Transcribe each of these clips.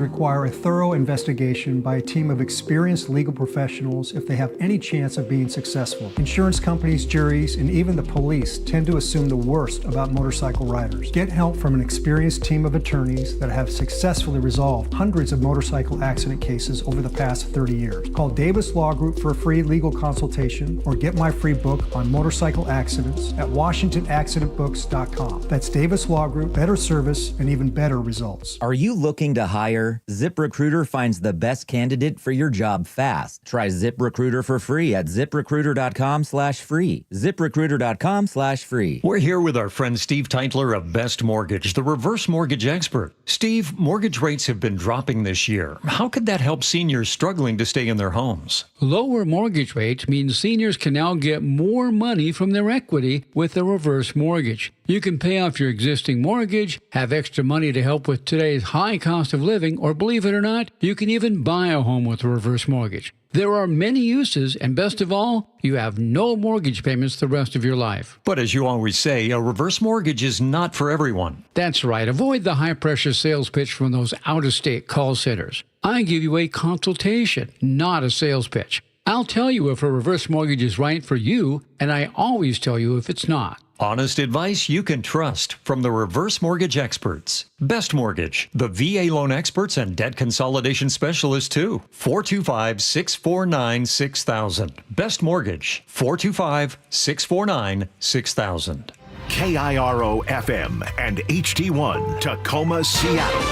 require a thorough investigation by a team of experienced legal professionals if they have any chance of being successful. Insurance companies, juries, and even the police tend to assume the worst about motorcycle riders. Get help from an experienced team of attorneys that have successfully resolved hundreds of motorcycle accident cases over the past 30 years. Call Davis Law Group for a free legal consultation or get my free book on motorcycle accidents at WashingtonAccidentBooks.com. That's Davis Law Group, better service and even better results. Are you looking to hire? ZipRecruiter finds the best candidate for your job fast. Try ZipRecruiter for free at ZipRecruiter.com/free. ZipRecruiter.com/free. We're here with our friend Steve Teitler of Best Mortgage, the reverse mortgage expert. Steve, mortgage rates have been dropping this year. How could that help seniors struggling to stay in their homes? Lower mortgage rates means seniors can now get more money from their equity with a reverse mortgage. You can pay off your existing mortgage, have extra money to help with today's high cost of living, or believe it or not, you can even buy a home with a reverse mortgage. There are many uses, and best of all, you have no mortgage payments the rest of your life. But as you always say, a reverse mortgage is not for everyone. That's right. Avoid the high-pressure sales pitch from those out-of-state call centers. I give you a consultation, not a sales pitch. I'll tell you if a reverse mortgage is right for you, and I always tell you if it's not. Honest advice you can trust from the reverse mortgage experts. Best Mortgage, the VA loan experts and debt consolidation specialists too. 425-649-6000. Best Mortgage, 425-649-6000. KIRO FM and HD1 Tacoma, Seattle.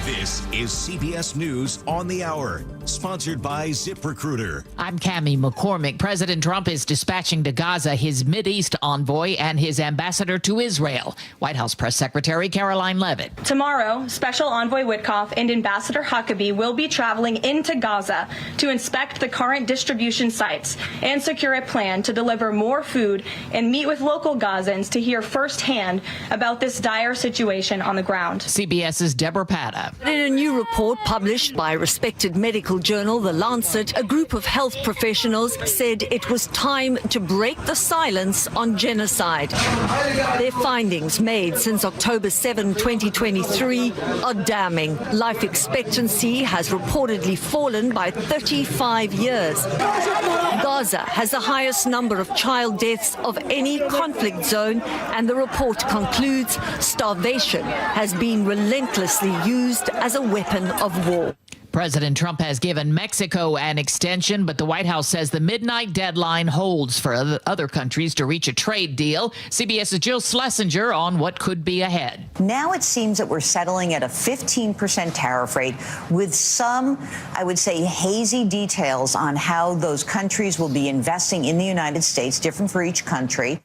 This is CBS News on the Hour, sponsored by ZipRecruiter. I'm Cammie McCormick. President Trump is dispatching to Gaza his Mideast envoy and his ambassador to Israel. White House Press Secretary Caroline Leavitt. Tomorrow, Special Envoy Witkoff and Ambassador Huckabee will be traveling into Gaza to inspect the current distribution sites and secure a plan to deliver more food and meet with local Gazans to hear firsthand about this dire situation on the ground. CBS's Deborah Patta. In a new report published by a respected medical journal, The Lancet, a group of health professionals said it was time to break the silence on genocide. Their findings, made since October 7, 2023, are damning. Life expectancy has reportedly fallen by 35 years. Gaza has the highest number of child deaths of any conflict zone, and the report concludes starvation has been relentlessly used as a weapon of war. President Trump has given Mexico an extension, but the White House says the midnight deadline holds for other countries to reach a trade deal. CBS's Jill Schlesinger on what could be ahead. Now it seems that we're settling at a 15% tariff rate with some, I would say, hazy details on how those countries will be investing in the United States, different for each country.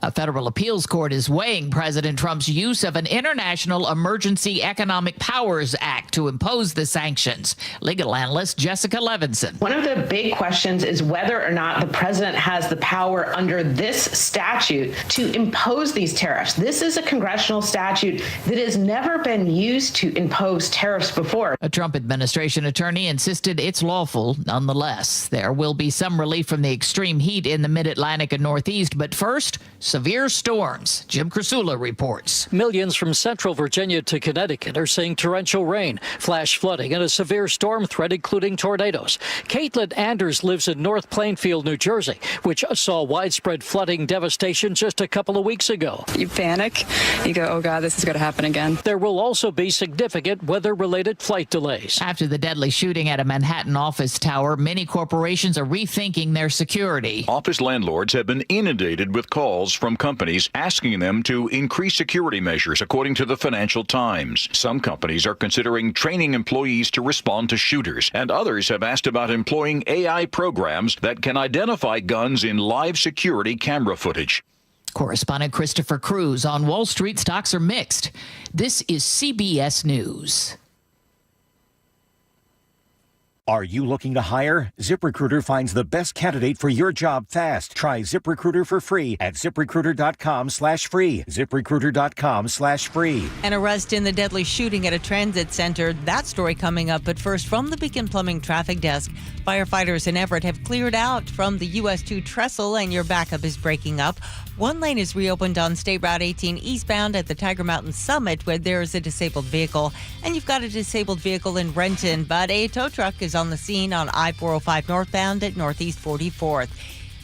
A federal appeals court is weighing President Trump's use of an International Emergency Economic Powers Act to impose the sanctions. Legal analyst Jessica Levinson. One of the big questions is whether or not the president has the power under this statute to impose these tariffs. This is a congressional statute that has never been used to impose tariffs before. A Trump administration attorney insisted it's lawful nonetheless. There will be some relief from the extreme heat in the mid-Atlantic and Northeast, but first, severe storms. Jim Krasula reports. Millions from central Virginia to Connecticut are seeing torrential rain, flash flooding, and a severe storm threat, including tornadoes. Caitlin Anders lives in North Plainfield, New Jersey, which saw widespread flooding devastation just a couple of weeks ago. You panic. You go, oh, God, this is going to happen again. There will also be significant weather-related flight delays. After the deadly shooting at a Manhattan office tower, many corporations are rethinking their security. Office landlords have been inundated with calls from companies asking them to increase security measures, according to the Financial Times. Some companies are considering training employees to respond to shooters, and others have asked about employing AI programs that can identify guns in live security camera footage. Correspondent Christopher Cruz on Wall Street. Stocks are mixed. This is CBS News. Are you looking to hire? ZipRecruiter finds the best candidate for your job fast. Try ZipRecruiter for free at ZipRecruiter.com/free. ZipRecruiter.com/free. An arrest in the deadly shooting at a transit center. That story coming up. But first, from the Beacon Plumbing Traffic Desk, firefighters in Everett have cleared out from the US 2 trestle and your backup is breaking up. One lane is reopened on State Route 18 eastbound at the Tiger Mountain Summit where there is a disabled vehicle. And you've got a disabled vehicle in Renton, but a tow truck is on the scene on I-405 northbound at Northeast 44th.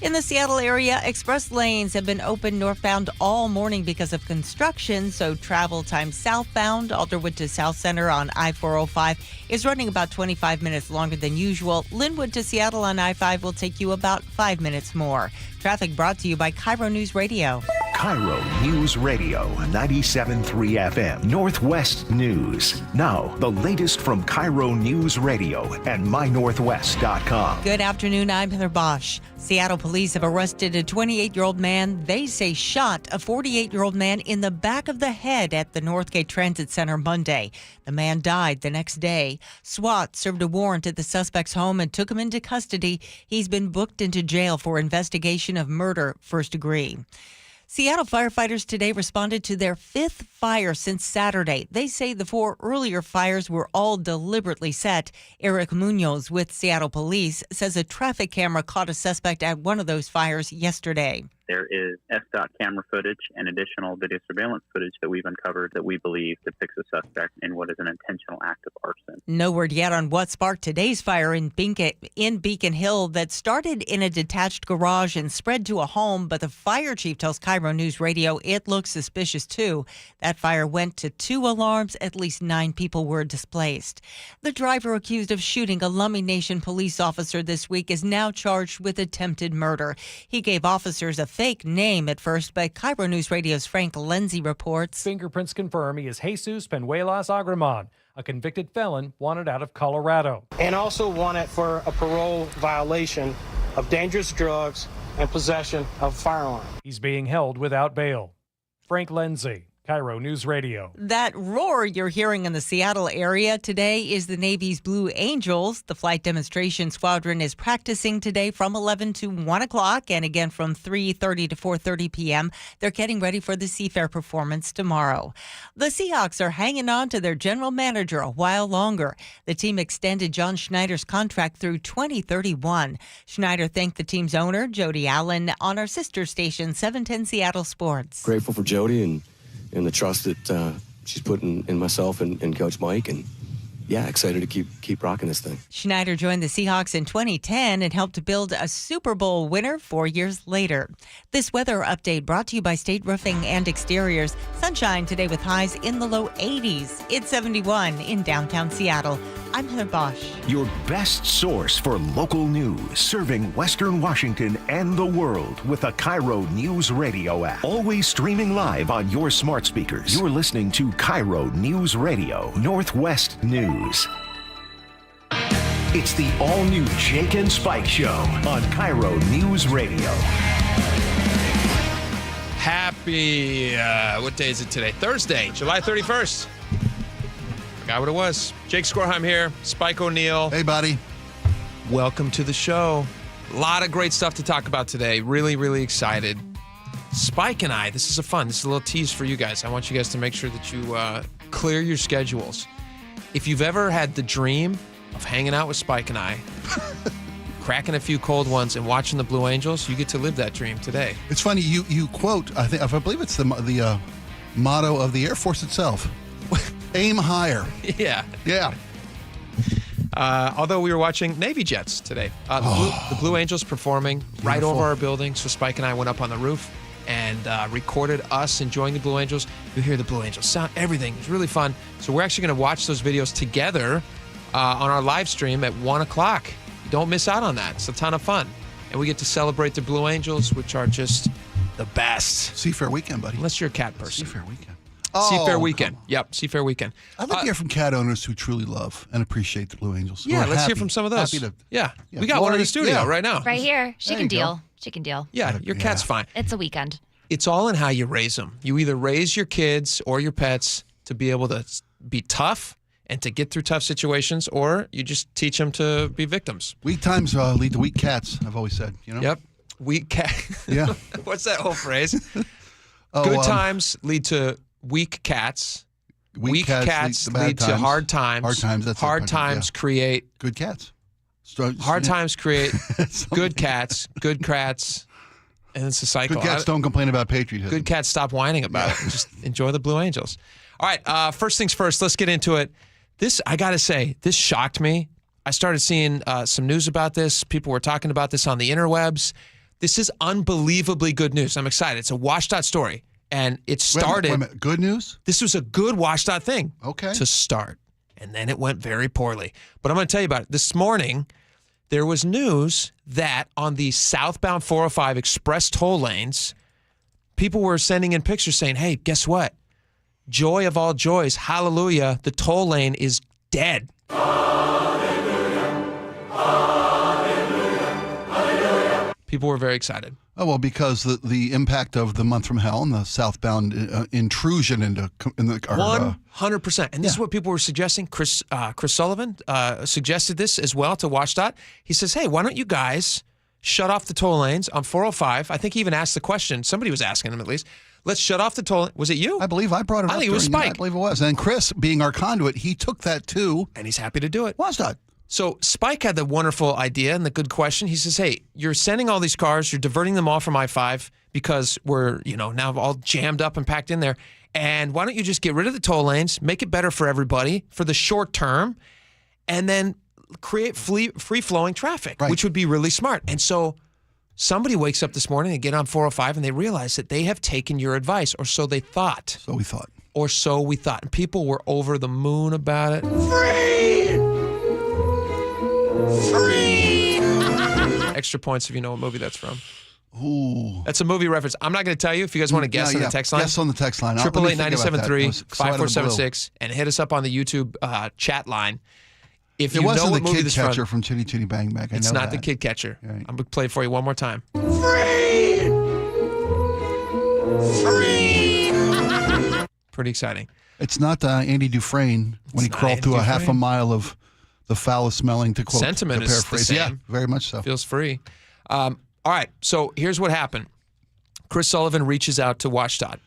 In the Seattle area, express lanes have been open northbound all morning because of construction, so travel time southbound, Alderwood to South Center on I-405 is running about 25 minutes longer than usual. Linwood to Seattle on I-5 will take you about 5 minutes more. Traffic brought to you by KIRO News Radio. KIRO News Radio, 97.3 FM, Northwest News. Now, the latest from KIRO News Radio and mynorthwest.com. Good afternoon, I'm Heather Bosch. Seattle police have arrested a 28-year-old man they say shot a 48-year-old man in the back of the head at the Northgate Transit Center Monday. The man died the next day. SWAT served a warrant at the suspect's home and took him into custody. He's been booked into jail for investigation of murder, first degree. Seattle firefighters today responded to their 5th fire since Saturday. They say the 4 earlier fires were all deliberately set. Eric Munoz with Seattle Police says a traffic camera caught a suspect at one of those fires yesterday. There is SDOT camera footage and additional video surveillance footage that we've uncovered that we believe depicts a suspect in what is an intentional act of arson. No word yet on what sparked today's fire in Beacon Hill that started in a detached garage and spread to a home, but the fire chief tells KIRO News Radio it looks suspicious too. That fire went to 2 alarms. At least 9 people were displaced. The driver accused of shooting a Lummi Nation police officer this week is now charged with attempted murder. He gave officers a fake name at first, but KIRO News Radio's Frank Lindsay reports. Fingerprints confirm he is Jesus Penuelas Agramon, a convicted felon wanted out of Colorado. And also wanted for a parole violation of dangerous drugs and possession of a firearm. He's being held without bail. Frank Lindsay, KIRO News Radio. That roar you're hearing in the Seattle area today is the Navy's Blue Angels. The flight demonstration squadron is practicing today from 11 to 1 o'clock and again from 3:30 to 4:30 p.m. They're getting ready for the Seafair performance tomorrow. The Seahawks are hanging on to their general manager a while longer. The team extended John Schneider's contract through 2031. Schneider thanked the team's owner, Jody Allen, on our sister station, 710 Seattle Sports. Grateful for Jody and the trust that she's put in myself and Coach Mike, and yeah, excited to keep rocking this thing. Schneider joined the Seahawks in 2010 and helped build a Super Bowl winner 4 years later. This weather update brought to you by State Roofing and Exteriors. Sunshine today with highs in the low 80s. It's 71 in downtown Seattle. I'm Heather Bosch. Your best source for local news, serving Western Washington and the world with the KIRO News Radio app. Always streaming live on your smart speakers. You're listening to KIRO News Radio, Northwest News. It's the all-new Jake and Spike Show on KIRO News Radio. Happy, what day is it today? Thursday, July 31st. Forgot what it was. Jake Skorheim here, Spike O'Neill. Hey, buddy. Welcome to the show. A lot of great stuff to talk about today. Really, really excited. Spike and I, this is a little tease for you guys. I want you guys to make sure that you clear your schedules. If you've ever had the dream of hanging out with Spike and I, cracking a few cold ones and watching the Blue Angels, you get to live that dream today. It's funny, you quote, I believe it's the motto of the Air Force itself. Aim higher. Yeah. Yeah. Although we were watching Navy jets today. The Blue Angels performing Beautiful. right over our building. So Spike and I went up on the roof and recorded us enjoying the Blue Angels. You hear the Blue Angels sound, everything. It's really fun. So we're actually going to watch those videos together on our live stream at 1 o'clock. Don't miss out on that. It's a ton of fun. And we get to celebrate the Blue Angels, which are just the best. Seafair weekend, buddy. Unless you're a cat person. Seafair weekend. Seafair weekend. Yep, Seafair weekend. I'd like to hear from cat owners who truly love and appreciate the Blue Angels. Yeah, let's hear from some of those. Yeah. We got one in the studio right now. Right here. She can deal. She can deal. Yeah, your cat's fine. It's a weekend. It's all in how you raise them. You either raise your kids or your pets to be able to be tough and to get through tough situations, or you just teach them to be victims. Weak times lead to weak cats, I've always said. Yep. Weak cat. Yeah. What's that whole phrase? Good times lead to weak cats. Weak cats lead to hard times. Hard times. That's hard times create good cats. Hard times create good cats. Good cats. And it's a cycle. Good cats don't complain about patriotism. Good cats stop whining about it. Just enjoy the Blue Angels. All right, first things first, let's get into it. This, I got to say, this shocked me. I started seeing some news about this. People were talking about this on the interwebs. This is unbelievably good news. I'm excited. It's a WSDOT story, and it started. Wait a minute. Good news? This was a good WSDOT thing to start, and then it went very poorly. But I'm going to tell you about it. This morning, there was news that on the southbound 405 express toll lanes, people were sending in pictures saying, hey, guess what? Joy of all joys, hallelujah, the toll lane is dead. Hallelujah, hallelujah, hallelujah. People were very excited. Oh, well, because the impact of the month from hell and the southbound intrusion into 100%. And this is what people were suggesting. Chris Sullivan suggested this as well to WSDOT. He says, hey, why don't you guys shut off the toll lanes on 405? I think he even asked the question. Somebody was asking him at least. Let's shut off the toll. Was it you? I believe I brought it up. I think it was Spike. I believe it was. And Chris, being our conduit, he took that too. And he's happy to do it. WSDOT. So Spike had the wonderful idea and the good question. He says, hey, you're sending all these cars, you're diverting them all from I-5 because we're, now all jammed up and packed in there. And why don't you just get rid of the toll lanes, make it better for everybody for the short term, and then create free-flowing traffic, which would be really smart. And so somebody wakes up this morning and get on 405 and they realize that they have taken your advice, or so they thought. So we thought. Or so we thought. And people were over the moon about it. Free! Extra points if you know what movie that's from. Ooh. That's a movie reference. I'm not going to tell you if you guys want to guess on the text line. Guess on the text line. 888-973-5476 and hit us up on the YouTube chat line. If you know what movie this is from. It wasn't the Kid Catcher from Chitty Chitty Bang Bang. It's not the Kid Catcher. Right. I'm going to play it for you one more time. Pretty exciting. It's not Andy Dufresne when he crawled through a half a mile of the foulest smelling, to quote. Sentiment is the same. Yeah, very much so. Feels free. All right, so here's what happened. Chris Sullivan reaches out to WSDOT.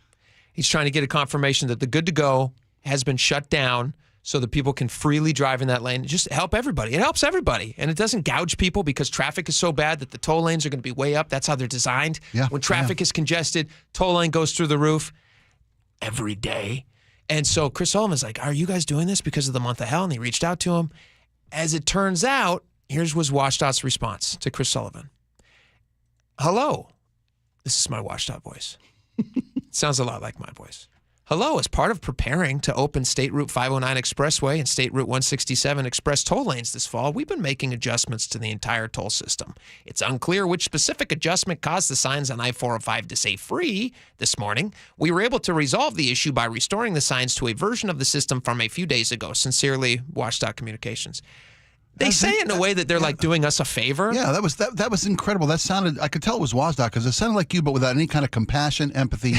He's trying to get a confirmation that the good to go has been shut down so that people can freely drive in that lane. Just help everybody. It helps everybody. And it doesn't gouge people because traffic is so bad that the toll lanes are going to be way up. That's how they're designed. Yeah, when traffic is congested, toll lane goes through the roof every day. And so Chris Sullivan's like, are you guys doing this because of the month of hell? And he reached out to him. As it turns out, here's was WSDOT's response to Chris Sullivan. Hello. This is my WSDOT voice. It sounds a lot like my voice. Hello, as part of preparing to open State Route 509 Expressway and State Route 167 Express toll lanes this fall, we've been making adjustments to the entire toll system. It's unclear which specific adjustment caused the signs on I-405 to say free this morning. We were able to resolve the issue by restoring the signs to a version of the system from a few days ago. Sincerely, WSDOT Communications. They say it in a way that they're like doing us a favor. Yeah, that was incredible. That sounded, I could tell it was WSDOT because it sounded like you, but without any kind of compassion, empathy,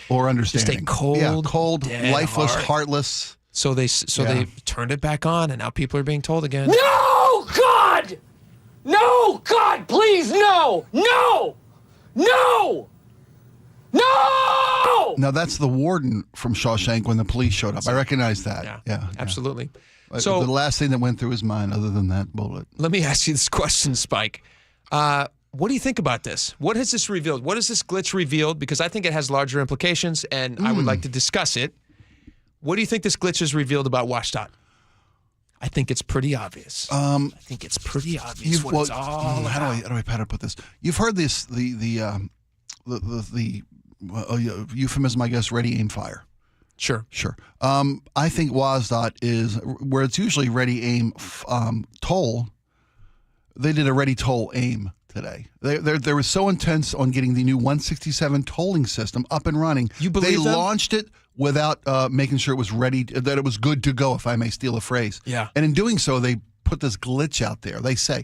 or understanding. Just a cold, lifeless, heartless. So they turned it back on, and now people are being told again. No, God! No, God, please, no! No! No! No! Now, that's the warden from Shawshank when the police showed up. I recognize that. Yeah. Absolutely. So the last thing that went through his mind, other than that bullet. Let me ask you this question, Spike. What do you think about this? What has this revealed? What has this glitch revealed? Because I think it has larger implications, and I would like to discuss it. What do you think this glitch has revealed about WSDOT? I think it's pretty obvious. I think it's pretty obvious what it's all about. How do I put this? You've heard this the euphemism, I guess, ready, aim, fire. Sure. I think WSDOT is where it's usually ready, aim, toll. They did a ready, toll, aim today. They were so intense on getting the new 167 tolling system up and running. You believe they launched it without making sure it was ready, that it was good to go, if I may steal a phrase. Yeah. And in doing so, they put this glitch out there. They say,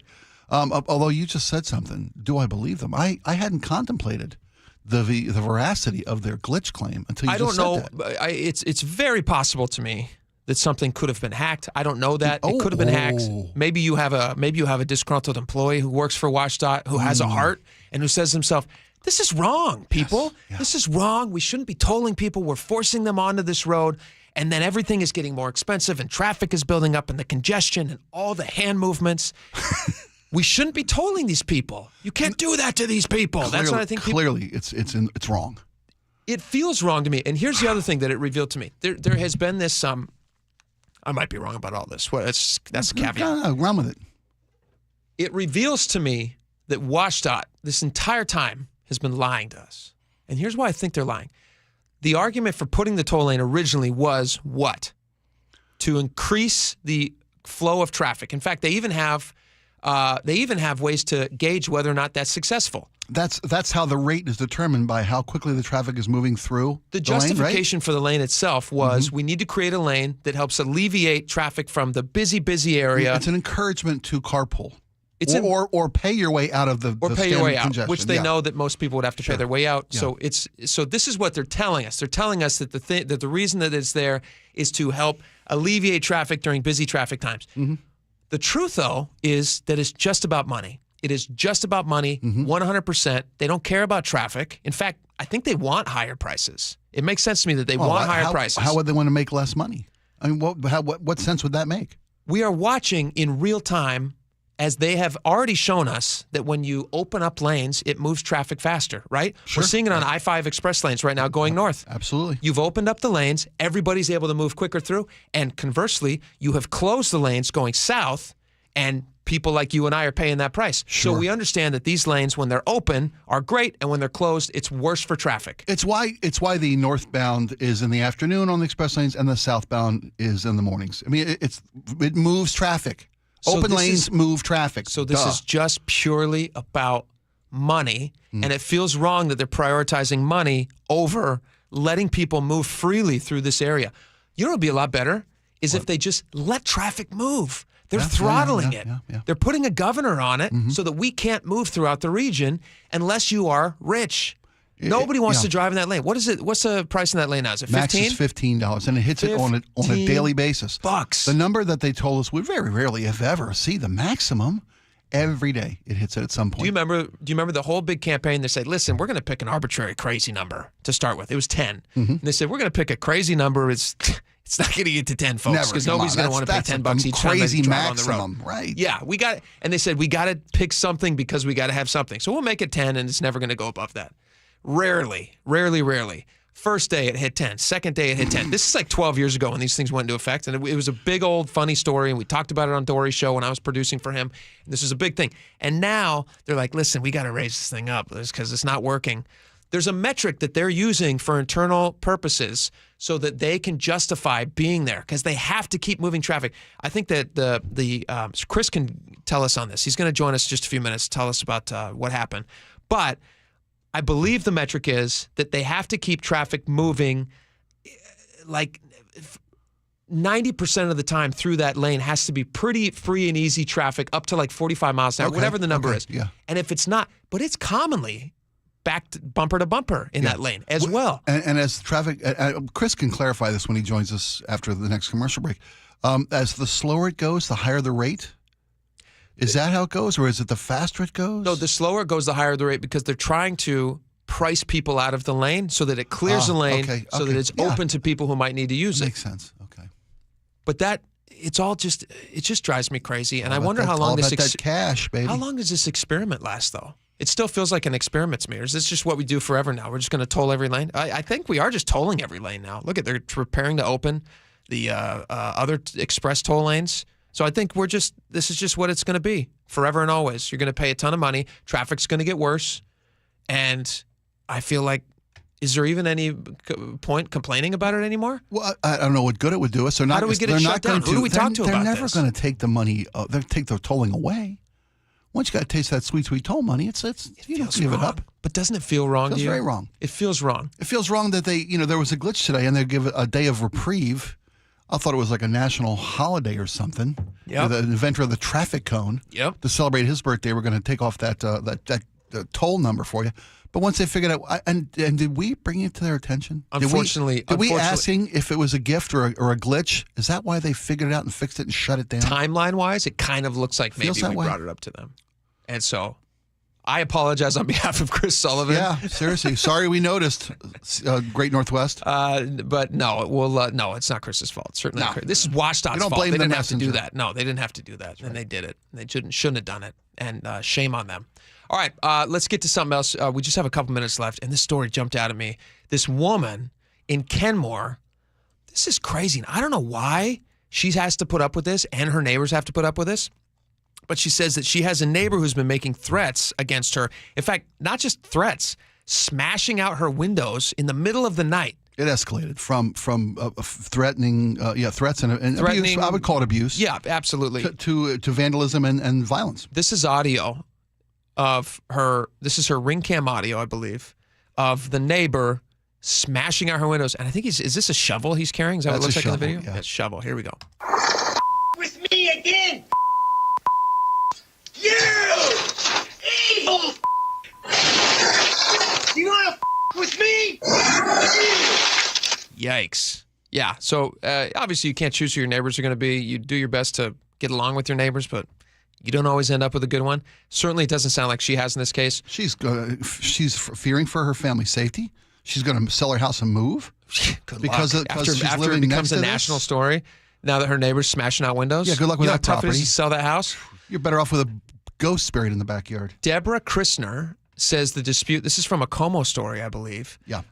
although you just said something, do I believe them? I hadn't contemplated the veracity of their glitch claim until you just said that. It's very possible to me that something could have been hacked. I don't know that. It could have been hacked. Maybe you have a disgruntled employee who works for WashDOT who has a heart and who says to himself, this is wrong, people. Yes. This is wrong. We shouldn't be tolling people. We're forcing them onto this road. And then everything is getting more expensive and traffic is building up and the congestion and all the hand movements. We shouldn't be tolling these people. You can't do that to these people. Clearly, that's what I think. Clearly, it's wrong. It feels wrong to me. And here's the other thing that it revealed to me. There has been this, I might be wrong about all this. Well, that's a caveat. No, run with it. It reveals to me that WashDOT this entire time has been lying to us. And here's why I think they're lying. The argument for putting the toll lane originally was what? To increase the flow of traffic. In fact, they even have ways to gauge whether or not that's successful. That's how the rate is determined, by how quickly the traffic is moving through the justification for the lane itself was we need to create a lane that helps alleviate traffic from the busy area. It's an encouragement to carpool. Or pay your way out of the pay your way out, congestion. which they know that most people would have to pay their way out. Yeah. So this is what they're telling us. They're telling us that the reason that it's there is to help alleviate traffic during busy traffic times. Mm-hmm. The truth, though, is that it's just about money. It is just about money, 100%. They don't care about traffic. In fact, I think they want higher prices. It makes sense to me that they want higher prices. How would they want to make less money? I mean, what sense would that make? We are watching in real time, as they have already shown us, that when you open up lanes, it moves traffic faster, right? Sure. We're seeing it on I-5 express lanes right now going north. Absolutely. You've opened up the lanes. Everybody's able to move quicker through. And conversely, you have closed the lanes going south, and people like you and I are paying that price. Sure. So we understand that these lanes, when they're open, are great, and when they're closed, it's worse for traffic. It's why the northbound is in the afternoon on the express lanes and the southbound is in the mornings. I mean, it moves traffic. Open lanes move traffic. So this is just purely about money, and it feels wrong that they're prioritizing money over letting people move freely through this area. You know what would be a lot better is if they just let traffic move. They're throttling it. They're putting a governor on it so that we can't move throughout the region unless you are rich. Nobody wants to drive in that lane. What is it? What's the price in that lane now? Is it $15? Max is $15, and it hits it on a daily basis. Bucks. The number that they told us, we very rarely, if ever, see the maximum. Every day it hits it at some point. Do you remember the whole big campaign? They said, listen, we're going to pick an arbitrary crazy number to start with. It was 10. And they said, we're going to pick a crazy number. It's not going to get to 10, folks, because nobody's going to want to pay $10 each time they drive on the road. Right? Yeah, we got it. And they said, we got to pick something because we got to have something. So we'll make it 10, and it's never going to go above that. Rarely. First day it hit 10. Second day it hit 10. This is like 12 years ago when these things went into effect. And it was a big old funny story. And we talked about it on Dory's show when I was producing for him. And this was a big thing. And now they're like, listen, we got to raise this thing up because it's not working. There's a metric that they're using for internal purposes so that they can justify being there because they have to keep moving traffic. I think that Chris can tell us on this. He's going to join us in just a few minutes to tell us about what happened. But I believe the metric is that they have to keep traffic moving like 90% of the time through that lane has to be pretty free and easy traffic up to like 45 miles an hour, whatever the number is. Yeah. And if it's not, but it's commonly backed bumper to bumper in that lane as well. And as traffic, Chris can clarify this when he joins us after the next commercial break. As the slower it goes, the higher the rate? Is that how it goes, or is it the faster it goes? No, the slower it goes, the higher the rate, because they're trying to price people out of the lane so that it clears the lane, so that it's open to people who might need to use it. Makes sense. Okay. But it just drives me crazy, and I wonder how long that cash, baby. How long does this experiment last, though? It still feels like an experiment to me. Or is this just what we do forever now? We're just going to toll every lane? I think we are just tolling every lane now. Look, they're preparing to open the other express toll lanes. So I think this is just what it's going to be forever and always. You're going to pay a ton of money. Traffic's going to get worse. And I feel like, is there even any point complaining about it anymore? Well, I don't know what good it would do us. How do we get it shut down? Who do we talk to about this? They're never going to take the money. They'll take the tolling away. Once you got to taste that sweet toll money, you don't give it up. But doesn't it feel wrong to you? It feels very wrong. It feels wrong. It feels wrong that there was a glitch today and they give a day of reprieve. I thought it was like a national holiday or something. Yeah. The inventor of the traffic cone. Yep. To celebrate his birthday, we're going to take off that the toll number for you. But once they figured out, and did we bring it to their attention? Unfortunately, did we asking if it was a gift or a glitch? Is that why they figured it out and fixed it and shut it down? Timeline-wise, it kind of looks like maybe we brought it up to them. And so I apologize on behalf of Chris Sullivan. Yeah, seriously. Sorry we noticed, Great Northwest. But no, no, it's not Chris's fault. Certainly not Chris. This is WashDOT's fault. They didn't have to do that. No, they didn't have to do that. And they did it. They shouldn't have done it. And shame on them. All right, let's get to something else. We just have a couple minutes left, and this story jumped out at me. This woman in Kenmore, this is crazy. And I don't know why she has to put up with this and her neighbors have to put up with this, but she says that she has a neighbor who's been making threats against her. In fact, not just threats, smashing out her windows in the middle of the night. It escalated from threatening, threats and abuse. I would call it abuse. Yeah, absolutely. To vandalism and violence. This is audio of her. This is her ring cam audio, I believe, of the neighbor smashing out her windows. And I think is this a shovel he's carrying? Is that what it looks like in the video? Yeah, it's a shovel. Here we go. With me again. You evil. You want to with me? Yikes. Yeah. So obviously you can't choose who your neighbors are going to be. You do your best to get along with your neighbors, but you don't always end up with a good one. Certainly it doesn't sound like she has in this case. She's fearing for her family's safety. She's going to sell her house and move. Good because luck. After it becomes a national story, now that her neighbor's smashing out windows. Yeah, good luck with that property. property. You sell that house? You're better off with a ghost buried in the backyard. Deborah Christner says the dispute, this is from a Como story, I believe. Yeah.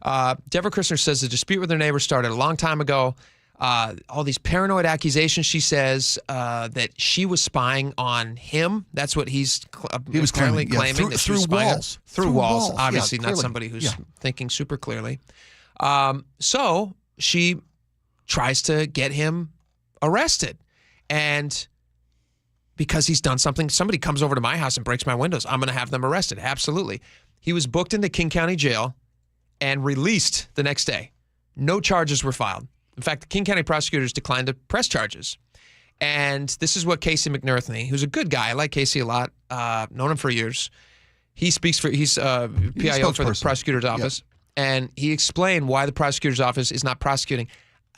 Deborah Christner says the dispute with her neighbor started a long time ago. All these paranoid accusations, she says, that she was spying on him. That's what he was apparently claiming. Through walls. Through walls. Obviously, not somebody who's thinking super clearly. So she tries to get him arrested. And because he's done something, somebody comes over to my house and breaks my windows, I'm going to have them arrested. Absolutely. He was booked into King County Jail and released the next day. No charges were filed. In fact, the King County prosecutors declined to press charges. And this is what Casey McNerthney, who's a good guy, I like Casey a lot, known him for years. He's PIO for the prosecutor's office. And he explained why the prosecutor's office is not prosecuting.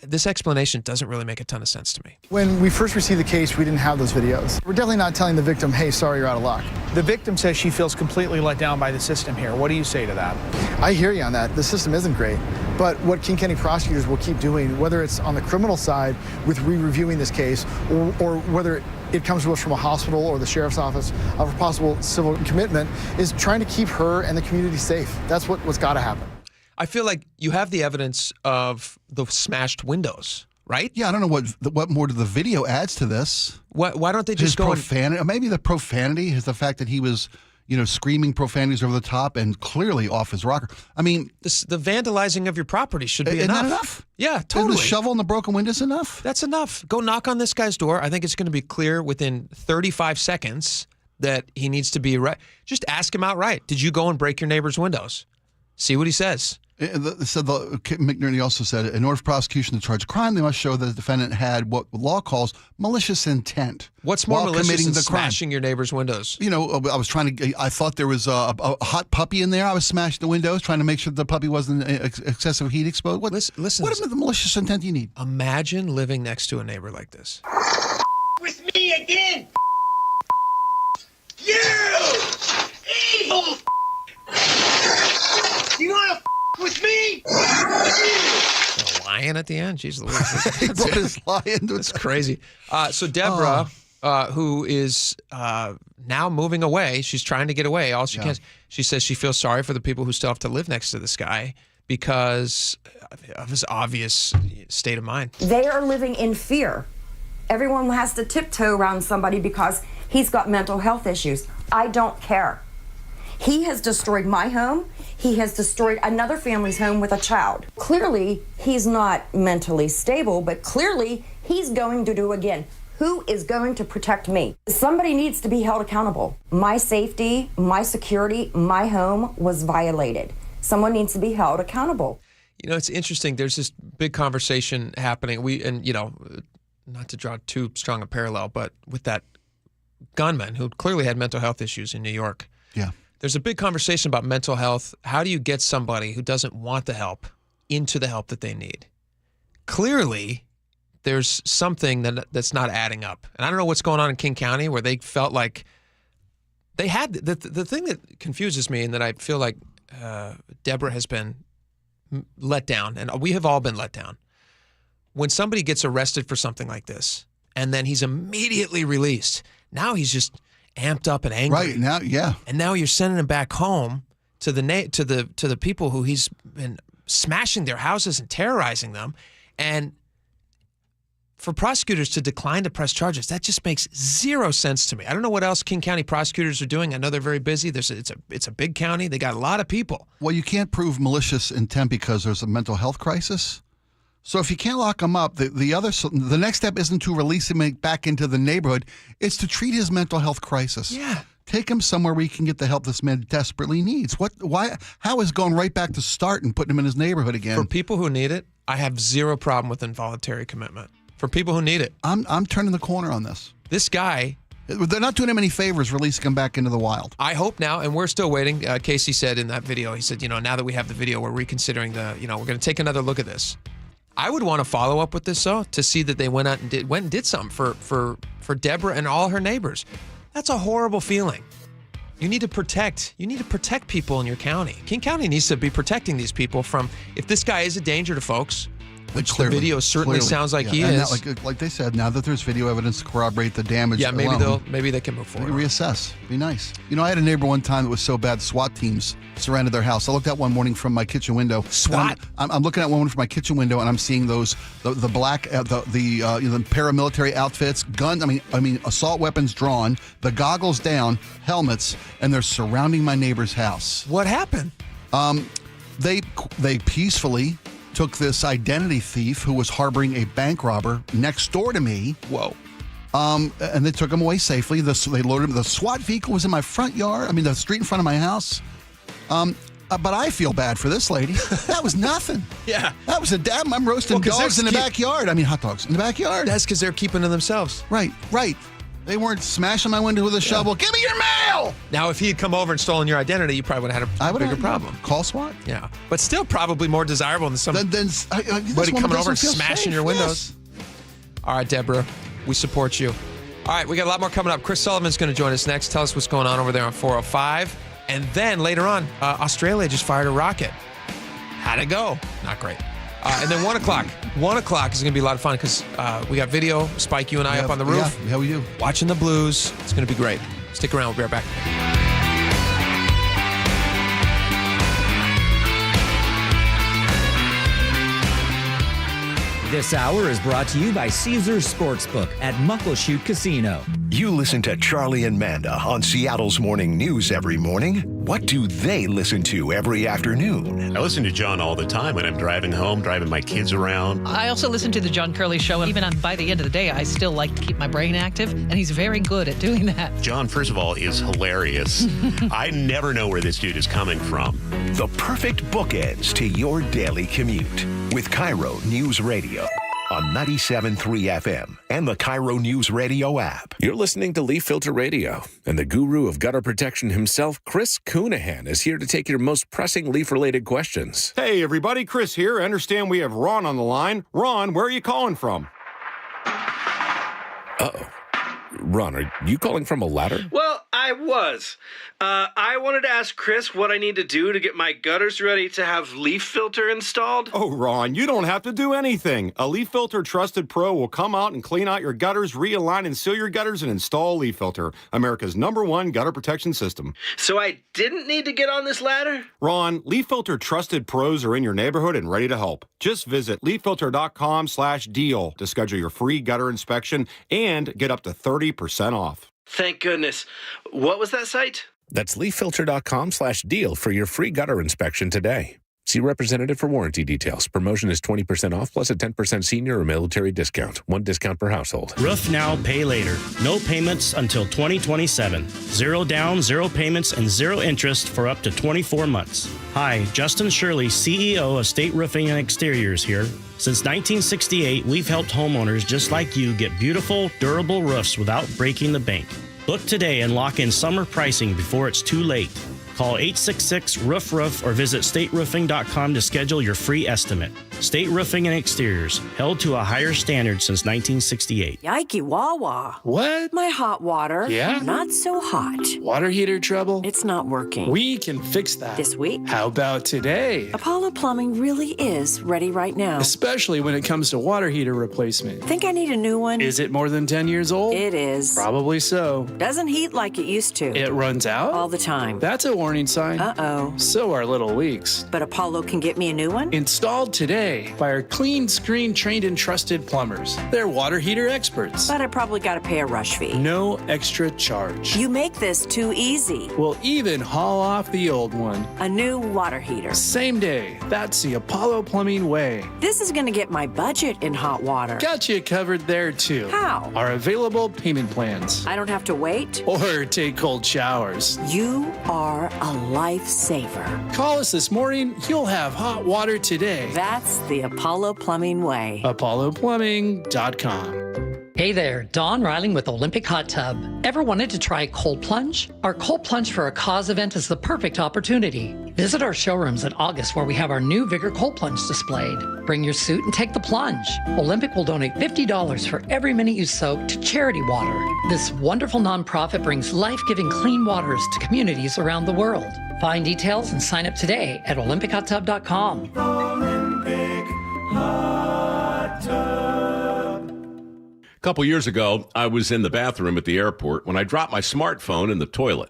This explanation doesn't really make a ton of sense to me. When we first received the case, we didn't have those videos. We're definitely not telling the victim, hey, sorry, you're out of luck. The victim says she feels completely let down by the system here. What do you say to that? I hear you on that. The system isn't great. But what King County prosecutors will keep doing, whether it's on the criminal side with re-reviewing this case, or whether it comes to us from a hospital or the sheriff's office of a possible civil commitment, is trying to keep her and the community safe. That's what's got to happen. I feel like you have the evidence of the smashed windows, right? Yeah, I don't know what more to the video adds to this. Why don't they just go profanity? Maybe the profanity is the fact that he was, screaming profanities over the top and clearly off his rocker. I mean, the vandalizing of your property should be enough. enough. Not enough? Yeah, totally. The shovel and the broken windows enough? That's enough. Go knock on this guy's door. I think it's going to be clear within 35 seconds that he needs to be just ask him outright. Did you go and break your neighbor's windows? See what he says. McNerney also said, in order for prosecution to charge a crime, they must show that the defendant had what the law calls malicious intent. What's more malicious than smashing your neighbor's windows? I thought there was a hot puppy in there. I was smashing the windows, trying to make sure the puppy wasn't excessive heat exposed. Listen, what the malicious intent you need? Imagine living next to a neighbor like this. With me again. You evil. You want to with me? A lion at the end? Jeez Louise. That's crazy. So Deborah, who is now moving away, she's trying to get away all she can. She says she feels sorry for the people who still have to live next to this guy because of his obvious state of mind. They are living in fear. Everyone has to tiptoe around somebody because he's got mental health issues. I don't care. He has destroyed my home. He has destroyed another family's home with a child. Clearly, he's not mentally stable, but clearly he's going to do again. Who is going to protect me? Somebody needs to be held accountable. My safety, my security, my home was violated. Someone needs to be held accountable. It's interesting. There's this big conversation happening. Not to draw too strong a parallel, but with that gunman who clearly had mental health issues in New York. Yeah. There's a big conversation about mental health. How do you get somebody who doesn't want the help into the help that they need? Clearly, there's something that's not adding up. And I don't know what's going on in King County where they felt like they had the thing that confuses me and that I feel like Deborah has been let down, and we have all been let down. When somebody gets arrested for something like this and then he's immediately released, now he's just amped up and angry. Right now, yeah. And now you're sending him back home to the people who he's been smashing their houses and terrorizing them. And for prosecutors to decline to press charges, that just makes zero sense to me. I don't know what else King County prosecutors are doing. I know they're very busy. It's a big county. They got a lot of people. Well, you can't prove malicious intent because there's a mental health crisis. So if you can't lock him up, the next step isn't to release him back into the neighborhood. It's to treat his mental health crisis. Yeah. Take him somewhere where he can get the help this man desperately needs. How is going right back to start and putting him in his neighborhood again? For people who need it, I have zero problem with involuntary commitment. For people who need it. I'm turning the corner on this. This guy. They're not doing him any favors releasing him back into the wild. I hope now, and we're still waiting. Casey said in that video, he said, now that we have the video, we're reconsidering we're going to take another look at this. I would want to follow up with this, though, to see that they went and did something for Deborah and all her neighbors. That's a horrible feeling. You need to protect people in your county. King County needs to be protecting these people from, if this guy is a danger to folks, which the video certainly sounds like he is. Now, like they said, now that there's video evidence to corroborate the damage, maybe they can move forward. Reassess. Be nice. I had a neighbor one time that was so bad, SWAT teams surrounded their house. I looked out one morning from my kitchen window. SWAT. I'm looking at one from my kitchen window, and I'm seeing those the black the paramilitary outfits, guns. I mean, assault weapons drawn, the goggles down, helmets, and they're surrounding my neighbor's house. What happened? They peacefully took this identity thief who was harboring a bank robber next door to me. Whoa. And they took him away safely. They loaded him. The SWAT vehicle was in my front yard. The street in front of my house. But I feel bad for this lady. That was nothing. Yeah. That was I'm roasting dogs in the backyard. Hot dogs in the backyard. That's because they're keeping to themselves. Right. They weren't smashing my window with a shovel. Give me your mail! Now, if he had come over and stolen your identity, you probably would have had a bigger problem. Call SWAT? Yeah. But still probably more desirable than somebody coming over and smashing your windows. Yes. All right, Deborah, we support you. All right, we got a lot more coming up. Chris Sullivan's going to join us next. Tell us what's going on over there on 405. And then later on, Australia just fired a rocket. How'd it go? Not great. And then 1 o'clock. 1 o'clock is going to be a lot of fun because we got video. Spike, you and I up on the roof. Yeah, we do. Watching the Blues. It's going to be great. Stick around. We'll be right back. This hour is brought to you by Caesars Sportsbook at Muckleshoot Casino. You listen to Charlie and Manda on Seattle's Morning News every morning. What do they listen to every afternoon? I listen to John all the time when I'm driving home, driving my kids around. I also listen to the John Curley Show. Even by the end of the day, I still like to keep my brain active, and he's very good at doing that. John, first of all, is hilarious. I never know where this dude is coming from. The perfect bookends to your daily commute with KIRO Newsradio on 97.3 FM and the KIRO Newsradio app. You're listening to Leaf Filter Radio, and the guru of gutter protection himself, Chris Coonahan, is here to take your most pressing leaf-related questions. Hey, everybody, Chris here. I understand we have Ron on the line. Ron, where are you calling from? Uh-oh. Ron, are you calling from a ladder? Well, I was. I wanted to ask Chris what I need to do to get my gutters ready to have leaf filter installed. Oh, Ron, you don't have to do anything. A Leaf Filter Trusted Pro will come out and clean out your gutters, realign and seal your gutters, and install Leaf Filter, America's #1 gutter protection system. So I didn't need to get on this ladder? Ron, Leaf Filter Trusted Pros are in your neighborhood and ready to help. Just visit leaffilter.com/deal to schedule your free gutter inspection and get up to 30% off. Thank goodness. What was that site? That's leaffilter.com/deal for your free gutter inspection today. See representative for warranty details. Promotion is 20% off plus a 10% senior or military discount. One discount per household. Roof now, pay later. No payments until 2027. 0 down, 0 payments, and 0 interest for up to 24 months. Hi, Justin Shirley, CEO of State Roofing and Exteriors here. Since 1968, we've helped homeowners just like you get beautiful, durable roofs without breaking the bank. Book today and lock in summer pricing before it's too late. Call 866-ROOF-ROOF or visit stateroofing.com to schedule your free estimate. State Roofing and Exteriors, held to a higher standard since 1968. Yikey Wawa. What? My hot water. Yeah? Not so hot. Water heater trouble? It's not working. We can fix that. This week? How about today? Apollo Plumbing really is ready right now. Especially when it comes to water heater replacement. Think I need a new one? Is it more than 10 years old? It is. Probably so. Doesn't heat like it used to. It runs out? All the time. That's a warning sign. Uh-oh. So are little leaks. But Apollo can get me a new one? Installed today by our clean screen trained and trusted plumbers. They're water heater experts. But I probably got to pay a rush fee. No extra charge. You make this too easy. We'll even haul off the old one. A new water heater. Same day. That's the Apollo Plumbing way. This is going to get my budget in hot water. Got you covered there too. How? Our available payment plans. I don't have to wait? Or take cold showers. You are a lifesaver. Call us this morning. You'll have hot water today. That's the Apollo Plumbing way. ApolloPlumbing.com. Hey there, Dawn Riling with Olympic Hot Tub. Ever wanted to try cold plunge? Our cold plunge for a cause event is the perfect opportunity. Visit our showrooms in August where we have our new Vigor Cold Plunge displayed. Bring your suit and take the plunge. Olympic will donate $50 for every minute you soak to Charity Water. This wonderful nonprofit brings life-giving clean waters to communities around the world. Find details and sign up today at olympichottub.com. Olympic Hot Tub. A couple years ago, I was in the bathroom at the airport when I dropped my smartphone in the toilet.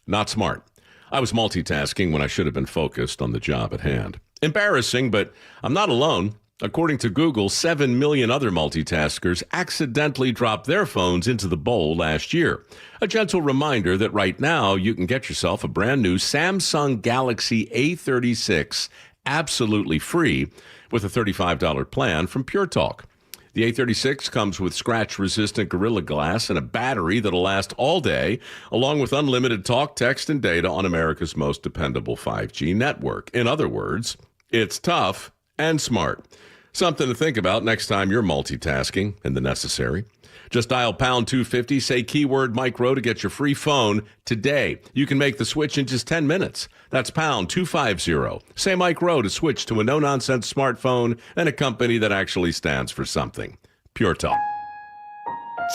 Not smart. I was multitasking when I should have been focused on the job at hand. Embarrassing, but I'm not alone. According to Google, 7 million other multitaskers accidentally dropped their phones into the bowl last year. A gentle reminder that right now you can get yourself a brand new Samsung Galaxy A36 absolutely free with a $35 plan from Pure Talk. The A36 comes with scratch-resistant Gorilla Glass and a battery that'll last all day, along with unlimited talk, text, and data on America's most dependable 5G network. In other words, it's tough and smart. Something to think about next time you're multitasking in the necessary. Just dial pound 250, say keyword micro to get your free phone today. You can make the switch in just 10 minutes. That's pound 250. Say micro to switch to a no-nonsense smartphone and a company that actually stands for something. Pure Talk.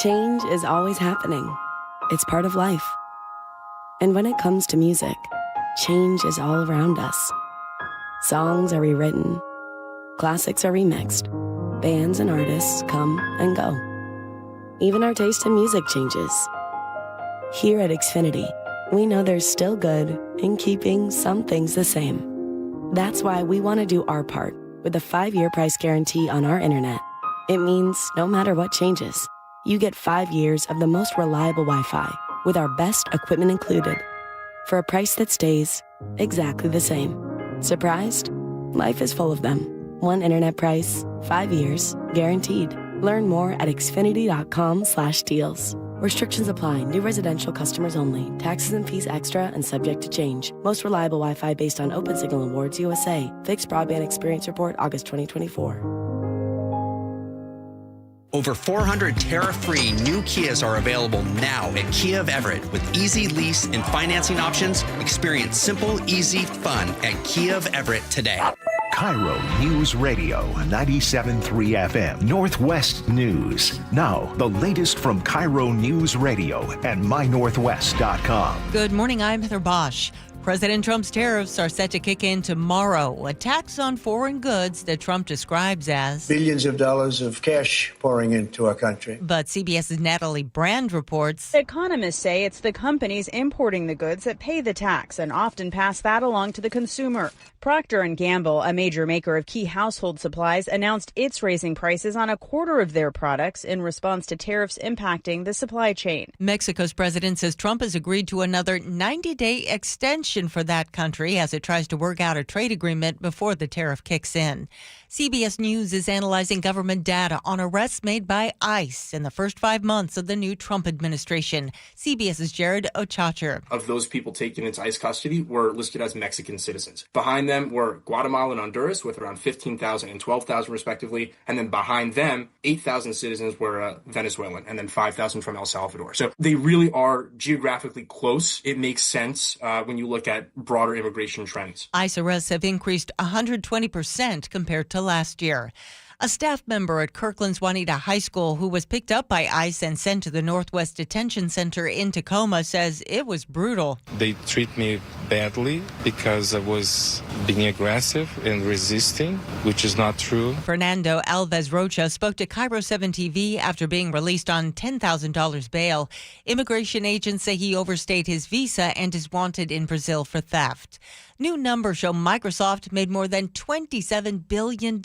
Change is always happening. It's part of life. And when it comes to music, change is all around us. Songs are rewritten. Classics are remixed. Bands and artists come and go. Even our taste in music changes. Here at Xfinity, we know there's still good in keeping some things the same. That's why we want to do our part with a 5-year price guarantee on our internet. It means no matter what changes, you get 5 years of the most reliable Wi-Fi with our best equipment included for a price that stays exactly the same. Surprised? Life is full of them. One internet price, 5 years, guaranteed. Learn more at xfinity.com/deals. Restrictions apply. New residential customers only. Taxes and fees extra and subject to change. Most reliable Wi-Fi based on Open Signal Awards USA. Fixed Broadband Experience Report, August 2024. Over 400 tariff-free new Kias are available now at Kia of Everett with easy lease and financing options. Experience simple, easy fun at Kia of Everett today. KIRO News Radio 97.3 FM Northwest News. Now, the latest from KIRO News Radio and mynorthwest.com. Good morning, I'm Heather Bosch. President Trump's tariffs are set to kick in tomorrow, a tax on foreign goods that Trump describes as billions of dollars of cash pouring into our country. But CBS's Natalie Brand reports economists say it's the companies importing the goods that pay the tax and often pass that along to the consumer. Procter & Gamble, a major maker of key household supplies, announced it's raising prices on a quarter of their products in response to tariffs impacting the supply chain. Mexico's president says Trump has agreed to another 90-day extension for that country as it tries to work out a trade agreement before the tariff kicks in. CBS News is analyzing government data on arrests made by ICE in the first 5 months of the new Trump administration. CBS's Jared Ochacher. Of those people taken into ICE custody were listed as Mexican citizens. Behind them were Guatemala and Honduras with around 15,000 and 12,000 respectively. And then behind them, 8,000 citizens were Venezuelan and then 5,000 from El Salvador. So they really are geographically close. It makes sense when you look at broader immigration trends. ICE arrests have increased 120% compared to last year. A staff member at Kirkland's Juanita High School who was picked up by ICE and sent to the Northwest Detention Center in Tacoma says it was brutal. They treat me badly because I was being aggressive and resisting, which is not true. Fernando Alves Rocha spoke to KIRO 7 TV after being released on $10,000 bail. Immigration agents say he overstayed his visa and is wanted in Brazil for theft. New numbers show Microsoft made more than $27 billion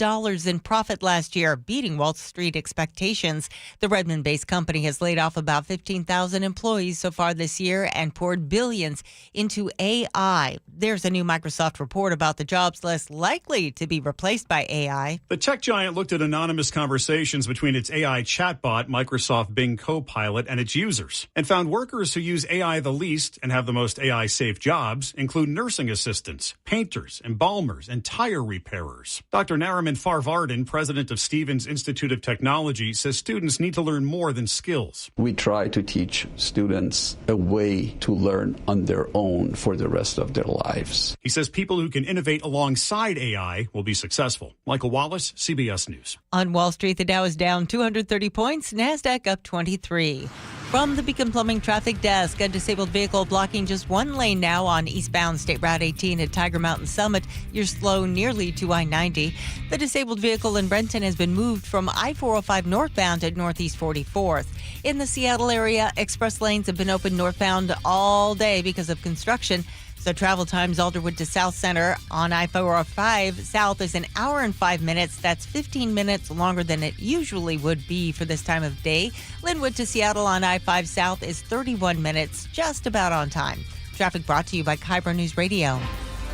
in profit last year, beating Wall Street expectations. The Redmond-based company has laid off about 15,000 employees so far this year and poured billions into AI. There's a new Microsoft report about the jobs less likely to be replaced by AI. The tech giant looked at anonymous conversations between its AI chatbot, Microsoft Bing Copilot, and its users, and found workers who use AI the least and have the most AI-safe jobs include nursing assistants, painters, embalmers, and tire repairers. Dr. Nariman Farvardin, president of Stevens Institute of Technology, says students need to learn more than skills. We try to teach students a way to learn on their own for the rest of their lives. He says people who can innovate alongside AI will be successful. Michael Wallace, CBS News. On Wall Street, the Dow is down 230 points, NASDAQ up 23. From the Beacon Plumbing Traffic Desk, a disabled vehicle blocking just one lane now on eastbound State Route 18 at Tiger Mountain Summit. You're slow nearly to I-90. The disabled vehicle in Renton has been moved from I-405 northbound at Northeast 44th. In the Seattle area, express lanes have been open northbound all day because of construction. So travel times Alderwood to South Center on I-405 South is an hour and 5 minutes. That's 15 minutes longer than it usually would be for this time of day. Linwood to Seattle on I-5 South is 31 minutes, just about on time. Traffic brought to you by KIRO Newsradio.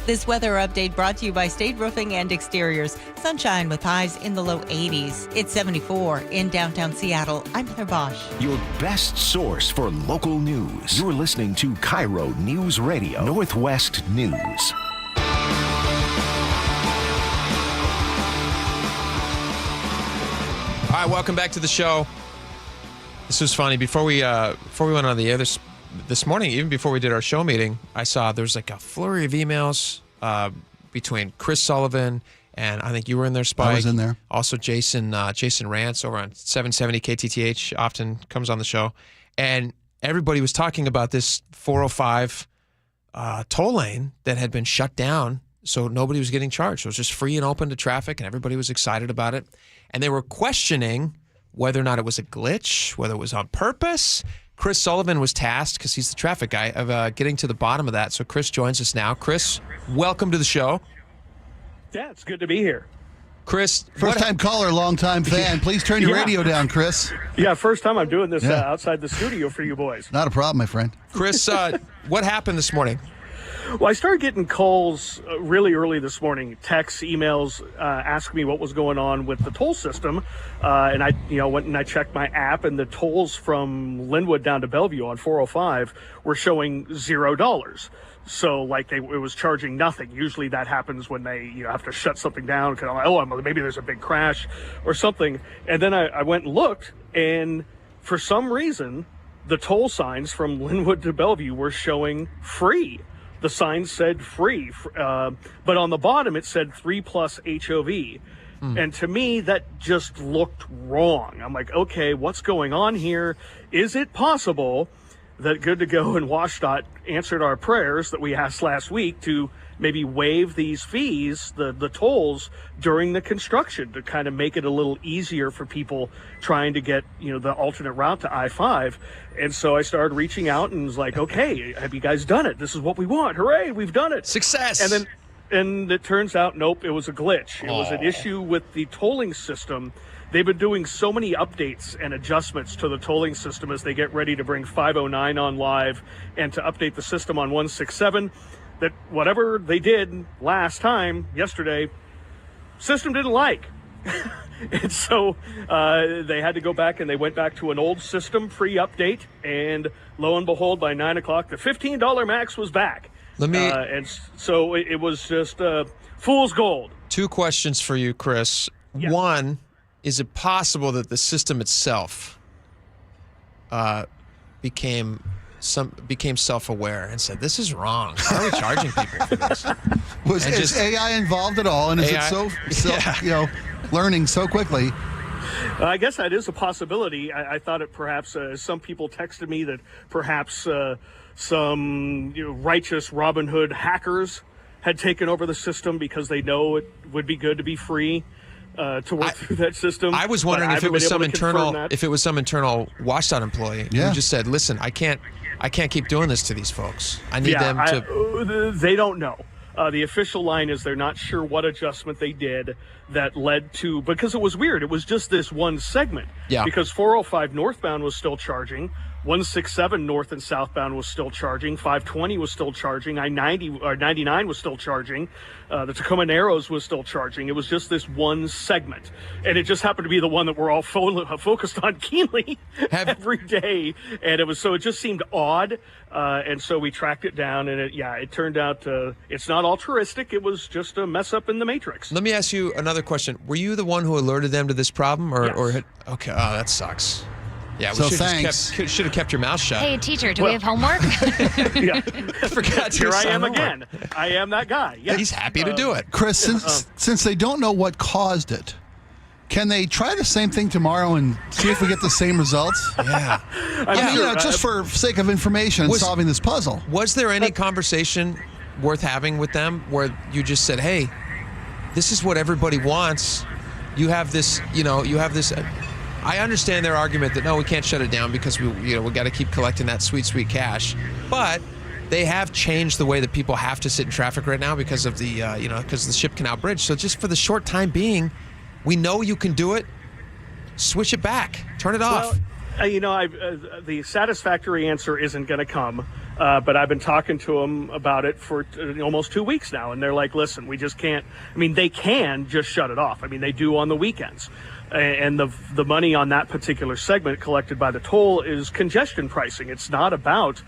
This weather update brought to you by State Roofing and Exteriors. Sunshine with highs in the low 80s. It's 74 in downtown Seattle. I'm Heather Bosch. Your best source for local news. You're listening to KIRO News Radio, Northwest News. All right, welcome back to the show. This was funny. Before we went on the air this morning, even before we did our show meeting, I saw there's like a flurry of emails between Chris Sullivan and I think you were in there, Spike. I was in there. Also, Jason Rantz over on 770 KTTH often comes on the show, and everybody was talking about this 405 toll lane that had been shut down, so nobody was getting charged. So it was just free and open to traffic, and everybody was excited about it, and they were questioning whether or not it was a glitch, whether it was on purpose. Chris Sullivan was tasked, because he's the traffic guy, of getting to the bottom of that. So Chris joins us now. Chris, welcome to the show. Yeah, it's good to be here. Chris. First-time caller, long-time fan. Please turn your radio down, Chris. Yeah, first time I'm doing this outside the studio for you boys. Not a problem, my friend. Chris, what happened this morning? Well, I started getting calls really early this morning, texts, emails, asking me what was going on with the toll system. And I went and I checked my app, and the tolls from Linwood down to Bellevue on 405 were showing $0. So it was charging nothing. Usually that happens when they have to shut something down because maybe there's a big crash or something. And then I went and looked, and for some reason, the toll signs from Linwood to Bellevue were showing free. The sign said free, but on the bottom it said 3+ HOV. And to me, that just looked wrong. I'm like, okay, what's going on here? Is it possible that Good to Go and WashDOT answered our prayers that we asked last week to maybe waive these fees, the tolls, during the construction to kind of make it a little easier for people trying to get, the alternate route to I-5. And so I started reaching out and was like, okay, have you guys done it? This is what we want. Hooray, we've done it. Success. And it turns out, nope, it was a glitch. It was an issue with the tolling system. They've been doing so many updates and adjustments to the tolling system as they get ready to bring 509 on live and to update the system on 167, that whatever they did last time, yesterday, system didn't like. And so they had to go back, and they went back to an old system pre-update, and lo and behold, by 9 o'clock, the $15 max was back. And so it was just fool's gold. 2 questions for you, Chris. Yeah. One, is it possible that the system itself became self-aware and said, "This is wrong. Why are we charging people for this?" Is AI involved at all, and is AI, it so learning so quickly? I guess that is a possibility. I thought it perhaps, some people texted me that perhaps some righteous Robin Hood hackers had taken over the system because they know it would be good to be free to work through that system. I was wondering if it was some internal Watchdog employee who just said, "Listen, I can't keep doing this to these folks. I need them to." They don't know. The official line is they're not sure what adjustment they did that led to, because it was weird. It was just this one segment. Yeah. Because 405 northbound was still charging. 167 north and southbound was still charging. 520 was still charging. I-90 or 99 was still charging. The Tacoma Narrows was still charging. It was just this one segment, and it just happened to be the one that we're all focused on keenly every day. And it just seemed odd, and so we tracked it down, and it turned out it's not altruistic. It was just a mess up in the matrix. Let me ask you another question. Were you the one who alerted them to this problem, Yes. Okay? Oh, that sucks. Yeah, So we should have kept your mouth shut. Hey, teacher, do we have homework? Yeah. I forgot to Here I assign am homework. again. I am that guy. Yeah. He's happy to do it. Chris, since they don't know what caused it, can they try the same thing tomorrow and see if we get the same results? Yeah. Just for sake of information and solving this puzzle. Was there any conversation worth having with them where you just said, "Hey, this is what everybody wants. You have this, I understand their argument that no, we can't shut it down because we got to keep collecting that sweet cash, but they have changed the way that people have to sit in traffic right now because of the because of the Ship Canal Bridge. So just for the short time being, we know you can do it. Switch it back. Turn it off." The satisfactory answer isn't going to come, but I've been talking to them about it for almost 2 weeks now, and they're like, "Listen, we just can't." I mean, they can just shut it off. I mean, they do on the weekends. And the money on that particular segment collected by the toll is congestion pricing. It's not about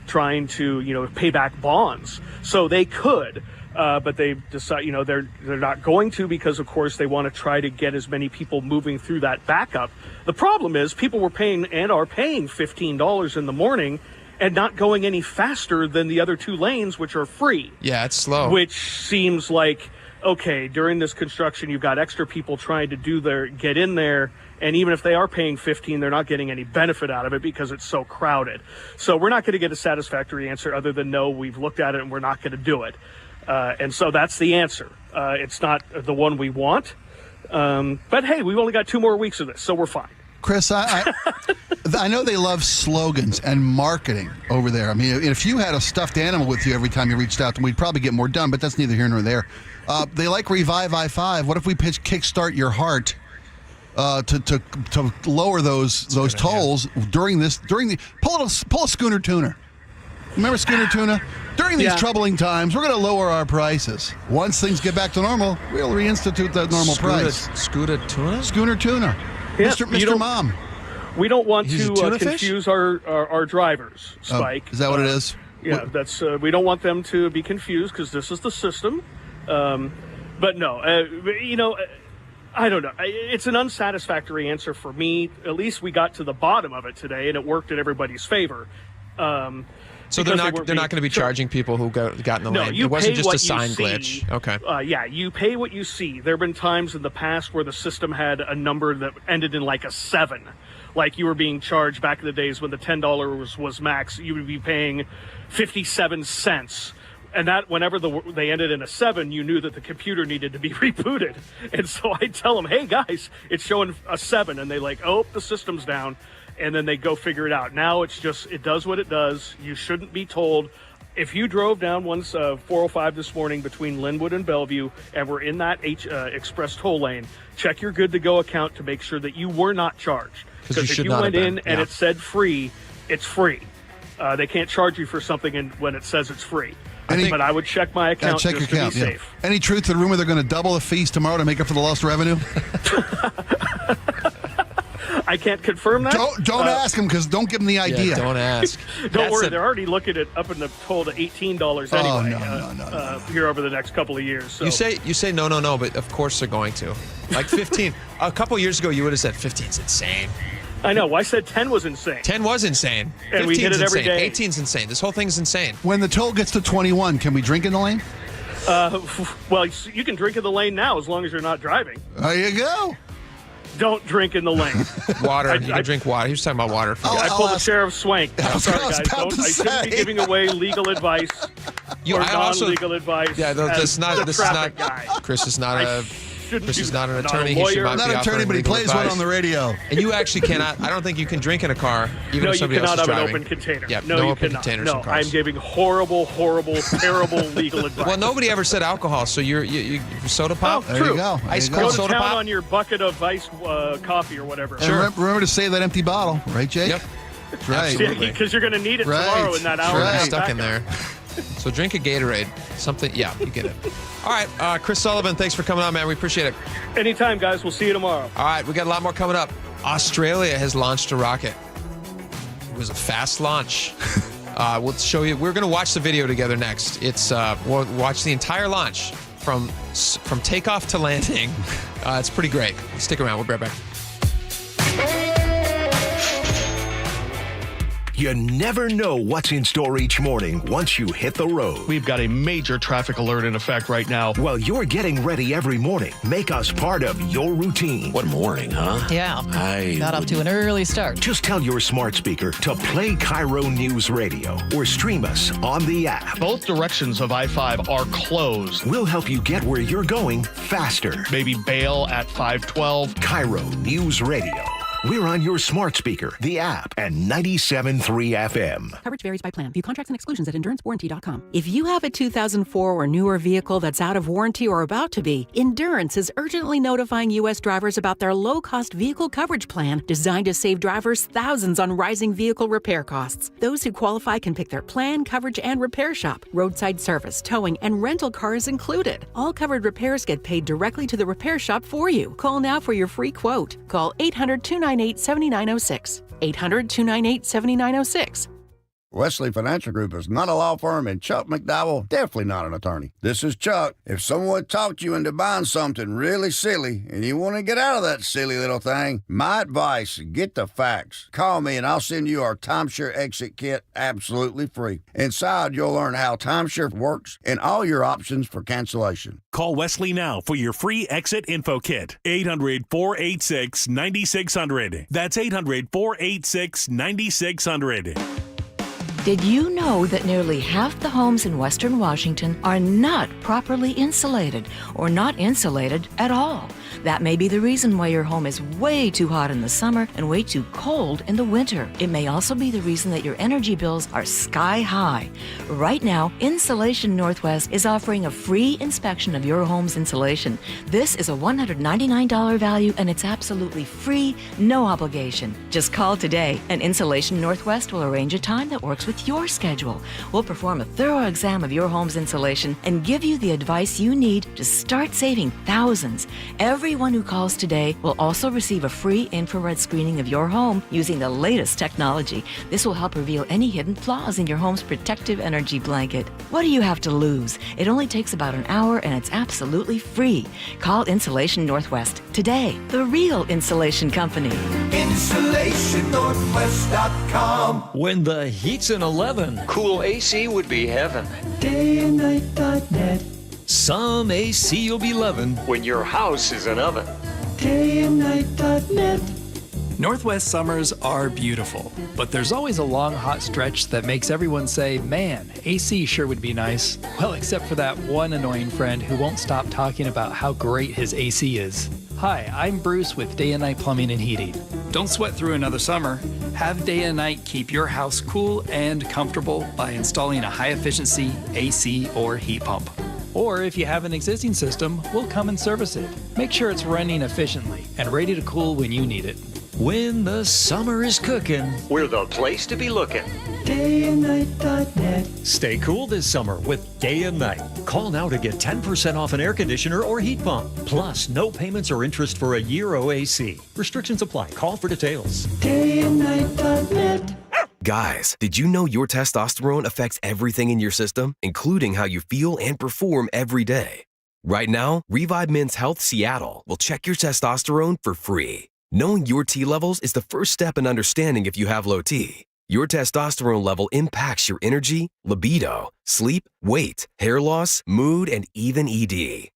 trying to, pay back bonds. So they could, but they decide, they're not going to, because of course they want to try to get as many people moving through that backup. The problem is people were paying and are paying $15 in the morning and not going any faster than the other 2 lanes, which are free. Yeah, it's slow. Which seems like, okay, during this construction, you've got extra people trying to get in there, and even if they are paying $15, they're not getting any benefit out of it because it's so crowded. So we're not going to get a satisfactory answer other than no, we've looked at it and we're not going to do it. And so that's the answer. It's not the one we want, but hey, we've only got 2 more weeks of this, so we're fine. Chris, I know they love slogans and marketing over there. I mean, if you had a stuffed animal with you every time you reached out, then we'd probably get more done, but that's neither here nor there. They like Revive I-5. What if we pitch Kickstart Your Heart to lower those tolls during the pull a Schooner Tuna. Remember Schooner Tuna? During these troubling times, we're going to lower our prices. Once things get back to normal, we'll reinstitute that normal price. Schooner Tuna? Schooner Tuna. Yeah, Mr. Mom. We don't want He's to a tuna confuse our drivers, Spike. Is that what it is? Yeah, that's we don't want them to be confused because this is the system. But no, I don't know. It's an unsatisfactory answer for me. At least we got to the bottom of it today, and it worked in everybody's favor. So they're not going to be charging people who got in the lane. It wasn't just a sign glitch. Okay. Yeah, you pay what you see. There have been times in the past where the system had a number that ended in like a 7. Like you were being charged back in the days when the $10 was max, you would be paying 57 cents. And that whenever they ended in a 7, you knew that the computer needed to be rebooted. And so I tell them, hey guys, it's showing a 7. And they oh, the system's down. And then they go figure it out. Now it's just, it does what it does. You shouldn't be told. If you drove down 405 this morning between Linwood and Bellevue and were in that express toll lane, check your good to go account to make sure that you were not charged. Because if you went in and it said free, it's free. They can't charge you for something when it says it's free. but I would check my account check just your to account, be yeah. safe. Any truth to the rumor they're going to double the fees tomorrow to make up for the lost revenue? I can't confirm that. Don't ask them, because don't give them the idea. Yeah, don't ask. Don't worry, they're already looking at up in the toll to $18 anyway. No. Here over the next couple of years. So. You say no, but of course they're going to. Like 15. A couple years ago, you would have said 15's insane. I know. Well, I said 10 was insane. 10 was insane. And we hit it every insane. day. 18's insane. This whole thing's insane. When the toll gets to 21, can we drink in the lane? Well, you can drink in the lane now as long as you're not driving. There you go. Don't drink in the lane. Water. You can drink water. He was talking about water. I pulled the Sheriff Swank. I'm sorry, guys. I shouldn't be giving away legal advice or non-legal advice. Yeah, this is not. Guy. Chris is not Chris is not an attorney. Not a He should lawyer. not be Not an attorney, but he plays one on the radio. And you actually cannot. I don't think you can drink in a car, even if somebody else is have driving. an open container. Yep, no, no you open cannot. containers No, in cars. I'm giving horrible, terrible legal advice. Well, nobody ever said alcohol, so you soda pop. Oh, true. There you go. Ice Go cold to soda town pop. on your bucket of ice coffee or whatever. And remember to save that empty bottle, right, Jake? Yep. That's right. Because you're going to need it tomorrow in that hour. Right. Stuck in there. So drink a Gatorade. Something. Yeah, you get it. All right, Chris Sullivan, thanks for coming on, man. We appreciate it. Anytime, guys. We'll see you tomorrow. All right, we got a lot more coming up. Australia has launched a rocket. It was a fast launch. We'll show you. We're going to watch the video together next. We'll watch the entire launch from takeoff to landing. It's pretty great. Stick around. We'll be right back. You never know what's in store each morning once you hit the road. We've got a major traffic alert in effect right now. Well, you're getting ready every morning. Make us part of your routine. What morning, huh? Yeah. Got off to an early start. Just tell your smart speaker to play KIRO Newsradio or stream us on the app. Both directions of I-5 are closed. We'll help you get where you're going faster. Maybe bail at 512. KIRO Newsradio. We're on your smart speaker, the app, and 97.3 FM. Coverage varies by plan. View contracts and exclusions at endurancewarranty.com. If you have a 2004 or newer vehicle that's out of warranty or about to be, Endurance is urgently notifying U.S. drivers about their low-cost vehicle coverage plan designed to save drivers thousands on rising vehicle repair costs. Those who qualify can pick their plan, coverage, and repair shop. Roadside service, towing, and rental cars included. All covered repairs get paid directly to the repair shop for you. Call now for your free quote. Call 800-298-7906. 800-298-7906. Wesley Financial Group is not a law firm, and Chuck McDowell, definitely not an attorney. This is Chuck. If someone talked you into buying something really silly and you want to get out of that silly little thing, my advice, get the facts. Call me and I'll send you our timeshare exit kit absolutely free. Inside, you'll learn how timeshare works and all your options for cancellation. Call Wesley now for your free exit info kit. 800-486-9600. That's 800-486-9600. Did you know that nearly half the homes in Western Washington are not properly insulated or not insulated at all? That may be the reason why your home is way too hot in the summer and way too cold in the winter. It may also be the reason that your energy bills are sky high. Right now, Insulation Northwest is offering a free inspection of your home's insulation. This is a $199 value and it's absolutely free, no obligation. Just call today and Insulation Northwest will arrange a time that works with your schedule. We'll perform a thorough exam of your home's insulation and give you the advice you need to start saving thousands. Everyone who calls today will also receive a free infrared screening of your home using the latest technology. This will help reveal any hidden flaws in your home's protective energy blanket. What do you have to lose? It only takes about an hour and it's absolutely free. Call Insulation Northwest today, the real insulation company. InsulationNorthwest.com. When the heat's in 11, cool AC would be heaven. dayandnight.net. Some AC you'll be loving when your house is an oven. dayandnight.net. Northwest summers are beautiful, but there's always a long hot stretch that makes everyone say, man, AC sure would be nice. Well, except for that one annoying friend who won't stop talking about how great his AC is. Hi, I'm Bruce with Day and Night Plumbing and Heating. Don't sweat through another summer. Have Day and Night keep your house cool and comfortable by installing a high-efficiency AC or heat pump. Or if you have an existing system, we'll come and service it. Make sure it's running efficiently and ready to cool when you need it. When the summer is cooking, We're the place to be looking. dayandnight.net. Stay cool this summer with Day and Night. Call now to get 10% off an air conditioner or heat pump. Plus, no payments or interest for a year OAC. Restrictions apply. Call for details. dayandnight.net. Guys, did you know your testosterone affects everything in your system, including how you feel and perform every day? Right now, Revive Men's Health Seattle will check your testosterone for free. Knowing your T levels is the first step in understanding if you have low T. Your testosterone level impacts your energy, libido, sleep, weight, hair loss, mood, and even ED.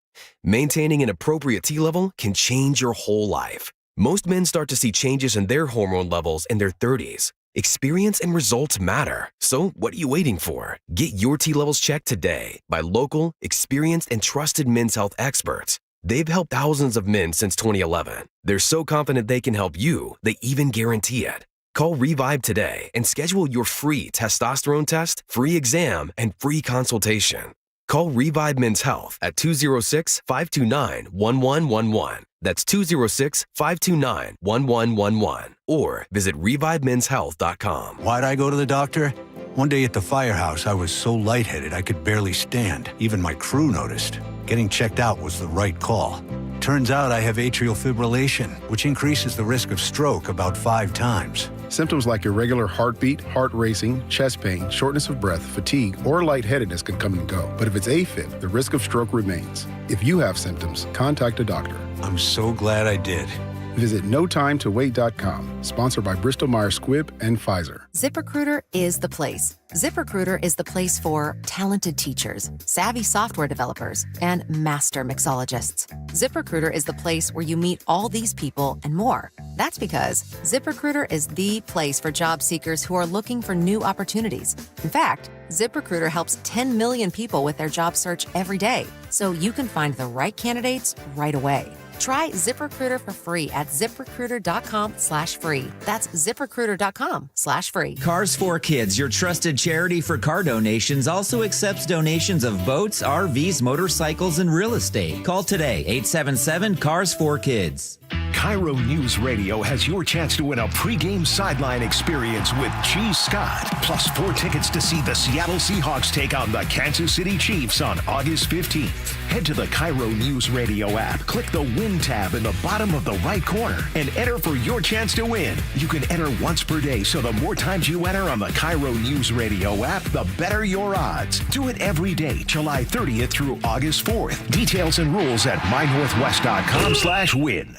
Maintaining an appropriate T level can change your whole life. Most men start to see changes in their hormone levels in their 30s. Experience and results matter. So what are you waiting for? Get your T levels checked today by local, experienced, and trusted men's health experts. They've helped thousands of men since 2011. They're so confident they can help you, they even guarantee it. Call Revive today and schedule your free testosterone test, free exam, and free consultation. Call Revive Men's Health at 206-529-1111. That's 206-529-1111. Or visit ReviveMen'sHealth.com. Why'd I go to the doctor? One day at the firehouse, I was so lightheaded I could barely stand. Even my crew noticed. Getting checked out was the right call. Turns out I have atrial fibrillation, which increases the risk of stroke about 5 times. Symptoms like irregular heartbeat, heart racing, chest pain, shortness of breath, fatigue, or lightheadedness can come and go. But if it's AFib, the risk of stroke remains. If you have symptoms, contact a doctor. I'm so glad I did. Visit NoTimeToWait.com, sponsored by Bristol-Myers Squibb and Pfizer. ZipRecruiter is the place. ZipRecruiter is the place for talented teachers, savvy software developers, and master mixologists. ZipRecruiter is the place where you meet all these people and more. That's because ZipRecruiter is the place for job seekers who are looking for new opportunities. In fact, ZipRecruiter helps 10 million people with their job search every day, so you can find the right candidates right away. Try ZipRecruiter for free at ZipRecruiter.com/free. That's ZipRecruiter.com/free. Cars for Kids, your trusted charity for car donations, also accepts donations of boats, RVs, motorcycles, and real estate. Call today, 877-CARS4KIDS. KIRO News Radio has your chance to win a pregame sideline experience with G. Scott, plus 4 tickets to see the Seattle Seahawks take on the Kansas City Chiefs on August 15th. Head to the KIRO News Radio app, click the Win tab in the bottom of the right corner, and enter for your chance to win. You can enter once per day, so the more times you enter on the KIRO News Radio app, the better your odds. Do it every day, July 30th through August 4th. Details and rules at mynorthwest.com/win.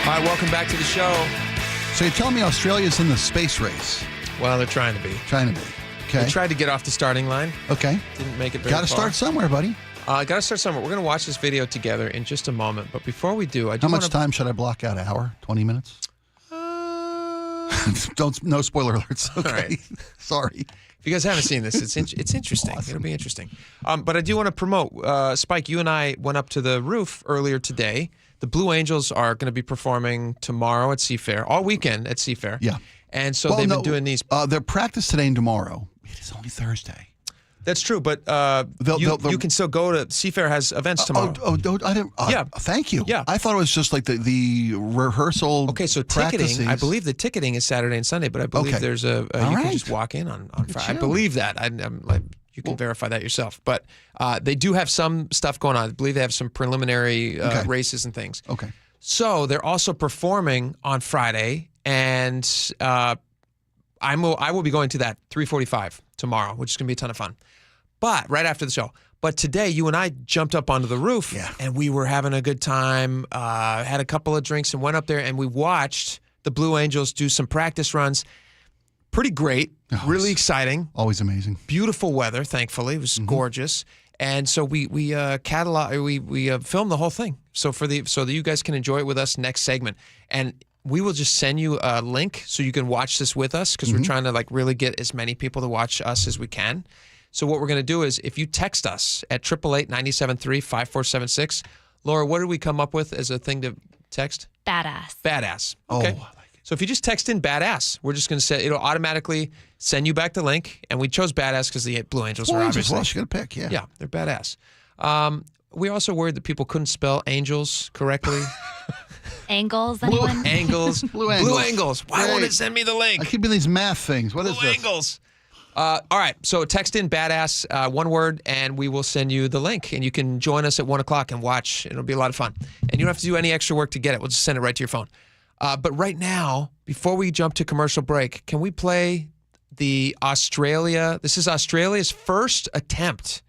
All right, welcome back to the show. So you're telling me Australia's in the space race? Well, they're trying to be. Trying to be. Okay. They tried to get off the starting line. Okay. Didn't make it very far. Got to start somewhere, buddy. Got to start somewhere. We're going to watch this video together in just a moment. But before we do, How much time should I block out? An hour? 20 minutes? No spoiler alerts. Okay. All right. Sorry. If you guys haven't seen this, it's interesting. Awesome. It'll be interesting. But I do want to promote. Spike, you and I went up to the roof earlier today. The Blue Angels are going to be performing tomorrow at Seafair, all weekend at Seafair. Yeah. And so they've been doing these. Their practice today and tomorrow. It is only Thursday. That's true, but you can still go to Seafair has events tomorrow. I didn't. Yeah. Thank you. Yeah. I thought it was just like the rehearsal. Okay, so ticketing. I believe the ticketing is Saturday and Sunday, but I believe there's you can just walk in on Friday. I believe that. I'm like. You can verify that yourself. But they do have some stuff going on. I believe they have some preliminary races and things. Okay. So they're also performing on Friday, and I will be going to that 3:45 tomorrow, which is going to be a ton of fun. But right after the show. But today, you and I jumped up onto the roof, and we were having a good time, had a couple of drinks, and went up there, and we watched the Blue Angels do some practice runs. Pretty great, really exciting. Always amazing. Beautiful weather, thankfully. It was gorgeous. And so we filmed the whole thing. So that you guys can enjoy it with us next segment. And we will just send you a link so you can watch this with us because we're trying to really get as many people to watch us as we can. So what we're going to do is if you text us at 888-973-5476, Laura, what did we come up with as a thing to text? Badass. Badass. Okay. Oh. So if you just text in badass, we're just going to say it'll automatically send you back the link. And we chose badass because the Blue Angels are obviously. Well, you're going to pick, yeah. Yeah, they're badass. We also worried that people couldn't spell angels correctly. Angles, anyone? Angles. Blue angles. Why won't it send me the link? I keep doing these math things. What is Blue this? angles. All right, so text in badass, one word, and we will send you the link. And you can join us at 1 o'clock and watch. It'll be a lot of fun. And you don't have to do any extra work to get it. We'll just send it right to your phone. But right now, before we jump to commercial break, can we play this is Australia's first attempt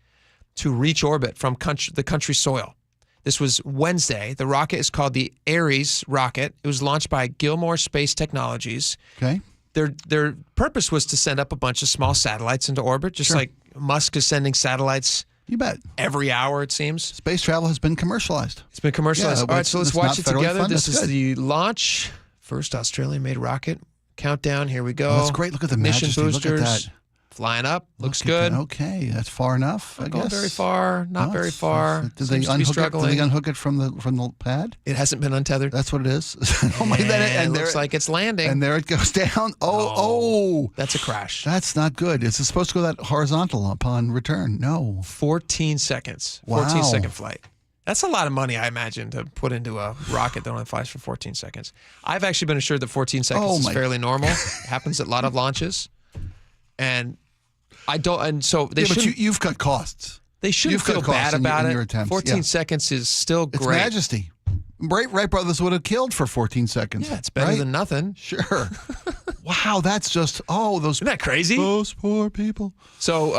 to reach orbit from the country's soil. This was Wednesday. The rocket is called the Ares rocket. It was launched by Gilmore Space Technologies. Okay. Their purpose was to send up a bunch of small satellites into orbit, just like Musk is sending satellites. You bet. Every hour, it seems. Space travel has been commercialized. It's been commercialized. Yeah, all right, so let's watch it together. Funded. This is the launch. First Australian-made rocket. Countdown. Here we go. Oh, that's great. Look at the Mission majesty. boosters. Look at that. Flying up. Looks good. Okay, that's far enough, I Not guess. very far. Not very far. Did they unhook it from the pad? It hasn't been untethered. That's what it is. Oh my! And it looks like it's landing. And there it goes down. Oh! That's a crash. That's not good. Is it supposed to go that horizontal upon return? No. 14 seconds. Wow. 14-second flight. That's a lot of money, I imagine, to put into a rocket that only flies for 14 seconds. I've actually been assured that 14 seconds is fairly normal. It happens at a lot of launches. And I don't, and so they should. But you've cut costs. They shouldn't feel bad about it. 14 seconds is still great. It's majesty. Wright brothers would have killed for 14 seconds. Yeah, it's better than nothing. Sure. Wow, that's just those. Isn't that crazy? Those poor people. So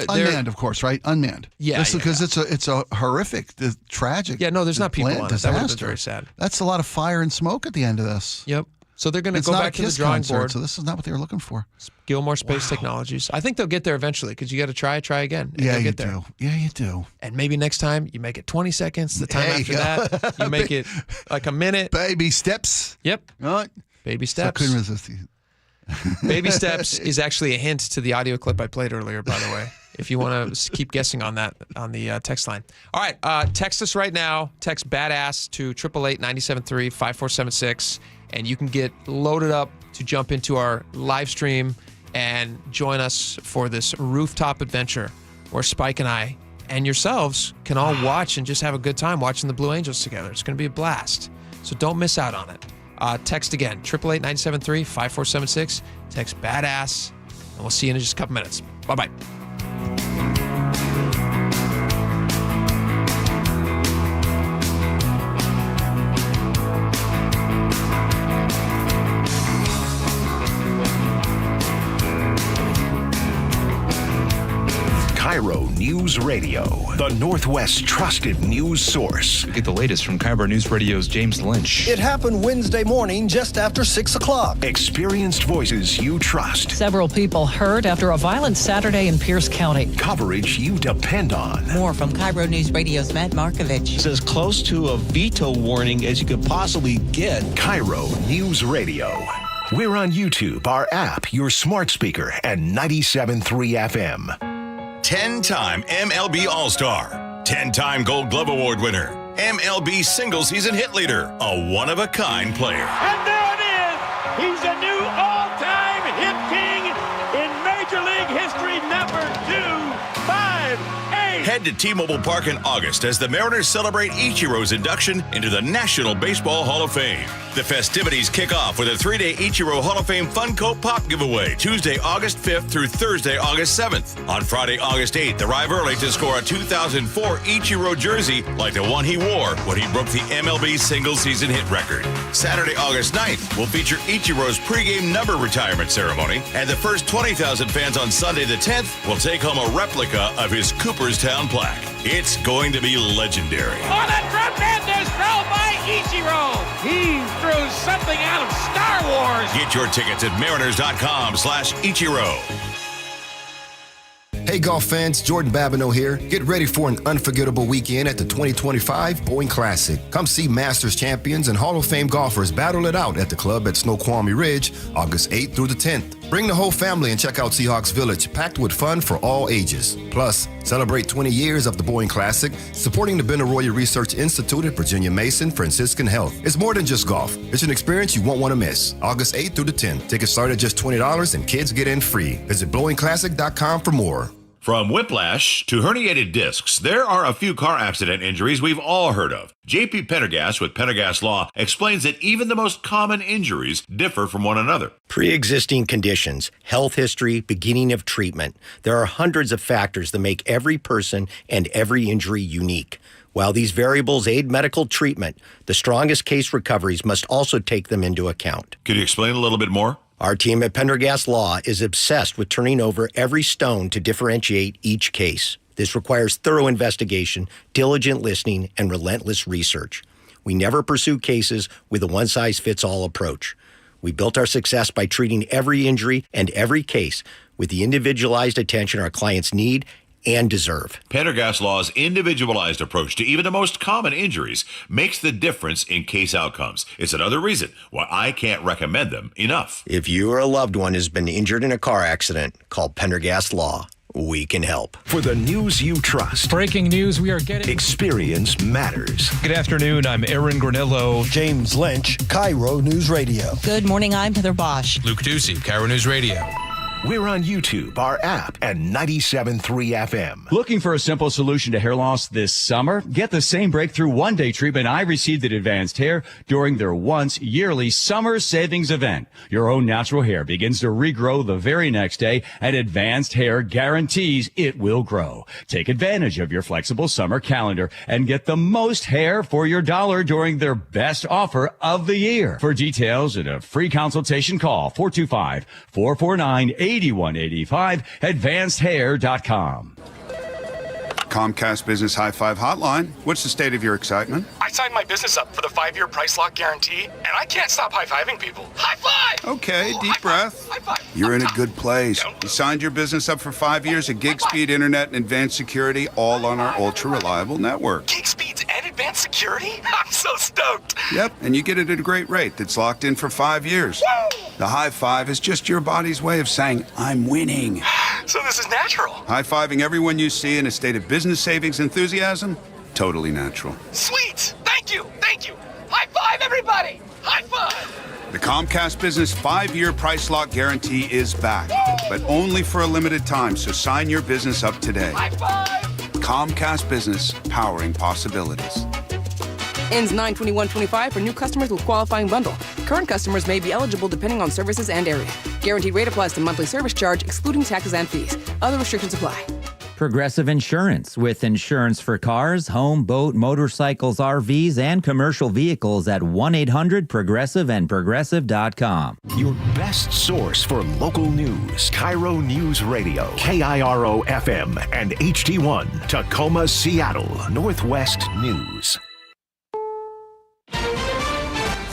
unmanned, of course, right? Unmanned. Yeah, because it's a horrific, tragic. Yeah, no, there's not people on it. That would have been very sad. That's a lot of fire and smoke at the end of this. Yep. So they're going to go back to the drawing board. So this is not what they were looking for. Gilmore Space Technologies. I think they'll get there eventually because you got to try again. Yeah, you get do. There. Yeah, you do. And maybe next time you make it 20 seconds. The time after that, you make it like a minute. Baby steps. Yep. Right. Baby steps. So I couldn't resist you. Baby steps is actually a hint to the audio clip I played earlier, by the way. If you want to keep guessing on that on the text line. All right, text us right now. Text BADASS to 888-973-5476, and you can get loaded up to jump into our live stream and join us for this rooftop adventure where Spike and I and yourselves can all watch and just have a good time watching the Blue Angels together. It's going to be a blast. So don't miss out on it. Text again, 888-973-5476. Text BADASS, and we'll see you in just a couple minutes. Bye-bye. KIRO News Radio, the Northwest's trusted news source. Get the latest from KIRO News Radio's James Lynch. It happened Wednesday morning just after 6 o'clock. Experienced voices you trust. Several people hurt after a violent Saturday in Pierce County. Coverage you depend on. More from KIRO News Radio's Matt Markovich. It's as close to a veto warning as you could possibly get. KIRO News Radio. We're on YouTube, our app, your smart speaker, and 97.3 FM. 10-time MLB All-Star, 10-time Gold Glove Award winner, MLB single-season hit leader, a one-of-a-kind player. And there it is! He's a new all-time hit king in Major League history, number 258. Head to T-Mobile Park in August as the Mariners celebrate Ichiro's induction into the National Baseball Hall of Fame. The festivities kick off with a 3-day Ichiro Hall of Fame Funko Pop giveaway, Tuesday, August 5th through Thursday, August 7th. On Friday, August 8th, arrive early to score a 2004 Ichiro jersey like the one he wore when he broke the MLB single-season hit record. Saturday, August 9th, will feature Ichiro's pregame number retirement ceremony, and the first 20,000 fans on Sunday the 10th will take home a replica of his Cooperstown plaque. It's going to be legendary. On a tremendous throw by Ichiro! He threw something out of Star Wars! Get your tickets at mariners.com/Ichiro. Hey golf fans, Jordan Babineau here. Get ready for an unforgettable weekend at the 2025 Boeing Classic. Come see Masters champions and Hall of Fame golfers battle it out at the club at Snoqualmie Ridge, August 8th through the 10th. Bring the whole family and check out Seahawks Village, packed with fun for all ages. Plus, celebrate 20 years of the Boeing Classic, supporting the Benaroya Research Institute at Virginia Mason Franciscan Health. It's more than just golf. It's an experience you won't want to miss. August 8th through the 10th. Tickets start at just $20 and kids get in free. Visit blowingclassic.com for more. From whiplash to herniated discs, there are a few car accident injuries we've all heard of. JP Pendergast with Pendergast Law explains that even the most common injuries differ from one another. Pre-existing conditions, health history, beginning of treatment. There are hundreds of factors that make every person and every injury unique. While these variables aid medical treatment, the strongest case recoveries must also take them into account. Could you explain a little bit more? Our team at Pendergast Law is obsessed with turning over every stone to differentiate each case. This requires thorough investigation, diligent listening, and relentless research. We never pursue cases with a one-size-fits-all approach. We built our success by treating every injury and every case with the individualized attention our clients need and deserve. Pendergast Law's individualized approach to even the most common injuries makes the difference in case outcomes. It's another reason why I can't recommend them enough. If you or a loved one has been injured in a car accident, call Pendergast Law. We can help. For the news you trust. Breaking news we are getting. Experience matters. Good afternoon. I'm Aaron Granillo. James Lynch, KIRO News Radio. Good morning. I'm Heather Bosch. Luke Ducey, KIRO News Radio. We're on YouTube, our app, and 97.3 FM. Looking for a simple solution to hair loss this summer? Get the same breakthrough one-day treatment I received at Advanced Hair during their once yearly summer savings event. Your own natural hair begins to regrow the very next day, and Advanced Hair guarantees it will grow. Take advantage of your flexible summer calendar and get the most hair for your dollar during their best offer of the year. For details and a free consultation, call 425-449-8185, advancedhair.com. Comcast Business High Five Hotline. What's the state of your excitement? I signed my business up for the 5-year price lock guarantee, and I can't stop high-fiving people. High five! Okay, deep breath. High five. You're in a good place. You signed your business up for 5 years of gig speed internet and advanced security, all on our ultra-reliable network. Gig speeds and advanced security? I'm so stoked. Yep, and you get it at a great rate that's locked in for 5 years. Woo! The high five is just your body's way of saying, I'm winning. So this is natural. High-fiving everyone you see in a state of business savings enthusiasm, totally natural. Sweet! Thank you! Thank you! High five, everybody! High five! The Comcast Business 5-year price lock guarantee is back, but only for a limited time, so sign your business up today. High five! Comcast Business, powering possibilities. Ends 9/21/25 for new customers with qualifying bundle. Current customers may be eligible depending on services and area. Guaranteed rate applies to monthly service charge, excluding taxes and fees. Other restrictions apply. Progressive Insurance, with insurance for cars, home, boat, motorcycles, RVs, and commercial vehicles at 1-800-PROGRESSIVE and Progressive.com. Your best source for local news. KIRO News Radio. KIRO FM and HD1. Tacoma, Seattle. Northwest News.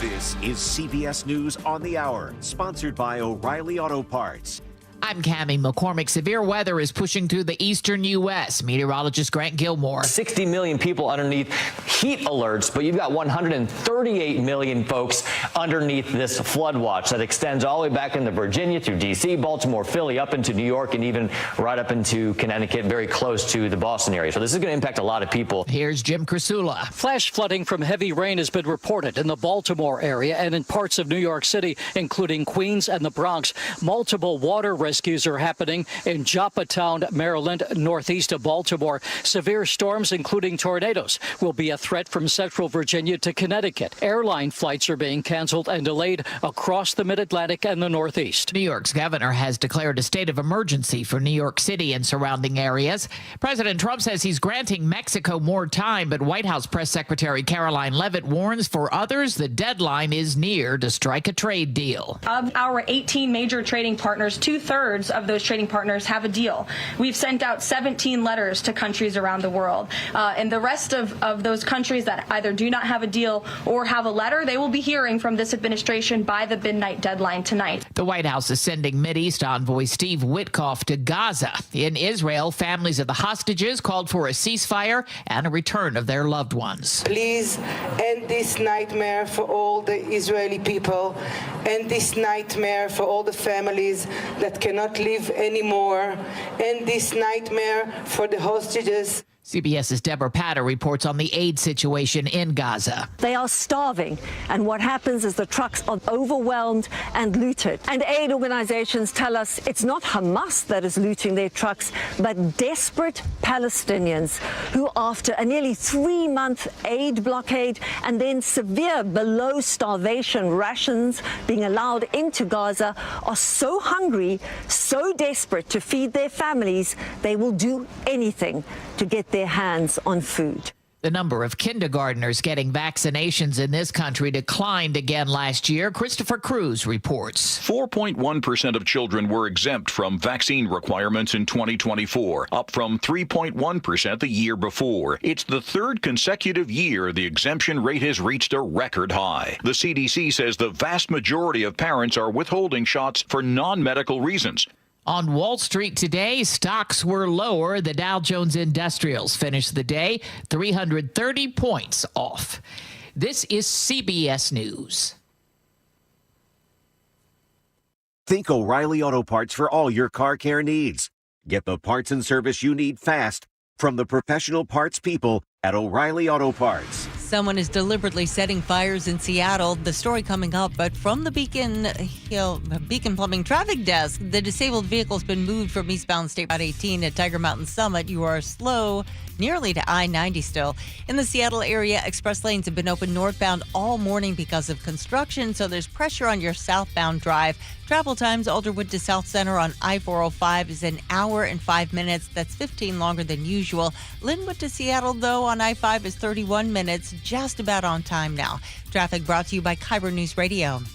This is CBS News on the Hour, sponsored by O'Reilly Auto Parts. I'm Cammie McCormick. Severe weather is pushing through the eastern U.S. Meteorologist Grant Gilmore. 60 million people underneath heat alerts, but you've got 138 million folks underneath this flood watch that extends all the way back into Virginia to D.C., Baltimore, Philly, up into New York, and even right up into Connecticut, very close to the Boston area. So this is going to impact a lot of people. Here's Jim Krasula. Flash flooding from heavy rain has been reported in the Baltimore area and in parts of New York City, including Queens and the Bronx. Multiple water rescues are happening in Joppatown, Maryland, northeast of Baltimore. Severe storms, including tornadoes, will be a threat from central Virginia to Connecticut. Airline flights are being canceled and delayed across the mid-Atlantic and the northeast. New York's governor has declared a state of emergency for New York City and surrounding areas. President Trump says he's granting Mexico more time, but White House Press Secretary Caroline Leavitt warns for others the deadline is near to strike a trade deal. Of our 18 major trading partners, 2/3 of those trading partners have a deal. We've sent out 17 letters to countries around the world. And the rest of those countries that either do not have a deal or have a letter, they will be hearing from this administration by the midnight deadline tonight. The White House is sending Mideast envoy Steve Witkoff to Gaza. In Israel, families of the hostages called for a ceasefire and a return of their loved ones. Please end this nightmare for all the Israeli people, end this nightmare for all the families that cannot live anymore, end this nightmare for the hostages. CBS's Deborah Patter reports on the aid situation in Gaza. They are starving, and what happens is the trucks are overwhelmed and looted. And aid organizations tell us it's not Hamas that is looting their trucks, but desperate Palestinians who, after a nearly 3-month aid blockade and then severe below starvation rations being allowed into Gaza, are so hungry, so desperate to feed their families, they will do anything to get their hands on food. The number of kindergartners getting vaccinations in this country declined again last year. Christopher Cruz reports. 4.1% of children were exempt from vaccine requirements in 2024, up from 3.1% the year before. It's the third consecutive year the exemption rate has reached a record high. The CDC says the vast majority of parents are withholding shots for non-medical reasons. On Wall Street today, stocks were lower. The Dow Jones Industrials finished the day 330 points off. This is CBS News. Think O'Reilly Auto Parts for all your car care needs. Get the parts and service you need fast from the professional parts people at O'Reilly Auto Parts. Someone is deliberately setting fires in Seattle. The story coming up, but from the Beacon Plumbing traffic desk, the disabled vehicle's been moved from eastbound State Route 18 at Tiger Mountain Summit. You are slow nearly to I-90 still. In the Seattle area, express lanes have been open northbound all morning because of construction, so there's pressure on your southbound drive. Travel times, Alderwood to South Center on I-405 is an hour and 5 minutes. That's 15 longer than usual. Linwood to Seattle, though, on I-5 is 31 minutes, just about on time now. Traffic brought to you by KIRO Newsradio.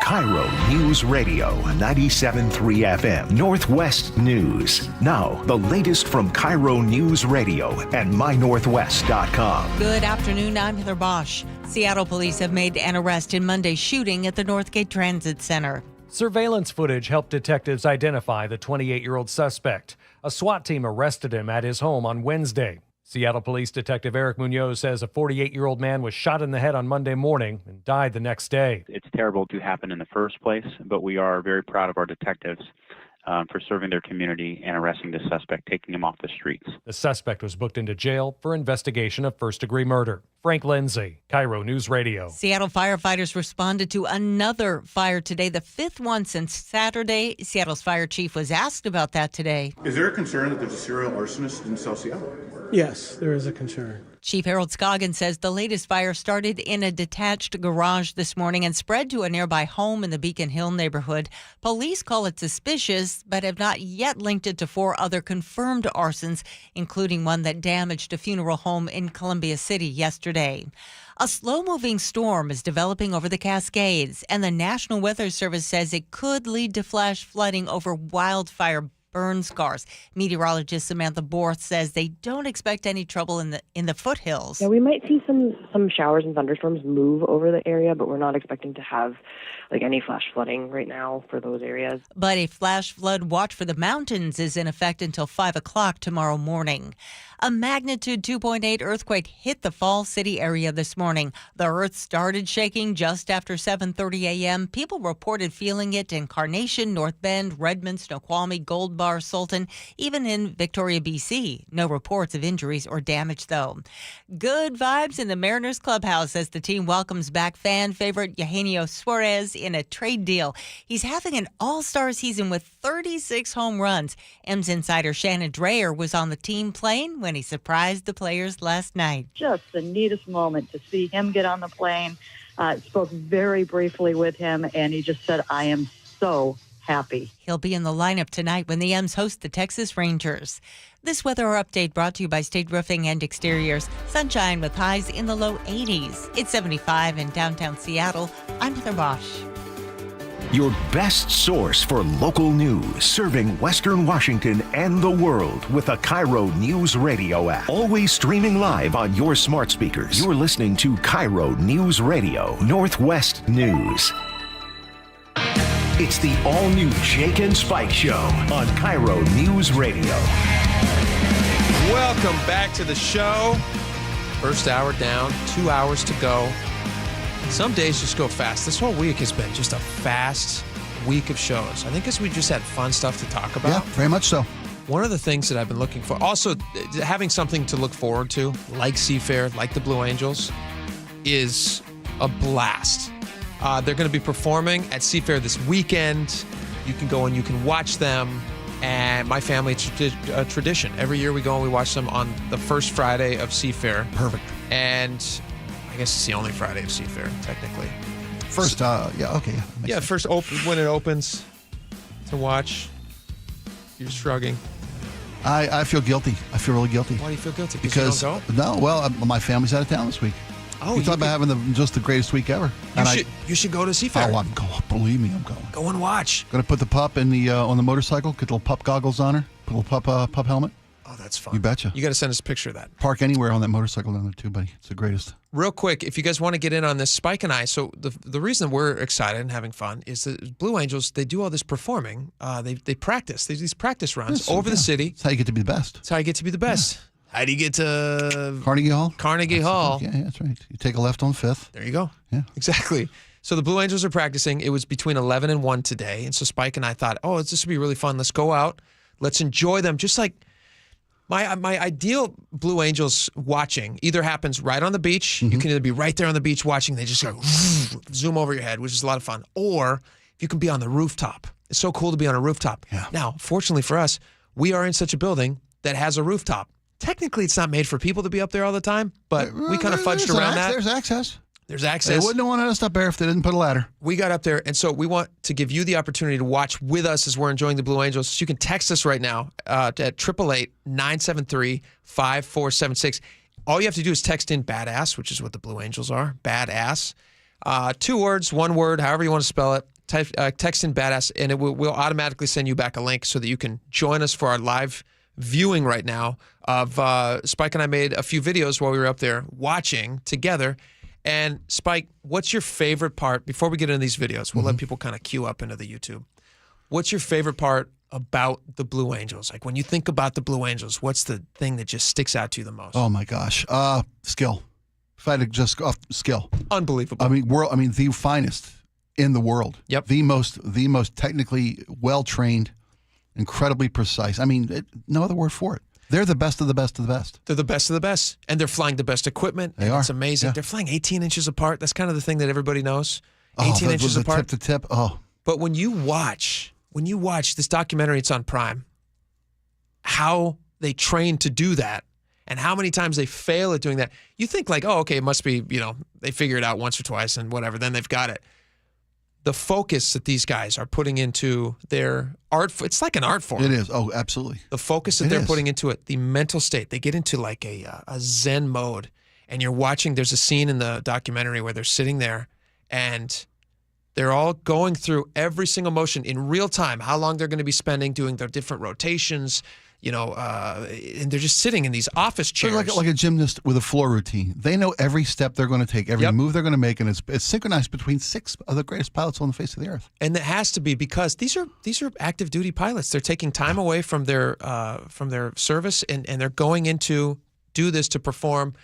KIRO News Radio 97.3 FM Northwest News. Now, the latest from KIRO News Radio and mynorthwest.com. Good afternoon, I'm Heather Bosch. Seattle police have made an arrest in Monday's shooting at the Northgate Transit Center. Surveillance footage helped detectives identify the 28-year-old suspect. A SWAT team arrested him at his home on Wednesday. Seattle Police Detective Eric Munoz says a 48-year-old man was shot in the head on Monday morning and died the next day. It's terrible to happen in the first place, but we are very proud of our detectives for serving their community and arresting the suspect, taking him off the streets. The suspect was booked into jail for investigation of first-degree murder. Frank Lindsay, KIRO News Radio. Seattle firefighters responded to another fire today, the fifth one since Saturday. Seattle's fire chief was asked about that today. Is there a concern that there's a serial arsonist in South Seattle? Yes, there is a concern. Chief Harold Scoggin says the latest fire started in a detached garage this morning and spread to a nearby home in the Beacon Hill neighborhood. Police call it suspicious, but have not yet linked it to 4 other confirmed arsons, including one that damaged a funeral home in Columbia City yesterday. A slow-moving storm is developing over the Cascades, and the National Weather Service says it could lead to flash flooding over wildfire burn scars. Meteorologist Samantha Borth says they don't expect any trouble in the foothills. Yeah, we might see some showers and thunderstorms move over the area, but we're not expecting to have any flash flooding right now for those areas. But a flash flood watch for the mountains is in effect until 5 o'clock tomorrow morning. A magnitude 2.8 earthquake hit the Falls City area this morning. The earth started shaking just after 7:30 a.m. People reported feeling it in Carnation, North Bend, Redmond, Snoqualmie, Gold Bar, Sultan, even in Victoria, BC. No reports of injuries or damage, though. Good vibes in the Mariners clubhouse as the team welcomes back fan favorite Eugenio Suarez in a trade deal. He's having an all-star season with 36 home runs. M's insider Shannon Dreyer was on the team plane when he surprised the players last night. Just the neatest moment to see him get on the plane. Spoke very briefly with him, and he just said, "I am so happy." He'll be in the lineup tonight when the M's host the Texas Rangers. This weather update brought to you by State Roofing and Exteriors. Sunshine with highs in the low 80s. It's 75 in downtown Seattle. I'm Heather Bosch. Your best source for local news, serving Western Washington and the world with the KIRO News Radio App. Always streaming live on your smart speakers. You're listening to KIRO News Radio, Northwest News. It's the all-new Jake and Spike Show on KIRO News Radio. Welcome back to the show. First hour down, 2 hours to go. Some days just go fast. This whole week has been just a fast week of shows. I think because we just had fun stuff to talk about. Yeah, very much so. one of the things that I've been looking for, also having something to look forward to, like Seafair, like the Blue Angels, is a blast. They're going to be performing at Seafair this weekend. You can go and you can watch them. And my family, it's a tradition. Every year we go and we watch them on the first Friday of Seafair. Perfect. And I guess it's the only Friday of Seafair, technically. First, okay. Yeah, first when it opens to watch. You're shrugging. I feel guilty. I feel really guilty. Why do you feel guilty? Because you don't go? No, well, my family's out of town this week. Oh, you talk about having just the greatest week ever. You should go to Seafair. Oh, I'm going. Believe me, I'm going. Go and watch. Going to put the pup in the on the motorcycle. Get little pup goggles on her. Put a little pup helmet. Oh, that's fun. You betcha. You got to send us a picture of that. Park anywhere on that motorcycle down there too, buddy. It's the greatest. Real quick, if you guys want to get in on this, Spike and I, so the reason we're excited and having fun is the Blue Angels, they do all this performing. They practice. They do these practice runs over the city. That's how you get to be the best. That's how you get to be the best. Yeah. How do you get to Carnegie Hall? Carnegie Hall. Yeah, that's right. You take a left on 5th. There you go. Yeah. Exactly. So the Blue Angels are practicing. It was between 11 and 1 today. And so Spike and I thought, this would be really fun. Let's go out. Let's enjoy them. Just like my ideal Blue Angels watching either happens right on the beach. Mm-hmm. You can either be right there on the beach watching. They just go zoom over your head, which is a lot of fun. Or you can be on the rooftop. It's so cool to be on a rooftop. Yeah. Now, fortunately for us, we are in such a building that has a rooftop. Technically, it's not made for people to be up there all the time, but we kind of fudged around that. There's access. There's access. They wouldn't have wanted us up there if they didn't put a ladder. We got up there, and so we want to give you the opportunity to watch with us as we're enjoying the Blue Angels. So you can text us right now at 888-973-5476. All you have to do is text in badass, which is what the Blue Angels are, badass. 2 words, 1 word, however you want to spell it. Text in badass, and we'll automatically send you back a link so that you can join us for our live viewing right now of Spike and I made a few videos while we were up there watching together. And Spike, what's your favorite part? Before we get into these videos, we'll let people kind of queue up into the YouTube. What's your favorite part about the Blue Angels? Like when you think about the Blue Angels, what's the thing that just sticks out to you the most? Oh my gosh, skill. If I had to just go off skill, unbelievable. I mean, the finest in the world. Yep. The most technically well trained, incredibly precise. I mean, no other word for it. They're the best of the best of the best. They're the best of the best, and they're flying the best equipment. They are. It's amazing. Yeah. They're flying 18 inches apart. That's kind of the thing that everybody knows. 18 inches apart. Tip to tip. Oh. But when you watch this documentary, it's on Prime, how they train to do that and how many times they fail at doing that, you think like, oh, okay, it must be, they figure it out once or twice and whatever, then they've got it. The focus that these guys are putting into their art, it's like an art form. It is. Oh, absolutely. The focus that they're putting into it, the mental state, they get into like a Zen mode. And you're watching, there's a scene in the documentary where they're sitting there and they're all going through every single motion in real time, how long they're going to be spending doing their different rotations, and they're just sitting in these office chairs. They're like a gymnast with a floor routine. They know every step they're going to take, every move they're going to make, and it's synchronized between 6 of the greatest pilots on the face of the earth. And it has to be because these are active duty pilots. They're taking time away from their service, and they're going into do this to perform.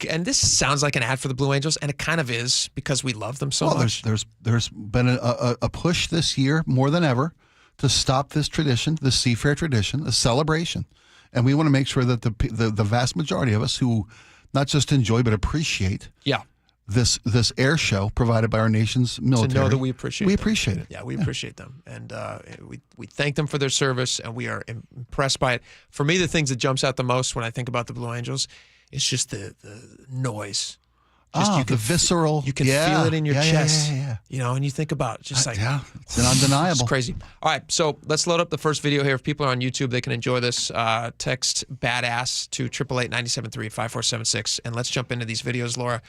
And this sounds like an ad for the Blue Angels, and it kind of is because we love them so much. There's been a push this year more than ever to stop this tradition, the Seafair tradition, the celebration. And we want to make sure that the vast majority of us who not just enjoy but appreciate this air show provided by our nation's military. To know that we appreciate it. Yeah, we appreciate them. And we thank them for their service, and we are impressed by it. For me, the things that jumps out the most when I think about the Blue Angels is just the noise. The visceral. You can feel it in your chest. Yeah. And you think about it, it's undeniable. It's crazy. All right, so let's load up the first video here. If people are on YouTube, they can enjoy this. Text BADASS to 888-973-5476, and let's jump into these videos, Laura.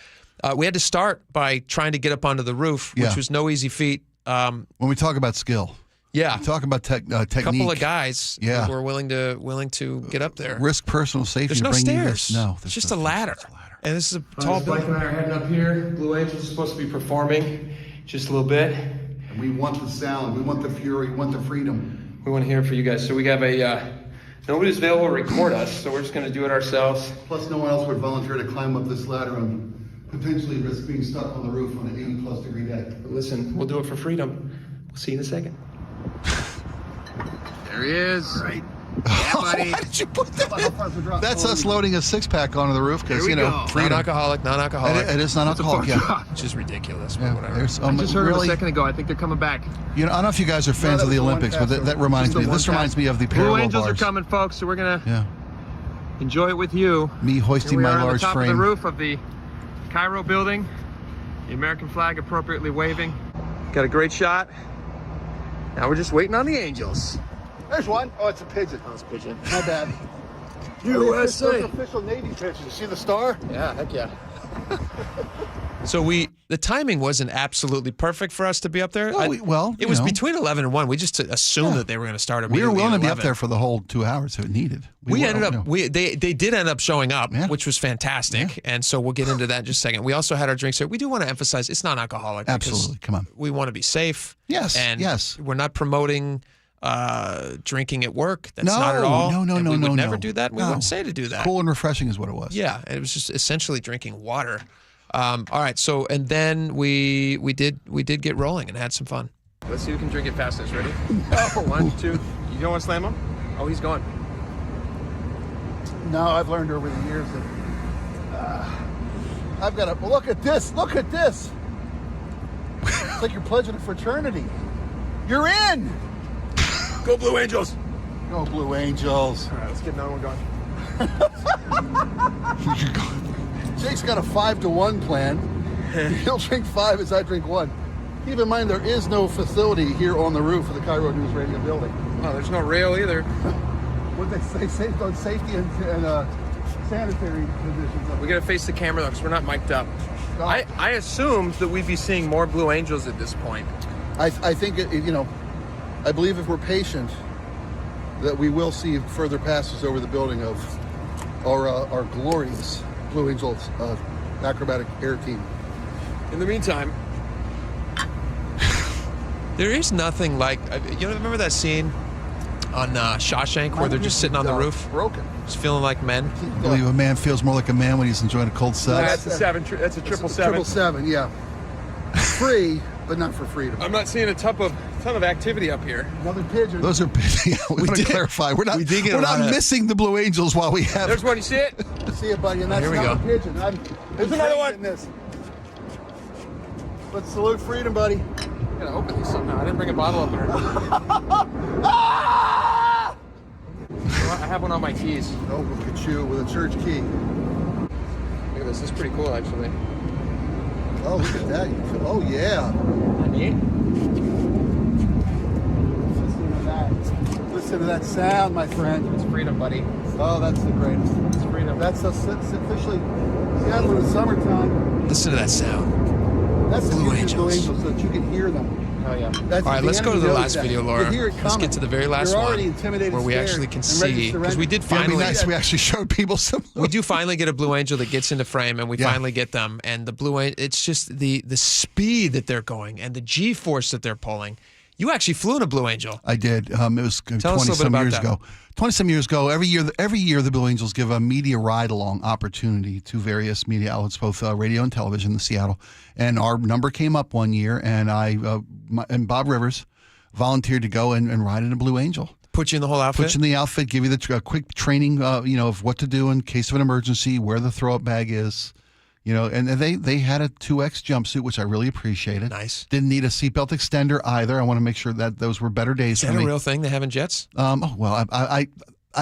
We had to start by trying to get up onto the roof, which was no easy feat. When we talk about skill. Yeah, we talk about technique. A couple of guys who were willing to get up there. Risk personal safety. There's no stairs. No, it's just a ladder. And this is a tall building. Spike and I are heading up here. Blue Angels are supposed to be performing just a little bit. And we want the sound. We want the fury. We want the freedom. We want to hear it for you guys. So we have nobody's available to record us, so we're just going to do it ourselves. Plus, no one else would volunteer to climb up this ladder and potentially risk being stuck on the roof on an 80+ degree deck. But listen, we'll do it for freedom. We'll see you in a second. There he is. All right. Yeah, buddy. Why did you put that? That's us loading a six-pack onto the roof because, freedom. Non-alcoholic. It is non-alcoholic, yeah. Which is ridiculous, but Yeah, whatever. there's, I just heard really- them a second ago. I think they're coming back. You know, I don't know if you guys are fans of the Olympics, but that reminds me. This reminds me of the Blue parallel Angels bars. are coming, folks, so we're going to enjoy it with you. Me hoisting my large on the top frame. of the roof of the KIRO building. The American flag appropriately waving. Got a great shot. Now we're just waiting on the Angels. There's one. Oh, it's a pigeon. Oh, it's a pigeon. My bad. USA. Those are official Navy pictures. You see the star? Yeah, heck yeah. So the timing wasn't absolutely perfect for us to be up there. It was between 11 and 1. We just assumed that they were going to start We immediately. were willing to be at up 11. there for the whole 2 hours if it needed. They did end up showing up, which was fantastic. And so we'll get into that in just a second. We also had our drinks there. We do want to emphasize it's non-alcoholic. Absolutely. Come on. We want to be safe. Yes. And yes. We're not promoting drinking at work. That's not at all. No. We would never do that. We wouldn't say to do that. Cool and refreshing is what it was. Yeah, it was just essentially drinking water. All right, so and then we did get rolling and had some fun. Let's see who can drink it fastest. Ready? Oh, 1, 2. You don't want to slam him? Oh, he's going. No, I've learned over the years that I've got to look at this. Look at this. It's like you're pledging a fraternity. You're in. Go Blue Angels. Go Blue Angels. All right, let's get another one going. Jake's got a 5-to-1 plan. He'll drink 5 as I drink 1. Keep in mind there is no facility here on the roof of the KIRO Newsradio building. Oh, there's no rail either. What they say on safety and sanitary conditions. We got to face the camera though, because we're not mic'd up. I assumed that we'd be seeing more Blue Angels at this point. I think I believe if we're patient, that we will see further passes over the building of our glorious Blue Angels acrobatic air team. In the meantime, there is nothing like remember that scene on Shawshank where they're just sitting on the roof, broken, just feeling like men. I believe a man feels more like a man when he's enjoying a cold sex. That's a 7. That's a 777. 777, yeah. Free, but not for freedom. I'm not seeing a ton of activity up here. Another pigeon. Those are pigeons. We want to clarify. We're not missing the Blue Angels while we have. There's one. You see it? See it, buddy. And that's here we not go. a pigeon. There's another one. Let's salute freedom, buddy. I'm gonna open these somehow. I didn't bring a bottle opener. I have one on my keys. Oh, look at you with a church key. Look at this. This is pretty cool, actually. Oh, look at that. Oh, yeah. Neat. Listen to that sound, my friend. It's freedom, buddy. Oh, that's the greatest. It's freedom. That's officially Seattle in the summertime. Listen to that sound. That's the Blue beauty of Blue Angels. Angels, so that you can hear them. Oh, yeah. That's all right, let's go to the last video, Laura. You hear it Let's get to the very last You're one already intimidated, where we scared, actually can and ready to see, because we did surrender. finally. It'd be nice if we actually showed people some. We do finally get a Blue Angel that gets into frame, and we finally get them. And the Blue Angel, it's just the speed that they're going and the G-force that they're pulling. You actually flew in a Blue Angel. I did. It was Tell us a little bit 20-some about years that. ago. 20-some years ago, every year the Blue Angels give a media ride-along opportunity to various media outlets, both radio and television in Seattle. And our number came up one year, and and Bob Rivers volunteered to go and ride in a Blue Angel. Put you in the whole outfit? Put you in the outfit, give you the quick training, of what to do in case of an emergency, where the throw-up bag is. And they had a 2X jumpsuit, which I really appreciated. Nice. Didn't need a seatbelt extender either. I want to make sure that those were better days Is for that me. a real thing they have in jets? Well, I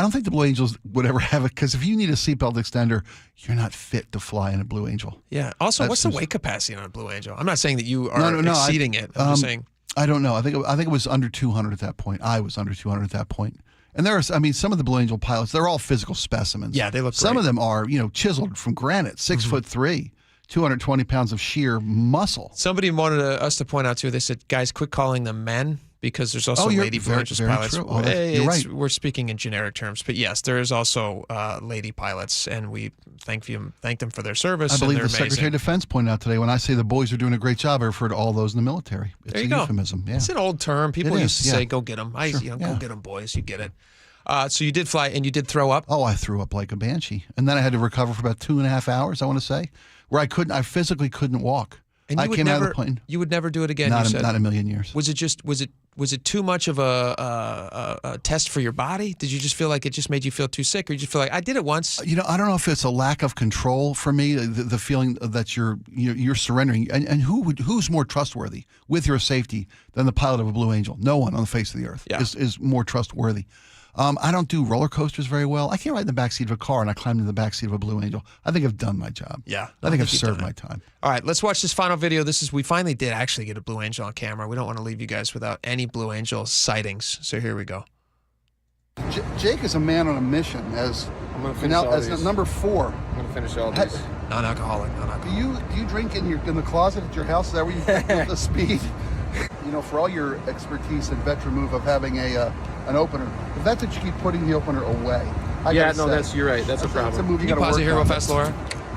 don't think the Blue Angels would ever have it, because if you need a seatbelt extender, you're not fit to fly in a Blue Angel. Yeah. Also, what's the weight capacity on a Blue Angel? I'm not saying that you are exceeding it. I'm just saying. I don't know. I think it was under 200 at that point. I was under 200 at that point. And some of the Blue Angel pilots, they're all physical specimens. Yeah, they look Some great. of them are, chiseled from granite, 6'3", 220 pounds of sheer muscle. Somebody wanted us to point out, too, they said, guys, quit calling them men, because there's also lady Blue Angels pilots. True. Oh, you're right. We're speaking in generic terms. But yes, there is also lady pilots, and we thank them for their service. I believe and the they're amazing. Secretary of Defense pointed out today, when I say the boys are doing a great job, I refer to all those in the military. It's There you a go. euphemism. Yeah. It's an old term. People It used is, to yeah. say, go get them. Sure, Go get them, boys. You get it. So you did fly, and you did throw up? Oh, I threw up like a banshee. And then I had to recover for about 2.5 hours, I want to say, where I physically couldn't walk. And I came out of the plane. You would never do it again, Not you said? a million years. Was was it too much of a test for your body? Did you just feel like it just made you feel too sick, or you just feel like I did it once? I don't know if it's a lack of control for me, the feeling that you're surrendering, and who's more trustworthy with your safety than the pilot of a Blue Angel? No one on the face of the earth is more trustworthy. I don't do roller coasters very well. I can't ride in the backseat of a car, and I climbed in the backseat of a Blue Angel. I think I've done my job. Yeah. I think I've served my time. All right, let's watch this final video. We finally did actually get a Blue Angel on camera. We don't want to leave you guys without any Blue Angel sightings. So here we go. Jake is a man on a mission as number 4. I'm going to finish all these. Non-alcoholic. Do you drink in the closet at your house? Is that where you get the speed? For all your expertise and veteran move of having an opener, the fact that you keep putting the opener away. You're right. That's a problem. That's a move Can you pause it here real fast, Laura?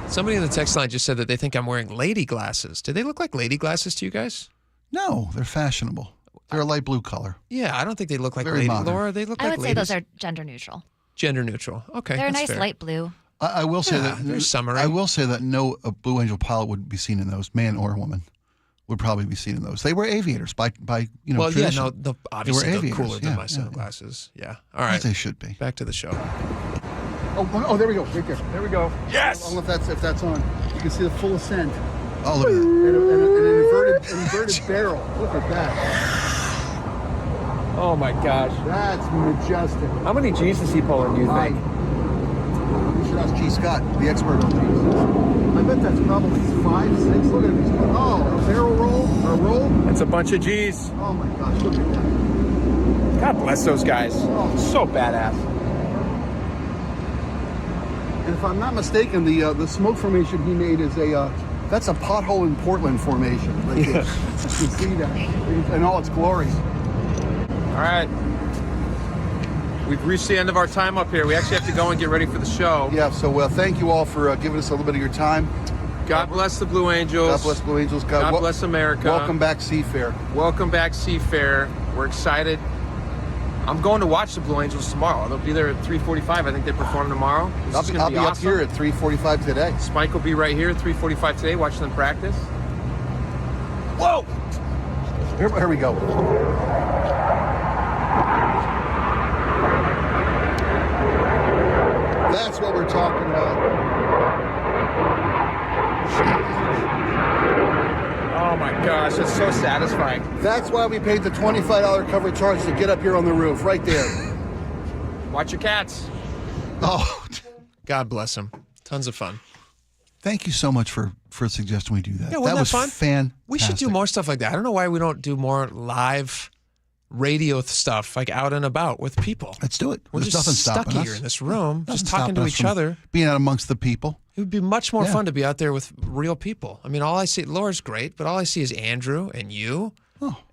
Somebody in the text line just said that they think I'm wearing lady glasses. Do they look like lady glasses to you guys? No, they're fashionable. They're a light blue color. Yeah, I don't think they look like Very lady. modern. Laura, they look I like would ladies. say those are gender neutral. Gender neutral. Okay, They're a that's nice fair. light blue. I will say that they're summery. I will say that no Blue Angel pilot would be seen in those, man or woman. Would probably be seen in those. They were aviators by tradition. Obviously they were they're aviators. cooler than my sunglasses. Yeah. All right. As they should be. Back to the show. Oh, there we go. Right there. There we go. Yes. I don't know if that's on. You can see the full ascent. Oh, look at that. An inverted barrel. Look at that. Oh my gosh. That's majestic. How many G's is he pulling, do you think? You should ask G. Scott, the expert on G's. I bet that's probably 5, 6. Look at him. A barrel roll or a roll. That's a bunch of G's. Oh my gosh, look at that. God bless those guys. Oh, so badass. And if I'm not mistaken, the smoke formation he made is that's a pothole in Portland formation. Right there. You can see that in all its glory. All right. We've reached the end of our time up here. We actually have to go and get ready for the show. Yeah, so thank you all for giving us a little bit of your time. God bless the Blue Angels. God bless Blue Angels. God bless America. Welcome back, Seafair. Welcome back, Seafair. We're excited. I'm going to watch the Blue Angels tomorrow. They'll be there at 3:45. I think they perform tomorrow. I'll be awesome. up here at 3:45 today. Spike will be right here at 3:45 today watching them practice. Whoa! Here we go. That's what we're talking about. Oh my gosh, that's so satisfying. That's why we paid the $25 cover charge to get up here on the roof, right there. Watch your cats. Oh, God bless them. Tons of fun. Thank you so much for suggesting we do that. Yeah, wasn't that was fun? fantastic. We should do more stuff like that. I don't know why we don't do more live radio stuff, like out and about with people. Let's do it. We're There's just nothing stuck stopping here us. in this room, Nothing just talking stopping to us each from other. Being out amongst the people. It would be much more fun to be out there with real people. I mean, all I see, Laura's great, but all I see is Andrew and you,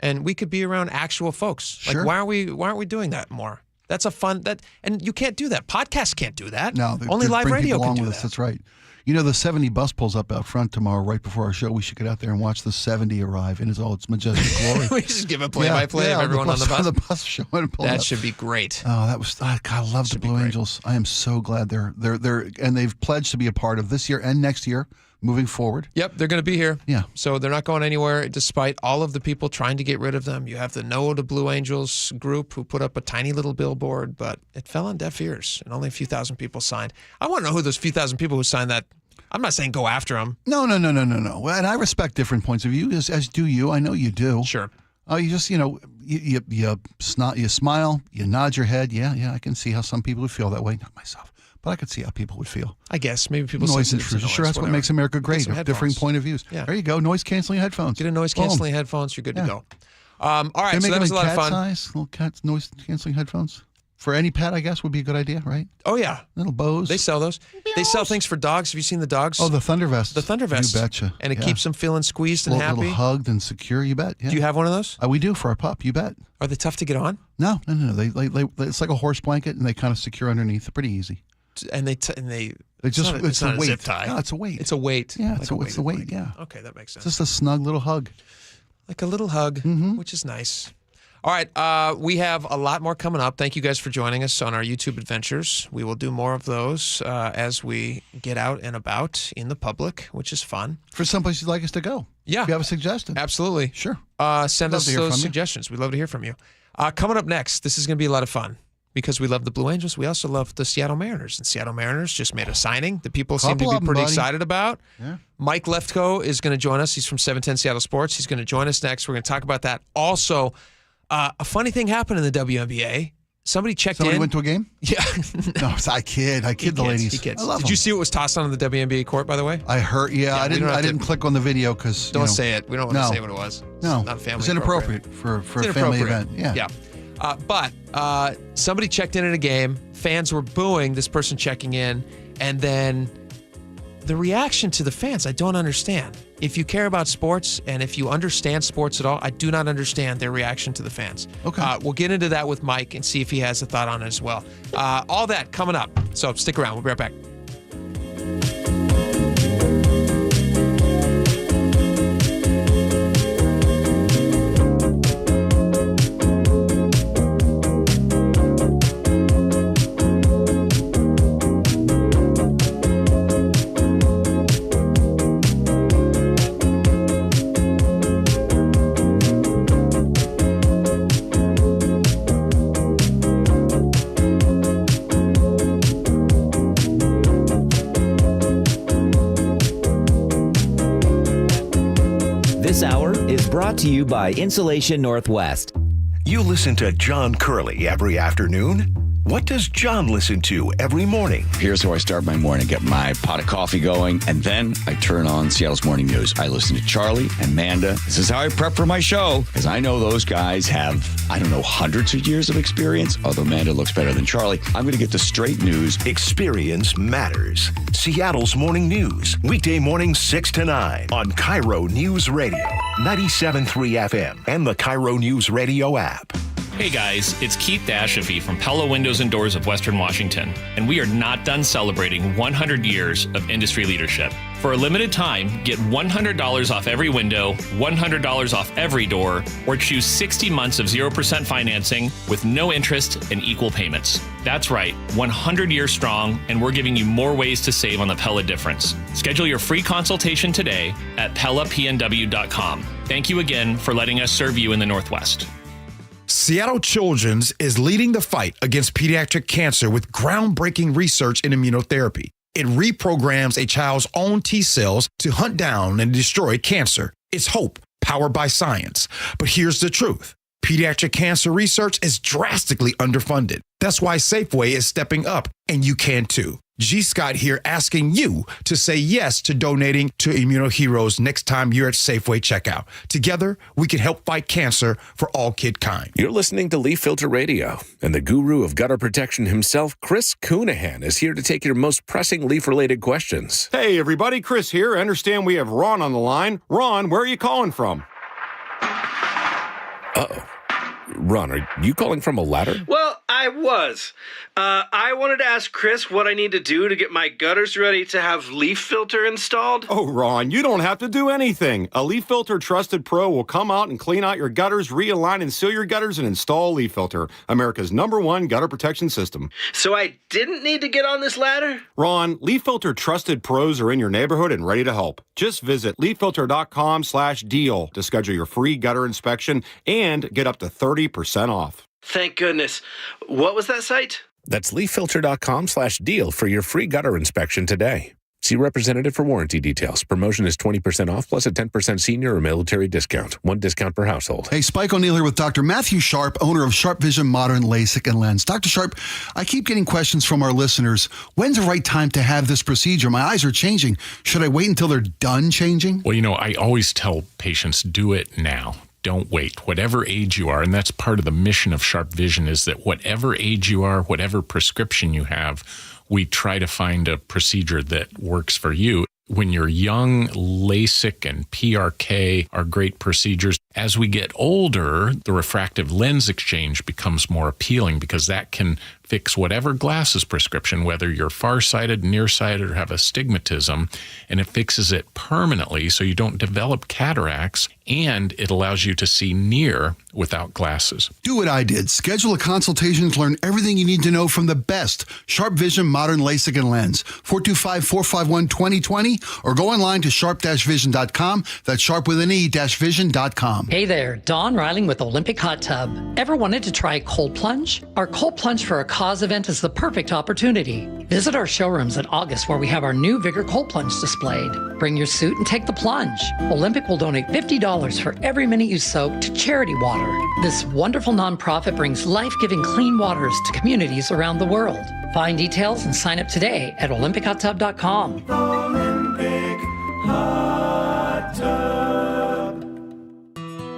and we could be around actual folks. Like, Sure. why aren't we doing that more? That's a fun and you can't do that. Podcasts can't do that. No, only live bring radio people can along do with that. us. That's right. The 70 bus pulls up out front tomorrow, right before our show. We should get out there and watch the 70 arrive in all its majestic glory. We just give a play-by-play of everyone on the bus. The bus showing and pulling That up. should be great. Oh, that was God. I love the Blue Angels. I am so glad they're and they've pledged to be a part of this year and next year moving forward. Yep, they're going to be here. Yeah. So they're not going anywhere despite all of the people trying to get rid of them. You have the No to Blue Angels group who put up a tiny little billboard, but it fell on deaf ears and only a few thousand people signed. I want to know who those few thousand people who signed that. I'm not saying go after them. No. And I respect different points of view, as do you. I know you do. Sure. Oh, you just, you smile, you nod your head. Yeah, I can see how some people would feel that way. Not myself, but I could see how people would feel. I guess maybe people noise sensitive to intrusion. Sure, that's what whatever. makes America great. Get some Differing headphones. point of views. Yeah. There you go. Noise canceling headphones. Get a noise canceling headphones. You're good to go. All right, They so make that was a them lot of fun. Size, little cat noise canceling headphones. For any pet, I guess, would be a good idea, right? Oh, yeah. Little bows. They sell those. They sell things for dogs. Have you seen the dogs? Oh, the Thunder Vest. The Thunder Vest. You betcha. And it keeps them feeling squeezed and little happy. hugged and secure, you bet. Yeah. Do you have one of those? We do for our pup, you bet. Are they tough to get on? No. They it's like a horse blanket, and they kind of secure underneath. They're pretty easy. And it's not a a weight. zip tie. No, it's a weight. It's a weight. Yeah, Like it's a weight. blanket. Yeah. Okay, that makes sense. It's just a snug little hug. Like a little hug, Mm-hmm. which is nice. All right, we have a lot more coming up. Thank you guys for joining us on our YouTube adventures. We will do more of those as we get out and about in the public, which is fun. For someplace you'd like us to go. Yeah. If you have a suggestion. Absolutely. Sure. Send us those suggestions. We'd love to hear from you. Coming up next, this is going to be a lot of fun because we love the Blue Angels. We also love the Seattle Mariners. And Seattle Mariners just made a signing that people seem to be pretty excited about. Yeah. Mike Leftko is going to join us. He's from 710 Seattle Sports. He's going to join us next. We're going to talk about that. Also, a funny thing happened in the WNBA. Somebody checked in. Somebody went to a game? Yeah. No, I kid the ladies. I love Did you see what was tossed on the WNBA court, by the way? I heard. Yeah, I didn't click on the video because don't say it. We don't want to say what it was. No, it's not family. It's inappropriate for a family event. Yeah. But somebody checked in at a game. Fans were booing this person checking in, and then the reaction to the fans, I don't understand. If you care about sports and if you understand sports at all, I do not understand their reaction to the fans. Okay. We'll get into that with Mike and see if he has a thought on it as well. All that coming up. So stick around. We'll be right back. This hour is brought to you by Insulation Northwest. You listen to John Curley every afternoon. What does John listen to every morning? Here's how I start my morning. Get my pot of coffee going, and then I turn on Seattle's Morning News. I listen to Charlie and Amanda. This is how I prep for my show, because I know those guys have, hundreds of years of experience, although Amanda looks better than Charlie. I'm going to get the straight news. Experience matters. Seattle's Morning News, weekday mornings 6 to 9 on KIRO News Radio, 97.3 FM, and the KIRO Newsradio app. Hey guys, it's Keith Dashafi from Pella Windows and Doors of Western Washington, and we are not done celebrating 100 years of industry leadership. For a limited time, get $100 off every window, $100 off every door, or choose 60 months of 0% financing with no interest and equal payments. That's right, 100 years strong, and we're giving you more ways to save on the Pella difference. Schedule your free consultation today at PellaPNW.com. Thank you again for letting us serve you in the Northwest. Seattle Children's is leading the fight against pediatric cancer with groundbreaking research in immunotherapy. It reprograms a child's own T cells to hunt down and destroy cancer. It's hope, powered by science. But here's the truth. Pediatric cancer research is drastically underfunded. That's why Safeway is stepping up, and you can too. G. Scott here asking you to say yes to donating to ImmunoHeroes next time you're at Safeway checkout. Together, we can help fight cancer for all kidkind. You're listening to Leaf Filter Radio, and the guru of gutter protection himself, Chris Coonahan, is here to take your most pressing leaf-related questions. Hey, everybody, Chris here. I understand we have Ron on the line. Ron, where are you calling from? Uh-oh. Ron, are you calling from a ladder? Well, I was. I wanted to ask Chris what I need to do to get my gutters ready to have leaf filter installed. Oh, Ron, you don't have to do anything. A Leaf Filter Trusted Pro will come out and clean out your gutters, realign and seal your gutters, and install Leaf Filter, America's #1 gutter protection system. So I didn't need to get on this ladder? Ron, Leaf Filter Trusted Pros are in your neighborhood and ready to help. Just visit leaffilter.com/deal to schedule your free gutter inspection and get up to 30% off. Thank goodness. What was that site? That's leaffilter.com/deal for your free gutter inspection today. See representative for warranty details. Promotion is 20% off plus a 10% senior or military discount. One discount per household. Hey, Spike O'Neill here with Dr. Matthew Sharp, owner of Sharp Vision Modern LASIK and Lens. Dr. Sharp, I keep getting questions from our listeners. When's the right time to have this procedure? My eyes are changing. Should I wait until they're done changing? Well, I always tell patients, do it now. Don't wait. Whatever age you are, and that's part of the mission of Sharp Vision, is that whatever age you are, whatever prescription you have, we try to find a procedure that works for you. When you're young, LASIK and PRK are great procedures. As we get older, the refractive lens exchange becomes more appealing because that can fix whatever glasses prescription, whether you're farsighted, nearsighted, or have astigmatism, and it fixes it permanently so you don't develop cataracts, and it allows you to see near without glasses. Do what I did. Schedule a consultation to learn everything you need to know from the best Sharp Vision Modern LASIK and Lens. 425-451-2020 or go online to sharp-vision.com. That's sharp with an E-vision.com. Hey there, Dawn Riling with Olympic Hot Tub. Ever wanted to try cold plunge? Our cold plunge for a cause event is the perfect opportunity. Visit our showrooms in August where we have our new Vigor cold plunge displayed. Bring your suit and take the plunge. Olympic will donate $50 for every minute you soak to Charity Water. This wonderful nonprofit brings life-giving clean waters to communities around the world. Find details and sign up today at olympichottub.com. Olympic Hot Tub.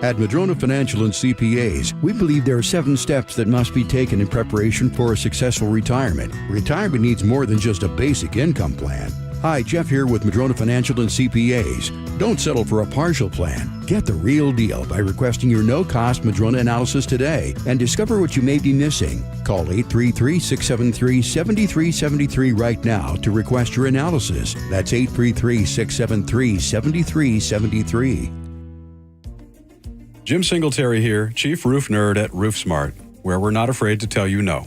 At Madrona Financial and CPAs, we believe there are 7 steps that must be taken in preparation for a successful retirement. Retirement needs more than just a basic income plan. Hi, Jeff here with Madrona Financial and CPAs. Don't settle for a partial plan. Get the real deal by requesting your no-cost Madrona analysis today and discover what you may be missing. Call 833-673-7373 right now to request your analysis. That's 833-673-7373. Jim Singletary here, Chief Roof Nerd at RoofSmart, where we're not afraid to tell you no.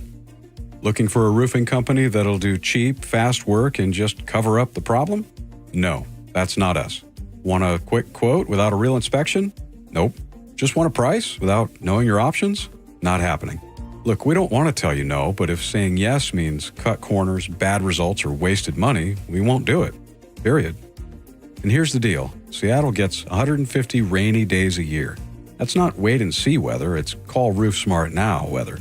Looking for a roofing company that'll do cheap, fast work and just cover up the problem? No, that's not us. Want a quick quote without a real inspection? Nope. Just want a price without knowing your options? Not happening. Look, we don't want to tell you no, but if saying yes means cut corners, bad results, or wasted money, we won't do it. Period. And here's the deal. Seattle gets 150 rainy days a year. That's not wait and see weather, it's call RoofSmart now weather.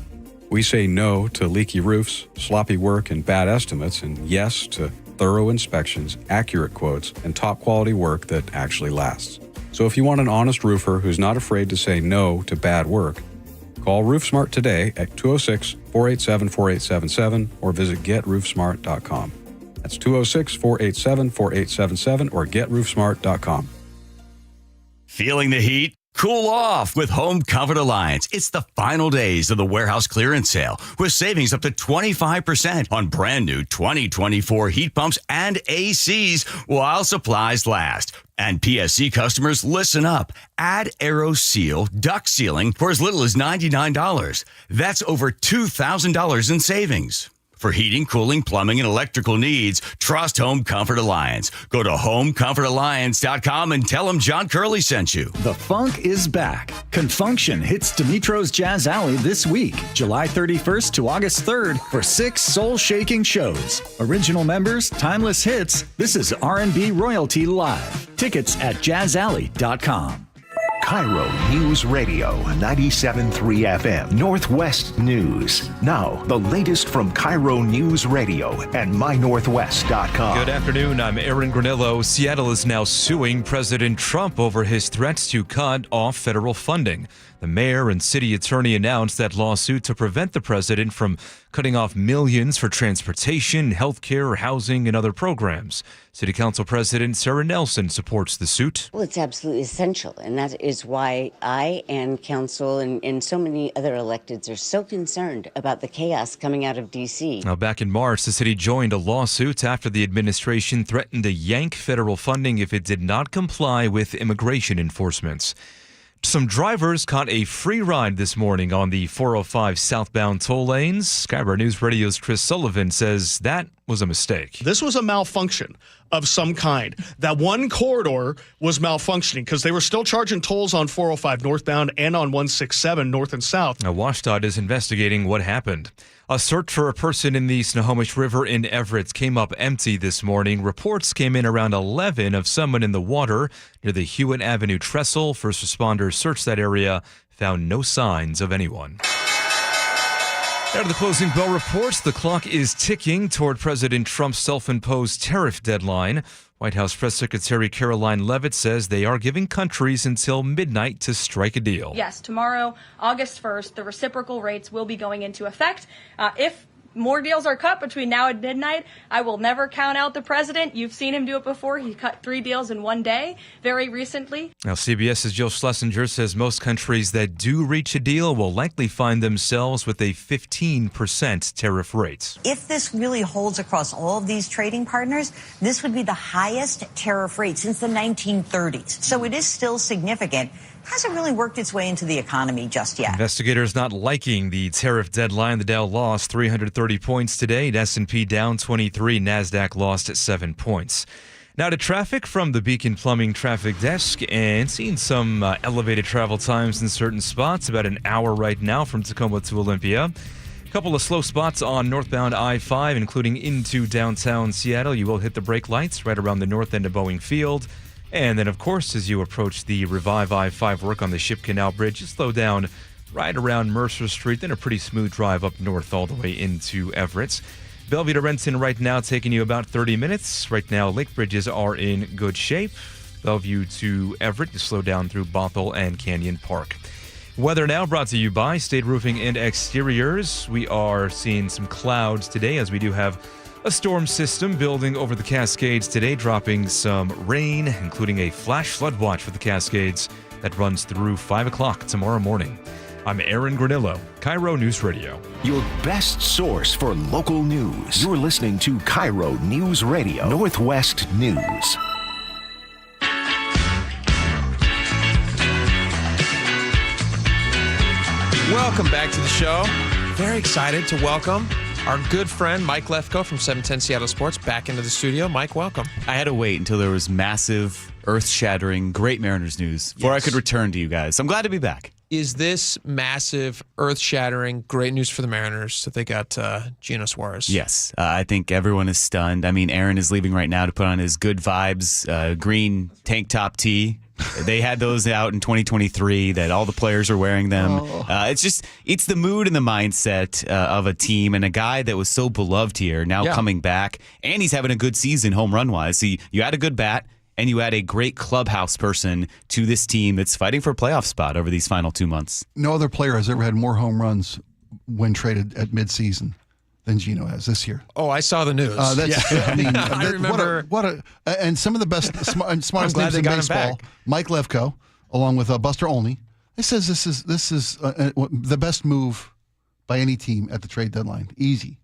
We say no to leaky roofs, sloppy work, and bad estimates, and yes to thorough inspections, accurate quotes, and top-quality work that actually lasts. So if you want an honest roofer who's not afraid to say no to bad work, call RoofSmart today at 206-487-4877 or visit GetRoofSmart.com. That's 206-487-4877 or GetRoofSmart.com. Feeling the heat? Cool off with Home Comfort Alliance. It's the final days of the warehouse clearance sale with savings up to 25% on brand new 2024 heat pumps and ACs while supplies last. And PSC customers, listen up. Add AeroSeal duct sealing for as little as $99. That's over $2,000 in savings. For heating, cooling, plumbing, and electrical needs, trust Home Comfort Alliance. Go to homecomfortalliance.com and tell them John Curley sent you. The funk is back. Confunction hits Dimitro's Jazz Alley this week, July 31st to August 3rd, for 6 soul-shaking shows. Original members, timeless hits. This is R&B royalty live. Tickets at jazzalley.com. KIRO News Radio 97.3 FM Northwest News. Now, the latest from KIRO News Radio and mynorthwest.com. Good afternoon. I'm Aaron Granillo. Seattle is now suing President Trump over his threats to cut off federal funding. The mayor and city attorney announced that lawsuit to prevent the president from cutting off millions for transportation, healthcare, housing, and other programs. City Council President Sarah Nelson supports the suit. Well, it's absolutely essential, and that is why I and council and so many other electeds are so concerned about the chaos coming out of D.C. Now, back in March, the city joined a lawsuit after the administration threatened to yank federal funding if it did not comply with immigration enforcement. Some drivers caught a free ride this morning on the 405 southbound toll lanes. Skybar News Radio's Chris Sullivan says that was a mistake. This was a malfunction of some kind. That one corridor was malfunctioning because they were still charging tolls on 405 northbound and on 167 north and south. Now, WashDOT is investigating what happened. A search for a person in the Snohomish River in Everett came up empty this morning. Reports came in around 11 of someone in the water near the Hewitt Avenue trestle. First responders searched that area, found no signs of anyone. Out of the closing bell reports, the clock is ticking toward President Trump's self-imposed tariff deadline. White House Press Secretary Caroline Leavitt says they are giving countries until midnight to strike a deal. Yes, tomorrow, August 1st, the reciprocal rates will be going into effect. If more deals are cut between now and midnight. I will never count out the president. You've seen him do it before. He cut 3 deals in one day very recently. Now, CBS's Jill Schlesinger says most countries that do reach a deal will likely find themselves with a 15% tariff rate. If this really holds across all of these trading partners, this would be the highest tariff rate since the 1930s. So it is still significant. Hasn't really worked its way into the economy just yet. Investigators not liking the tariff deadline. The Dow lost 330 points today. S&P down 23. NASDAQ lost 7 points. Now to traffic from the Beacon Plumbing traffic desk, and seeing some elevated travel times in certain spots. About an hour right now from Tacoma to Olympia. A couple of slow spots on northbound I-5, including into downtown Seattle. You will hit the brake lights right around the north end of Boeing Field. And then, of course, as you approach the Revive I-5 work on the Ship Canal Bridge, you slow down right around Mercer Street, then a pretty smooth drive up north all the way into Everett. Bellevue to Renton right now taking you about 30 minutes. Right now, lake bridges are in good shape. Bellevue to Everett, you slow down through Bothell and Canyon Park. Weather now brought to you by State Roofing and Exteriors. We are seeing some clouds today as we do have a storm system building over the Cascades today, dropping some rain, including a flash flood watch for the Cascades that runs through 5 o'clock tomorrow morning. I'm Aaron Granillo, KIRO News Radio. Your best source for local news. You're listening to KIRO News Radio, Northwest News. Welcome back to the show. Very excited to welcome our good friend Mike Lefko from 710 Seattle Sports back into the studio. Mike, welcome. I had to wait until there was massive, earth-shattering, great Mariners news before I could return to you guys. I'm glad to be back. Is this massive, earth-shattering, great news for the Mariners that they got Gino Suarez? Yes. I think everyone is stunned. I mean, Aaron is leaving right now to put on his good vibes green tank top tee. They had those out in 2023 that all the players are wearing them. It's the mood and the mindset of a team, and a guy that was so beloved here now coming back, and he's having a good season home run wise. So you had a good bat, and you add a great clubhouse person to this team that's fighting for a playoff spot over these final 2 months. No other player has ever had more home runs when traded at midseason than Gino has this year. Oh, I saw the news. I mean, I remember. And some of the best, smartest names in baseball. Mike Lefko, along with Buster Olney. He says this is the best move by any team at the trade deadline. Easy.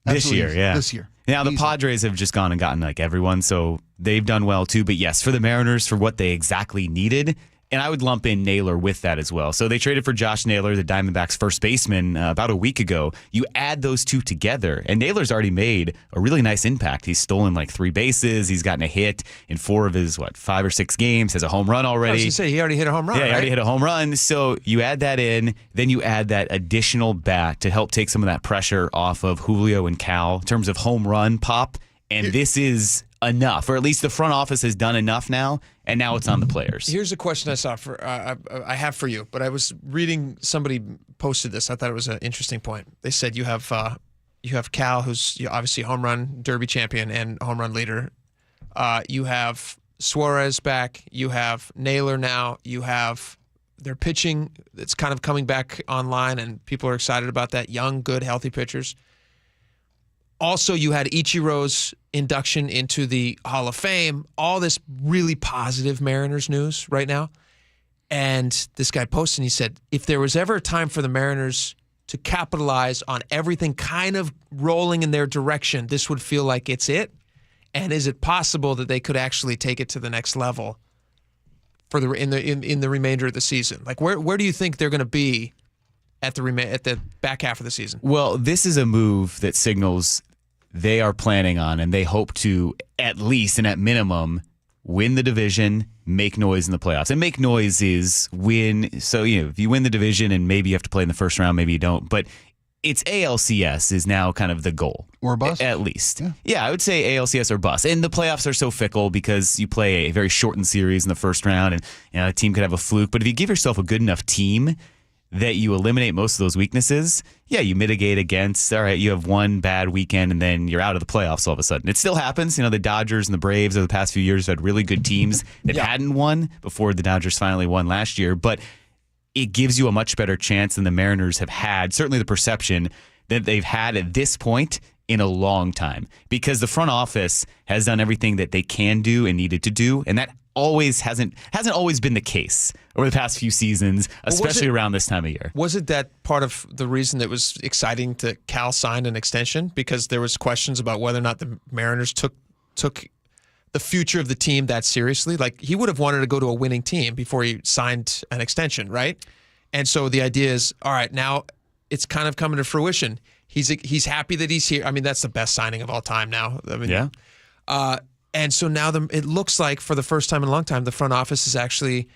Absolutely This year, yeah. This year. Now, the Padres have just gone and gotten like everyone, so they've done well too. But yes, for the Mariners, for what they exactly needed, and I would lump in Naylor with that as well. So they traded for Josh Naylor, the Diamondbacks' first baseman, about a week ago. You add those two together, and Naylor's already made a really nice impact. He's stolen like 3 bases. He's gotten a hit in 4 of his, 5 or 6 games, has a home run already. I was going to say, he already hit a home run, Yeah, he already hit a home run. So you add that in, then you add that additional bat to help take some of that pressure off of Julio and Cal in terms of home run pop. And this is enough, or at least the front office has done enough now, and now it's on the players. Here's a question I saw I have for you, but I was reading, somebody posted this. I thought it was an interesting point. They said you have Cal, who's obviously home run derby champion and home run leader. You have Suarez back. You have Naylor now. You have their pitching that's kind of coming back online, and people are excited about that. Young, good, healthy pitchers. Also, you had Ichiro's induction into the Hall of Fame, all this really positive Mariners news right now. And this guy posted, and he said, if there was ever a time for the Mariners to capitalize on everything kind of rolling in their direction, this would feel like it's it. And is it possible that they could actually take it to the next level for in the remainder of the season? Like, where do you think they're going to be at the back half of the season? Well, this is a move that signals they are planning on, and they hope to at least and at minimum win the division, make noise in the playoffs. And make noise is win. So, if you win the division and maybe you have to play in the first round, maybe you don't. But it's ALCS is now kind of the goal. Or bust. At least. Yeah, I would say ALCS or bust. And the playoffs are so fickle because you play a very shortened series in the first round, and a team could have a fluke. But if you give yourself a good enough team that you eliminate most of those weaknesses, you mitigate against, all right, you have one bad weekend and then you're out of the playoffs all of a sudden. It still happens. The Dodgers and the Braves over the past few years had really good teams that hadn't won before the Dodgers finally won last year. But it gives you a much better chance than the Mariners have had, certainly the perception, that they've had at this point in a long time, because the front office has done everything that they can do and needed to do, and that hasn't always been the case over the past few seasons, especially around this time of year. Was it that part of the reason that it was exciting to Cal sign an extension? Because there was questions about whether or not the Mariners took the future of the team that seriously. Like, he would have wanted to go to a winning team before he signed an extension, right? And so the idea is, all right, now it's kind of coming to fruition. He's happy that he's here. I mean, that's the best signing of all time now. I mean, yeah. And so now it looks like for the first time in a long time, the front office is actually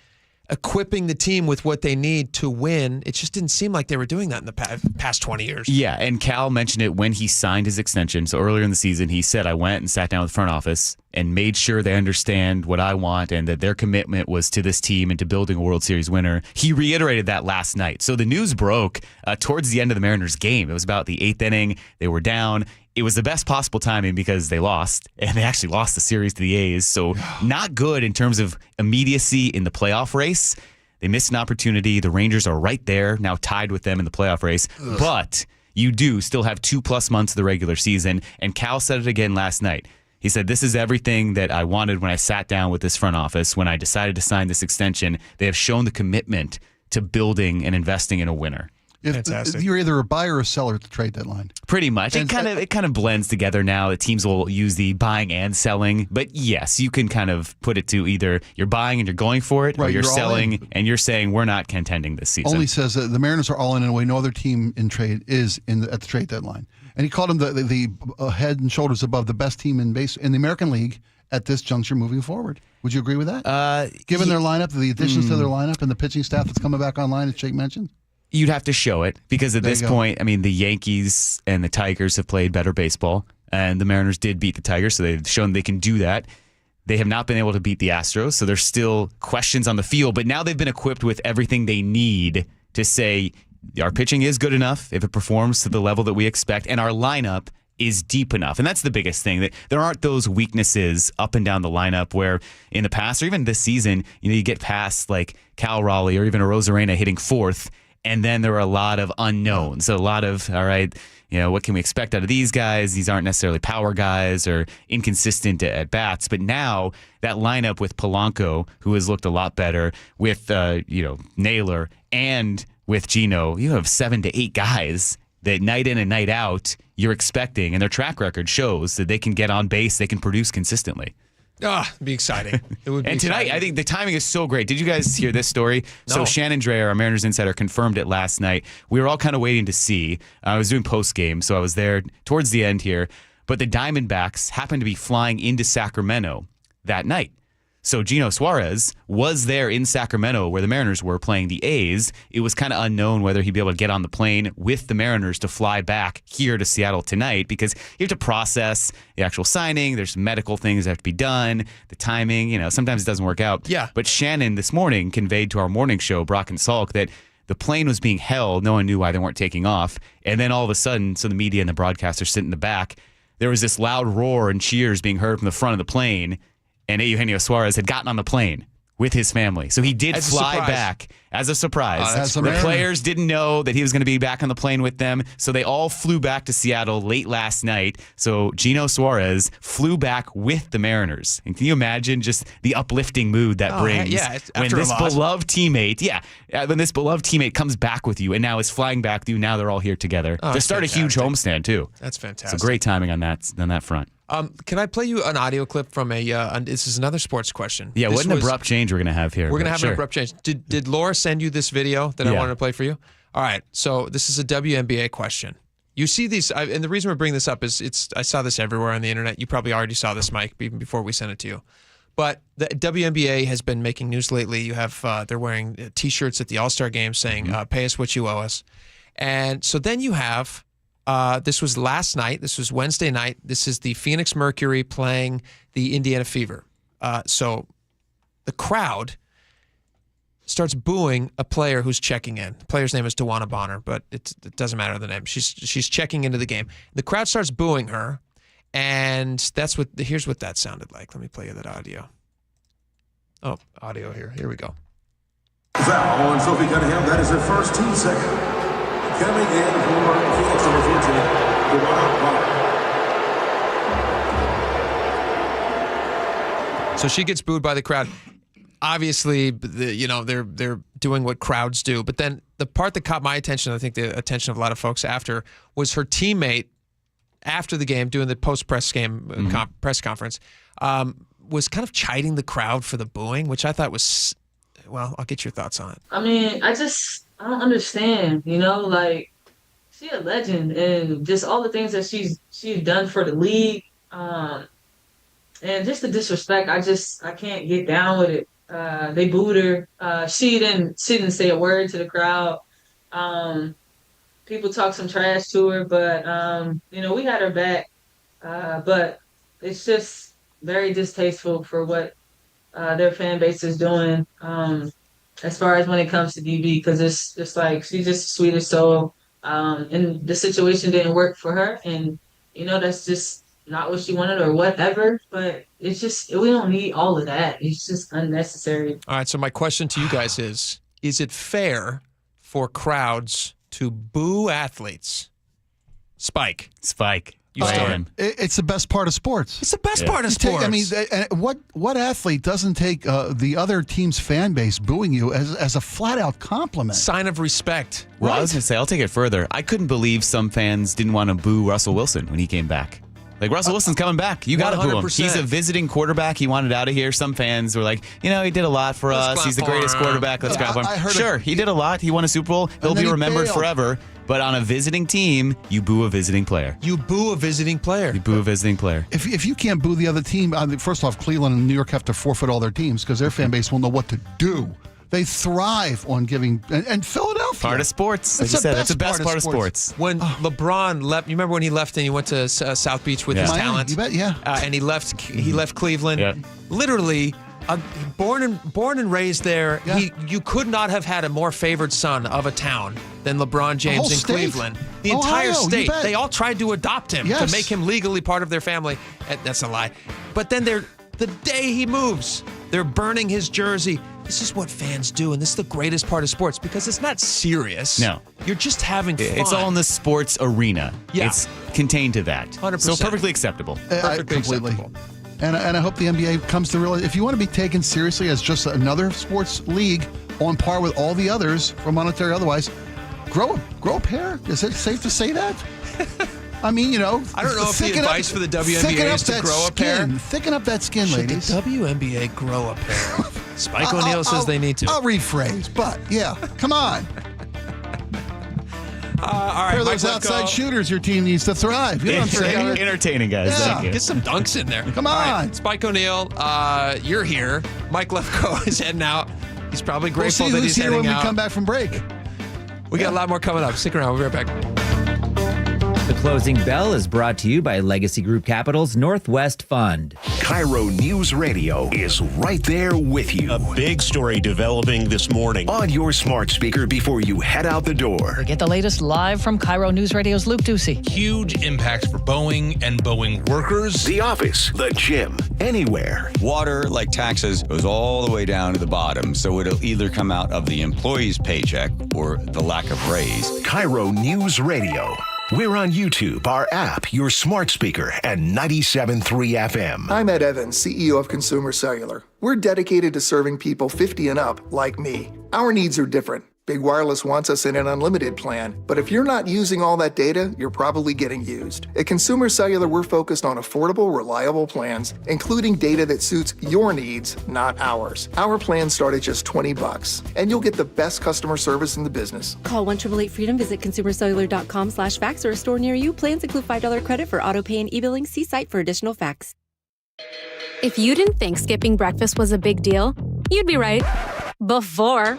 equipping the team with what they need to win. It just didn't seem like they were doing that in the past 20 years. Yeah, and Cal mentioned it when he signed his extension. So earlier in the season, he said, I went and sat down with the front office and made sure they understand what I want and that their commitment was to this team and to building a World Series winner. He reiterated that last night. So the news broke towards the end of the Mariners game. It was about the 8th inning. They were down. It was the best possible timing because they lost, and they actually lost the series to the A's. So not good in terms of immediacy in the playoff race. They missed an opportunity. The Rangers are right there, now tied with them in the playoff race. Ugh. But you do still have 2+ months of the regular season, and Cal said it again last night. He said, this is everything that I wanted when I sat down with this front office, when I decided to sign this extension. They have shown the commitment to building and investing in a winner. Fantastic. You're either a buyer or a seller at the trade deadline. Pretty much. It kind of blends together now. The teams will use the buying and selling. But yes, you can kind of put it to either you're buying and you're going for it, or you're selling and you're saying we're not contending this season. Only says that the Mariners are all in a way no other team in trade is at the trade deadline. And he called them the head and shoulders above the best team in the American League at this juncture moving forward. Would you agree with that? Given their lineup, the additions to their lineup, and the pitching staff that's coming back online, as Jake mentioned? You'd have to show it, because at this point, I mean, the Yankees and the Tigers have played better baseball, and the Mariners did beat the Tigers, so they've shown they can do that. They have not been able to beat the Astros, so there's still questions on the field, but now they've been equipped with everything they need to say our pitching is good enough if it performs to the level that we expect, and our lineup is deep enough. And that's the biggest thing, that there aren't those weaknesses up and down the lineup where in the past, or even this season, you get past like Cal Raleigh or even a Rosarena hitting fourth, and then there are a lot of unknowns. So a lot of, all right, what can we expect out of these guys? These aren't necessarily power guys or inconsistent at bats. But now that lineup with Polanco, who has looked a lot better, with Naylor and with Gino, you have 7 to 8 guys that night in and night out you're expecting, and their track record shows that they can get on base, they can produce consistently. It'd be exciting. It would be and tonight, exciting. I think the timing is so great. Did you guys hear this story? No. So Shannon Dreyer, our Mariners insider, confirmed it last night. We were all kind of waiting to see. I was doing post-game, so I was there towards the end here. But the Diamondbacks happened to be flying into Sacramento that night. So Gino Suarez was there in Sacramento where the Mariners were playing the A's. It was kind of unknown whether he'd be able to get on the plane with the Mariners to fly back here to Seattle tonight, because you have to process the actual signing. There's some medical things that have to be done, the timing, sometimes it doesn't work out. Yeah. But Shannon this morning conveyed to our morning show, Brock and Salk, that the plane was being held. No one knew why they weren't taking off. And then all of a sudden, so the media and the broadcasters sit in the back, there was this loud roar and cheers being heard from the front of the plane. And Eugenio Suarez had gotten on the plane with his family. So he did fly back as a surprise. The players didn't know that he was going to be back on the plane with them, so they all flew back to Seattle late last night. So Gino Suarez flew back with the Mariners. And can you imagine just the uplifting mood that brings when this beloved teammate comes back with you and now is flying back with you? Now they're all here together to start a huge homestand too. That's fantastic. So great timing on that front. Can I play you an audio clip from this is another sports question. Yeah, what an abrupt change we're going to have here. We're going to have an abrupt change. Did Laura send you this video that I wanted to play for you? All right, so this is a WNBA question. You see these, and the reason we're bringing this up is I saw this everywhere on the internet. You probably already saw this, Mike, even before we sent it to you. But the WNBA has been making news lately. You have they're wearing T-shirts at the All-Star Game saying, pay us what you owe us. And so then you have... this was last night. This was Wednesday night. This is the Phoenix Mercury playing the Indiana Fever. So the crowd starts booing a player who's checking in. The player's name is Dewana Bonner, but it doesn't matter the name. She's checking into the game. The crowd starts booing her, and here's what that sounded like. Let me play you that audio. Oh, audio here. Here we go. Foul on Sophie Cunningham. That is her first team second. Coming in for Phoenix number 14, Dewan Park. So she gets booed by the crowd. Obviously, they're doing what crowds do. But then the part that caught my attention, I think the attention of a lot of folks after, was her teammate after the game doing the post-press game press conference, was kind of chiding the crowd for the booing, which I thought was, well, I'll get your thoughts on it. I mean, I don't understand, like, she's a legend, and just all the things that she's done for the league, and just the disrespect, I can't get down with it. They booed her. She didn't say a word to the crowd. People talk some trash to her, but we had her back. But it's just very distasteful for what their fan base is doing, as far as when it comes to DB, because it's just like she's just the sweetest soul. And the situation didn't work for her, and that's just not what she wanted or whatever. But it's just, we don't need all of that. It's just unnecessary. All right. So my question to you guys is it fair for crowds to boo athletes? Spike. You start. It's the best part of sports. It's the best part of sports. What athlete doesn't take the other team's fan base booing you as a flat-out compliment? Sign of respect. Well, I was going to say, I'll take it further. I couldn't believe some fans didn't want to boo Russell Wilson when he came back. Like, Russell Wilson's coming back. You got to boo him. 100%. He's a visiting quarterback. He wanted out of here. Some fans were like, he did a lot for us. He's the greatest quarterback. Let's grab him. Sure, he did a lot. He won a Super Bowl. He'll be remembered forever. But on a visiting team, you boo a visiting player. You boo a visiting player. If you can't boo the other team, first off, Cleveland and New York have to forfeit all their teams because their fan base will know what to do. They thrive on giving, and Philadelphia. Part of sports. Like you said, that's the best part of sports. When LeBron left, you remember when he left and he went to South Beach with his talent? You bet, yeah. And he left Cleveland. Yeah. Literally, born and raised there. Yeah. You could not have had a more favored son of a town than LeBron James in Cleveland. The entire state. They all tried to adopt him to make him legally part of their family. That's a lie. But then the day he moves, they're burning his jersey. This is what fans do, and this is the greatest part of sports because it's not serious. No. You're just having fun. It's all in the sports arena. Yeah. It's contained to that. 100%. So perfectly acceptable. Completely. And I hope the NBA comes to realize, if you want to be taken seriously as just another sports league on par with all the others, for monetary otherwise, grow a pair. Is it safe to say that? I mean, I don't know if the advice for the WNBA is to grow a pair. Thicken up that skin, ladies. Should the WNBA grow a pair? Spike O'Neill says they need to. I'll rephrase, but yeah, come on. All right, pair of those outside shooters your team needs to thrive. You know what I'm saying? Entertaining, guys. Yeah. Thank you. Get some dunks in there. Come on. All right, Spike O'Neill, you're here. Mike Lefkoe is heading out. He's probably grateful that he's here heading when out. we come back from break. We got a lot more coming up. Stick around. We'll be right back. The Closing Bell is brought to you by Legacy Group Capital's Northwest Fund. KIRO News Radio is right there with you. A big story developing this morning. On your smart speaker before you head out the door. Get the latest live from KIRO News Radio's Luke Ducey. Huge impacts for Boeing and Boeing workers. The office, the gym, anywhere. Water, like taxes, goes all the way down to the bottom, so it'll either come out of the employee's paycheck or the lack of raise. KIRO News Radio. We're on YouTube, our app, your smart speaker, and 97.3 FM. I'm Ed Evans, CEO of Consumer Cellular. We're dedicated to serving people 50 and up, like me. Our needs are different. Big Wireless wants us in an unlimited plan, but if you're not using all that data, you're probably getting used. At Consumer Cellular, we're focused on affordable, reliable plans, including data that suits your needs, not ours. Our plans start at just $20, and you'll get the best customer service in the business. Call 1-888-FREEDOM, visit consumercellular.com/facts or a store near you. Plans include $5 credit for auto pay and e-billing. See site for additional facts. If you didn't think skipping breakfast was a big deal, you'd be right. Before.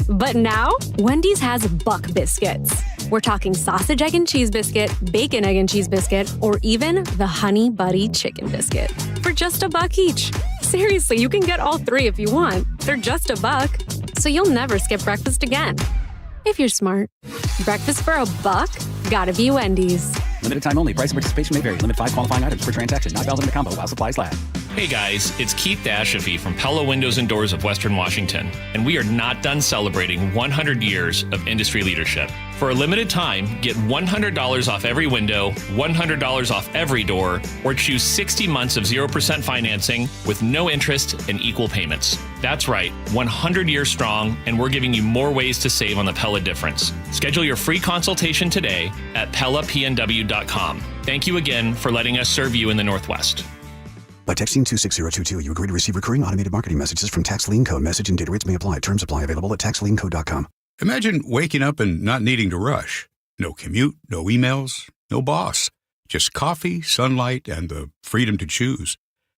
But now, Wendy's has Buck Biscuits. We're talking sausage, egg, and cheese biscuit, bacon, egg, and cheese biscuit, or even the Honey Buddy chicken biscuit for just $1 each. Seriously, you can get all three if you want. They're just $1, so you'll never skip breakfast again. If you're smart. Breakfast for $1? Gotta be Wendy's. Limited time only. Price and participation may vary. Limit 5 qualifying items per transaction. Not valid in the combo while supplies last. Hey guys, it's Keith Dashafi from Pella Windows and Doors of Western Washington, and we are not done celebrating 100 years of industry leadership. For a limited time, get $100 off every window, $100 off every door, or choose 60 months of 0% financing with no interest and equal payments. That's right, 100 years strong, and we're giving you more ways to save on the Pella difference. Schedule your free consultation today at PellaPNW.com. Thank you again for letting us serve you in the Northwest. By texting 26022, you agree to receive recurring automated marketing messages from Tax Lien Code. Message and data rates may apply. Terms apply. Available at taxliencode.com. Imagine waking up and not needing to rush. No commute, no emails, no boss. Just coffee, sunlight, and the freedom to choose.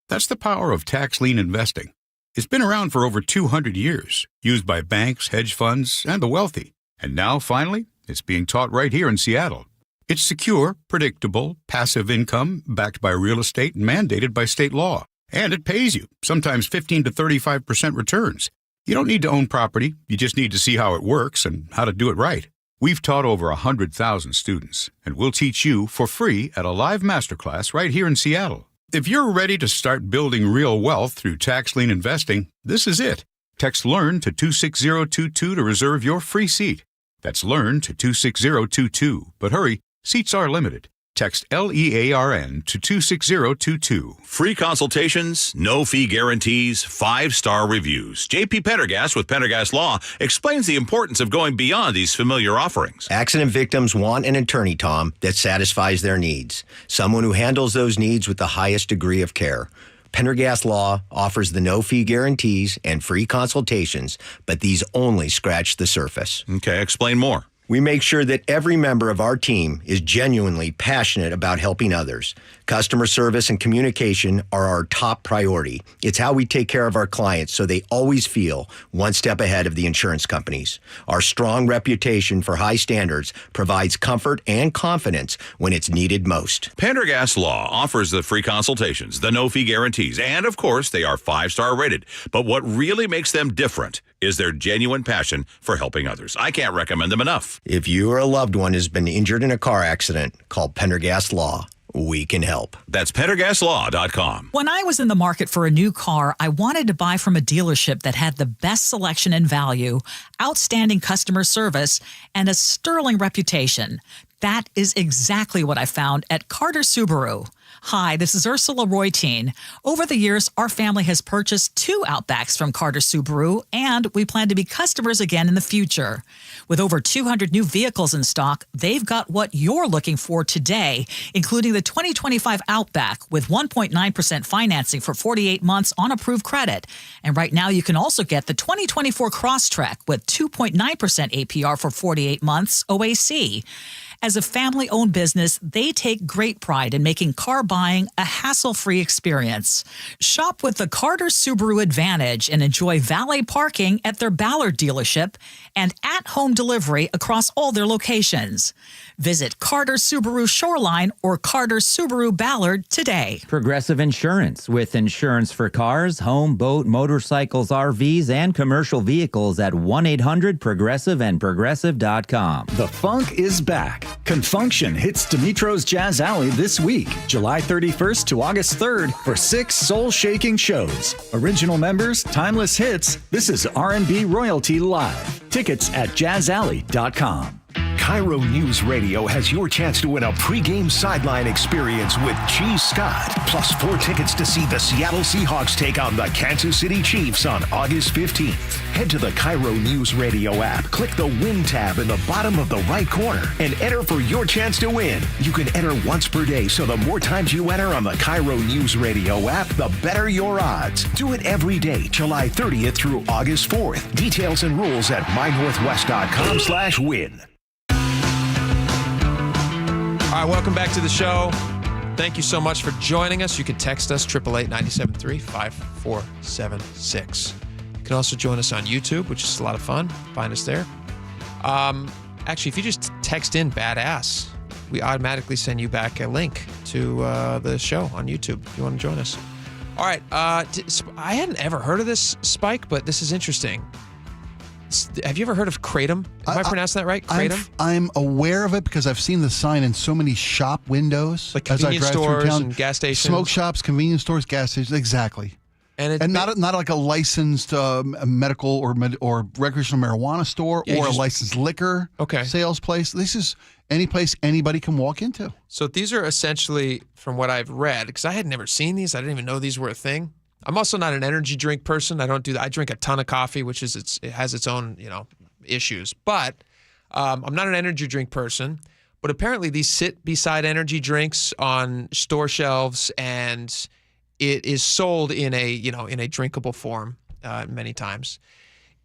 That's the power of tax lien investing. It's been around for over 200 years, used by banks, hedge funds, and the wealthy. And now, finally, it's being taught right here in Seattle. It's secure, predictable, passive income backed by real estate and mandated by state law. And it pays you, sometimes 15 to 35% returns. You don't need to own property. You just need to see how it works and how to do it right. We've taught over 100,000 students, and we'll teach you for free at a live masterclass right here in Seattle. If you're ready to start building real wealth through tax lien investing, this is it. Text LEARN to 26022 to reserve your free seat. That's LEARN to 26022. But hurry, seats are limited. Text LEARN to 26022. Free consultations, no fee guarantees, 5-star reviews. JP Pendergast with Pendergast Law explains the importance of going beyond these familiar offerings. Accident victims want an attorney, Tom, that satisfies their needs. Someone who handles those needs with the highest degree of care. Pendergast Law offers the no-fee guarantees and free consultations, but these only scratch the surface. Okay, explain more. We make sure that every member of our team is genuinely passionate about helping others. Customer service and communication are our top priority. It's how we take care of our clients so they always feel one step ahead of the insurance companies. Our strong reputation for high standards provides comfort and confidence when it's needed most. Pendergast Law offers the free consultations, the no-fee guarantees, and of course, they are 5-star rated. But what really makes them different is their genuine passion for helping others. I can't recommend them enough. If you or a loved one has been injured in a car accident, call Pendergast Law. We can help. That's PendergastLaw.com. When I was in the market for a new car, I wanted to buy from a dealership that had the best selection and value, outstanding customer service, and a sterling reputation. That is exactly what I found at Carter Subaru. Hi, this is Ursula Royteen. Over the years, our family has purchased 2 Outbacks from Carter Subaru, and we plan to be customers again in the future. With over 200 new vehicles in stock, they've got what you're looking for today, including the 2025 Outback with 1.9% financing for 48 months on approved credit. And right now, you can also get the 2024 Crosstrek with 2.9% APR for 48 months OAC. As a family-owned business, they take great pride in making car buying a hassle-free experience. Shop with the Carter Subaru Advantage and enjoy valet parking at their Ballard dealership and at-home delivery across all their locations. Visit Carter Subaru Shoreline or Carter Subaru Ballard today. Progressive Insurance, with insurance for cars, home, boat, motorcycles, RVs, and commercial vehicles at 1-800-PROGRESSIVE and Progressive.com. The funk is back. Confunction hits Dimitro's Jazz Alley this week, July 31st to August 3rd, for 6 soul-shaking shows. Original members, timeless hits. This is R&B royalty live. Tickets at jazzalley.com. KIRO Newsradio has your chance to win a pregame sideline experience with Cheese Scott, plus 4 tickets to see the Seattle Seahawks take on the Kansas City Chiefs on August 15th. Head to the KIRO Newsradio app, click the Win tab in the bottom of the right corner, and enter for your chance to win. You can enter once per day, so the more times you enter on the KIRO Newsradio app, the better your odds. Do it every day, July 30th through August 4th. Details and rules at mynorthwest.com/win. All right, welcome back to the show. Thank you so much for joining us. You can text us, 888-973-5476. You can also join us on YouTube, which is a lot of fun. Find us there. Actually, if you just text in badass, we automatically send you back a link to the show on YouTube if you want to join us. All right, I hadn't ever heard of this, Spike, but this is interesting. Have you ever heard of kratom? Am I pronouncing that right? Kratom? I'm aware of it because I've seen the sign in so many shop windows. Like convenience stores and gas stations. Smoke shops, convenience stores, gas stations. Exactly. And not like a licensed medical or recreational marijuana store or a licensed liquor sales place. This is any place anybody can walk into. So these are essentially, from what I've read, because I had never seen these. I didn't even know these were a thing. I'm also not an energy drink person. I don't do that. I drink a ton of coffee, which is it has its own issues. But I'm not an energy drink person. But apparently these sit beside energy drinks on store shelves, and it is sold in a drinkable form many times.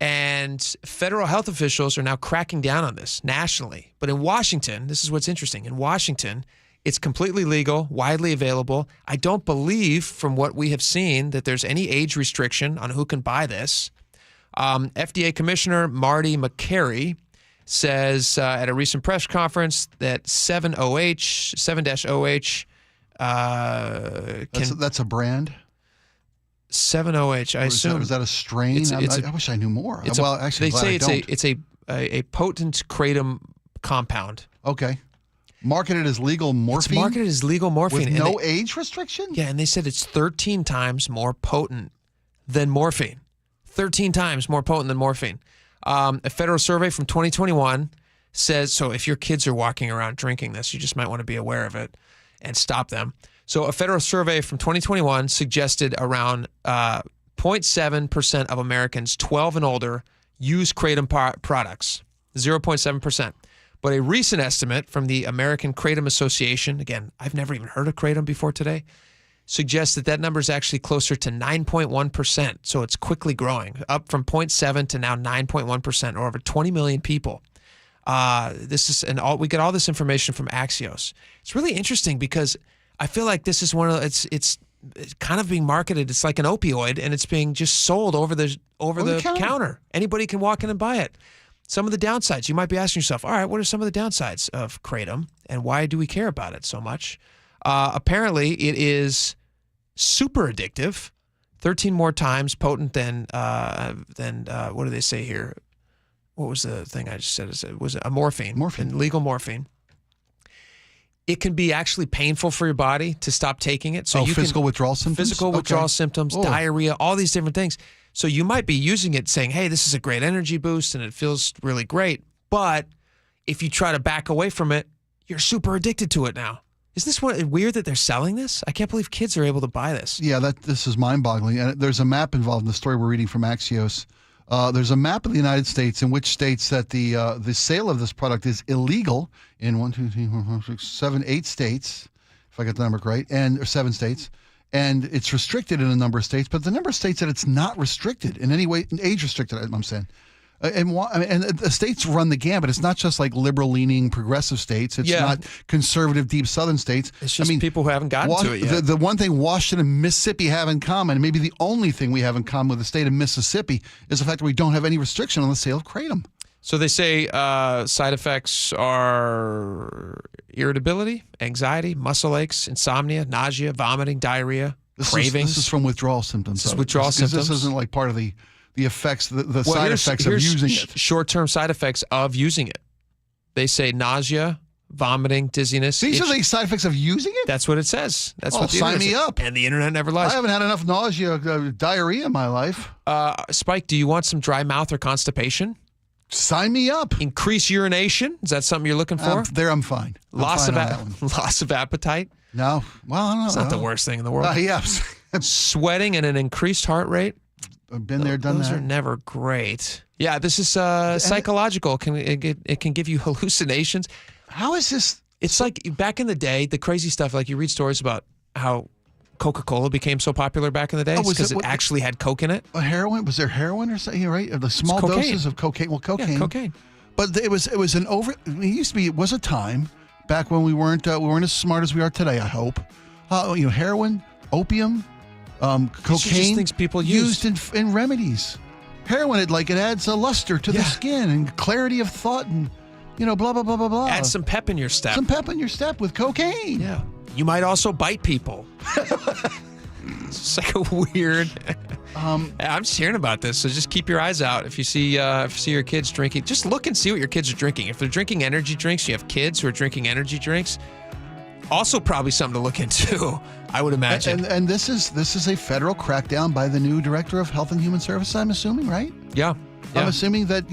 And federal health officials are now cracking down on this nationally. But in Washington, this is what's interesting. In Washington, it's completely legal, widely available. I don't believe, from what we have seen, that there's any age restriction on who can buy this. FDA Commissioner Marty McCary says at a recent press conference that 7-OH, that's a brand? 7-OH, I assume. Is that a strain? I wish I knew more. They say it's a potent kratom compound. Okay. Marketed as legal morphine? It's marketed as legal morphine. With no age restriction? Yeah, and they said it's 13 times more potent than morphine. 13 times more potent than morphine. A federal survey from 2021 says, so if your kids are walking around drinking this, you just might want to be aware of it and stop them. So a federal survey from 2021 suggested around 0.7% of Americans 12 and older use kratom products, 0.7%. But a recent estimate from the American Kratom Association, again, I've never even heard of kratom before today, suggests that number is actually closer to 9.1%. So it's quickly growing, up from 0.7 to now 9.1%, or over 20 million people. We get all this information from Axios. It's really interesting because I feel like this is it's kind of being marketed. It's like an opioid, and it's being just sold over the counter. Anybody can walk in and buy it. Some of the downsides, you might be asking yourself, all right, what are some of the downsides of kratom, and why do we care about it so much? Apparently, it is super addictive, 13 more times potent than what do they say here? What was the thing I just said? It was a morphine. Legal morphine. It can be actually painful for your body to stop taking it. So physical withdrawal symptoms? Physical withdrawal symptoms, diarrhea, all these different things. So you might be using it saying, hey, this is a great energy boost and it feels really great. But if you try to back away from it, you're super addicted to it now. Is this weird that they're selling this? I can't believe kids are able to buy this. Yeah, this is mind-boggling. And there's a map involved in the story we're reading from Axios. There's a map of the United States in which states that the sale of this product is illegal in 1, 2, 3, 4, 5, 6, 7, 8 states, if I got the number right, or 7 states. And it's restricted in a number of states, but the number of states that it's not restricted in any way, age restricted, I'm saying. And the states run the gambit. It's not just like liberal-leaning progressive states. It's not conservative, deep Southern states. It's just people who haven't gotten to it yet. The one thing Washington and Mississippi have in common, and maybe the only thing we have in common with the state of Mississippi, is the fact that we don't have any restriction on the sale of kratom. So they say side effects are irritability, anxiety, muscle aches, insomnia, nausea, vomiting, diarrhea, cravings. This is from withdrawal symptoms. This is withdrawal symptoms. This isn't like part of the effects, the side effects of using it. Short-term side effects of using it. They say nausea, vomiting, dizziness. These are the side effects of using it? That's what it says. That's what the sign me up. And the internet never lies. I haven't had enough nausea, diarrhea in my life. Spike, do you want some dry mouth or constipation? Sign me up. Increase urination? Is that something you're looking for? I'm fine. Loss of appetite? No. Well, I don't know. It's not the worst thing in the world. Yeah. Sweating and an increased heart rate? I've been there, done that. Those are never great. Yeah, this is psychological. It can give you hallucinations. How is this? It's like back in the day, the crazy stuff, like you read stories about how Coca-Cola became so popular back in the day because it actually had Coke in it. Heroin? Was there heroin or something, right? The small doses of cocaine. Well, cocaine. Yeah, cocaine. But it was an over. It was a time back when we weren't as smart as we are today, I hope. Heroin, opium, cocaine, things people used in remedies. Heroin, it adds a luster to the skin and clarity of thought and blah blah blah blah blah. Add some pep in your step. Some pep in your step with cocaine. Yeah. You might also bite people. It's just like a weird. I'm just hearing about this, so just keep your eyes out. If you see your kids drinking, just look and see what your kids are drinking. If they're drinking energy drinks, you have kids who are drinking energy drinks. Also, probably something to look into, I would imagine. And this is a federal crackdown by the new director of Health and Human Services, I'm assuming, right? Yeah. I'm assuming that,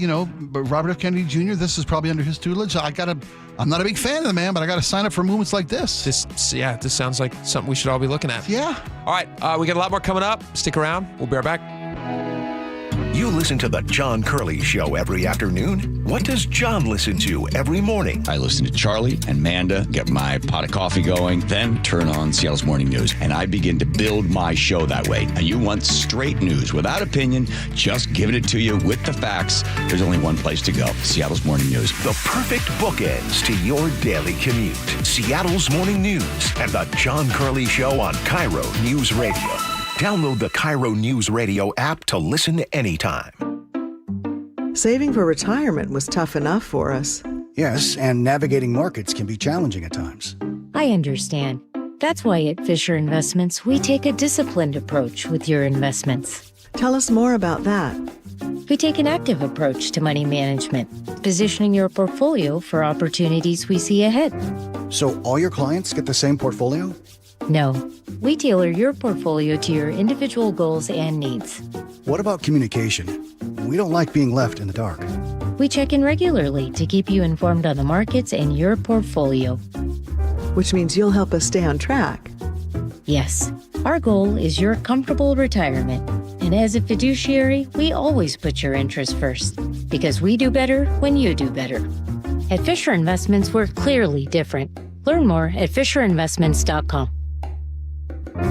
Robert F. Kennedy Jr., this is probably under his tutelage. I'm not a big fan of the man, but I got to sign up for movements like this. This sounds like something we should all be looking at. Yeah. All right. We got a lot more coming up. Stick around. We'll be right back. You listen to The John Curley Show every afternoon. What does John listen to every morning? I listen to Charlie and Manda, get my pot of coffee going, then turn on Seattle's Morning News, and I begin to build my show that way. And you want straight news without opinion, just giving it to you with the facts. There's only one place to go, Seattle's Morning News. The perfect bookends to your daily commute. Seattle's Morning News and The John Curley Show on KIRO News Radio. Download the KIRO News Radio app to listen anytime. Saving for retirement was tough enough for us. Yes, and navigating markets can be challenging at times. I understand. That's why at Fisher Investments, we take a disciplined approach with your investments. Tell us more about that. We take an active approach to money management, positioning your portfolio for opportunities we see ahead. So all your clients get the same portfolio? No, we tailor your portfolio to your individual goals and needs. What about communication? We don't like being left in the dark. We check in regularly to keep you informed on the markets and your portfolio. Which means you'll help us stay on track. Yes, our goal is your comfortable retirement. And as a fiduciary, we always put your interests first, because we do better when you do better. At Fisher Investments, we're clearly different. Learn more at FisherInvestments.com.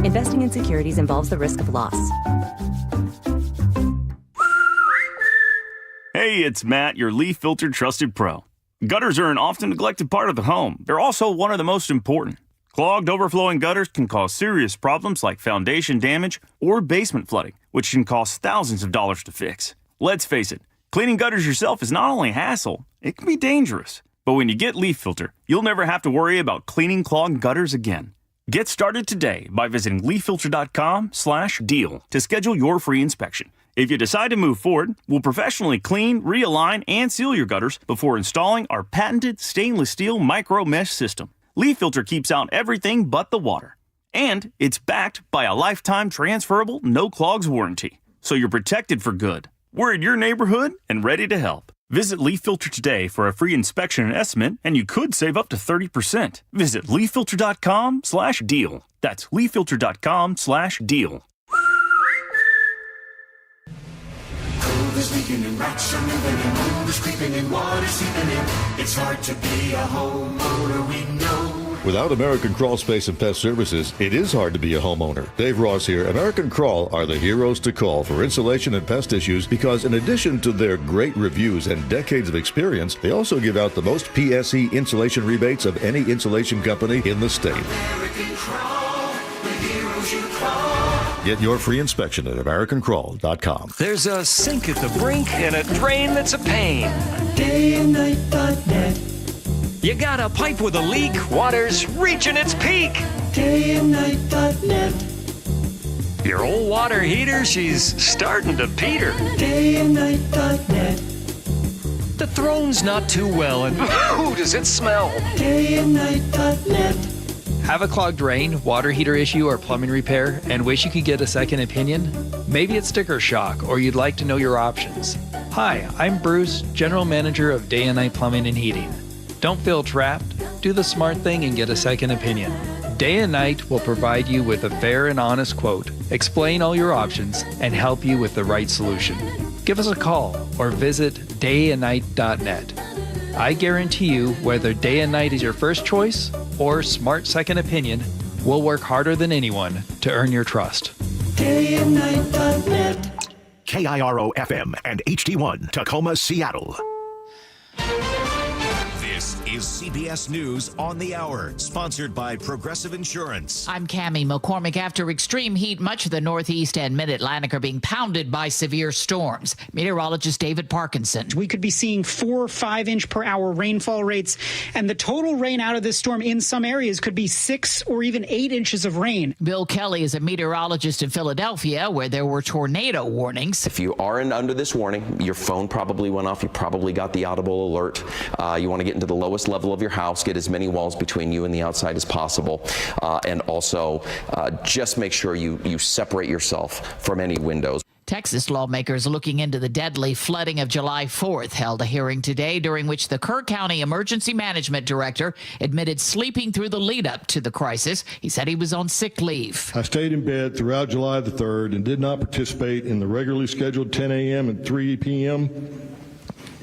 Investing in securities involves the risk of loss. Hey, it's Matt, your leaf filter trusted pro. Gutters are an often neglected part of the home. They're also one of the most important. Clogged, overflowing gutters can cause serious problems like foundation damage or basement flooding, which can cost thousands of dollars to fix. Let's face it, cleaning gutters yourself is not only a hassle, it can be dangerous. But when you get Leaf Filter, you'll never have to worry about cleaning clogged gutters again. Get started today by visiting leaffilter.com/deal to schedule your free inspection. If you decide to move forward, we'll professionally clean, realign, and seal your gutters before installing our patented stainless steel micro mesh system. Leaf Filter keeps out everything but the water. And it's backed by a lifetime transferable no clogs warranty. So you're protected for good. We're in your neighborhood and ready to help. Visit Leaf Filter today for a free inspection and estimate, and you could save up to 30%. Visit leaffilter.com/deal. That's leaffilter.com/deal. Cold is leaking and rats are moving and mold is creeping and water seeping in. It's hard to be a homeowner, we know. Without American Crawl Space and Pest Services, it is hard to be a homeowner. Dave Ross here. American Crawl are the heroes to call for insulation and pest issues because in addition to their great reviews and decades of experience, they also give out the most PSE insulation rebates of any insulation company in the state. American Crawl, the heroes you call. Get your free inspection at AmericanCrawl.com. There's a sink at the brink and a drain that's a pain. DayandNight.net. You got a pipe with a leak, water's reaching its peak. DayandNight.net. Your old water heater, she's starting to peter. DayandNight.net. The throne's not too well, and ooh, does it smell? DayandNight.net. Have a clogged drain, water heater issue, or plumbing repair, and wish you could get a second opinion? Maybe it's sticker shock, or you'd like to know your options. Hi, I'm Bruce, General Manager of Day and Night Plumbing and Heating. Don't feel trapped. Do the smart thing and get a second opinion. Day and Night will provide you with a fair and honest quote, explain all your options, and help you with the right solution. Give us a call or visit dayandnight.net. I guarantee you, whether Day and Night is your first choice or smart second opinion, we'll work harder than anyone to earn your trust. DayandNight.net. KIRO FM and HD1 Tacoma, Seattle. This is CBS News on the Hour, sponsored by Progressive Insurance. I'm Cammie McCormick. After extreme heat, much of the Northeast and Mid-Atlantic are being pounded by severe storms. Meteorologist David Parkinson. We could be seeing 4 or 5 inch per hour rainfall rates, and the total rain out of this storm in some areas could be 6 or even 8 inches of rain. Bill Kelly is a meteorologist in Philadelphia, where there were tornado warnings. If you are under this warning, your phone probably went off. You probably got the audible alert. You want to get into the lowest level of your house, get as many walls between you and the outside as possible, and also just make sure you separate yourself from any windows. Texas lawmakers looking into the deadly flooding of July 4th held a hearing today during which the Kerr County Emergency Management Director admitted sleeping through the lead up to the crisis. He said he was on sick leave. I stayed in bed throughout July the 3rd and did not participate in the regularly scheduled 10 a.m. and 3 p.m.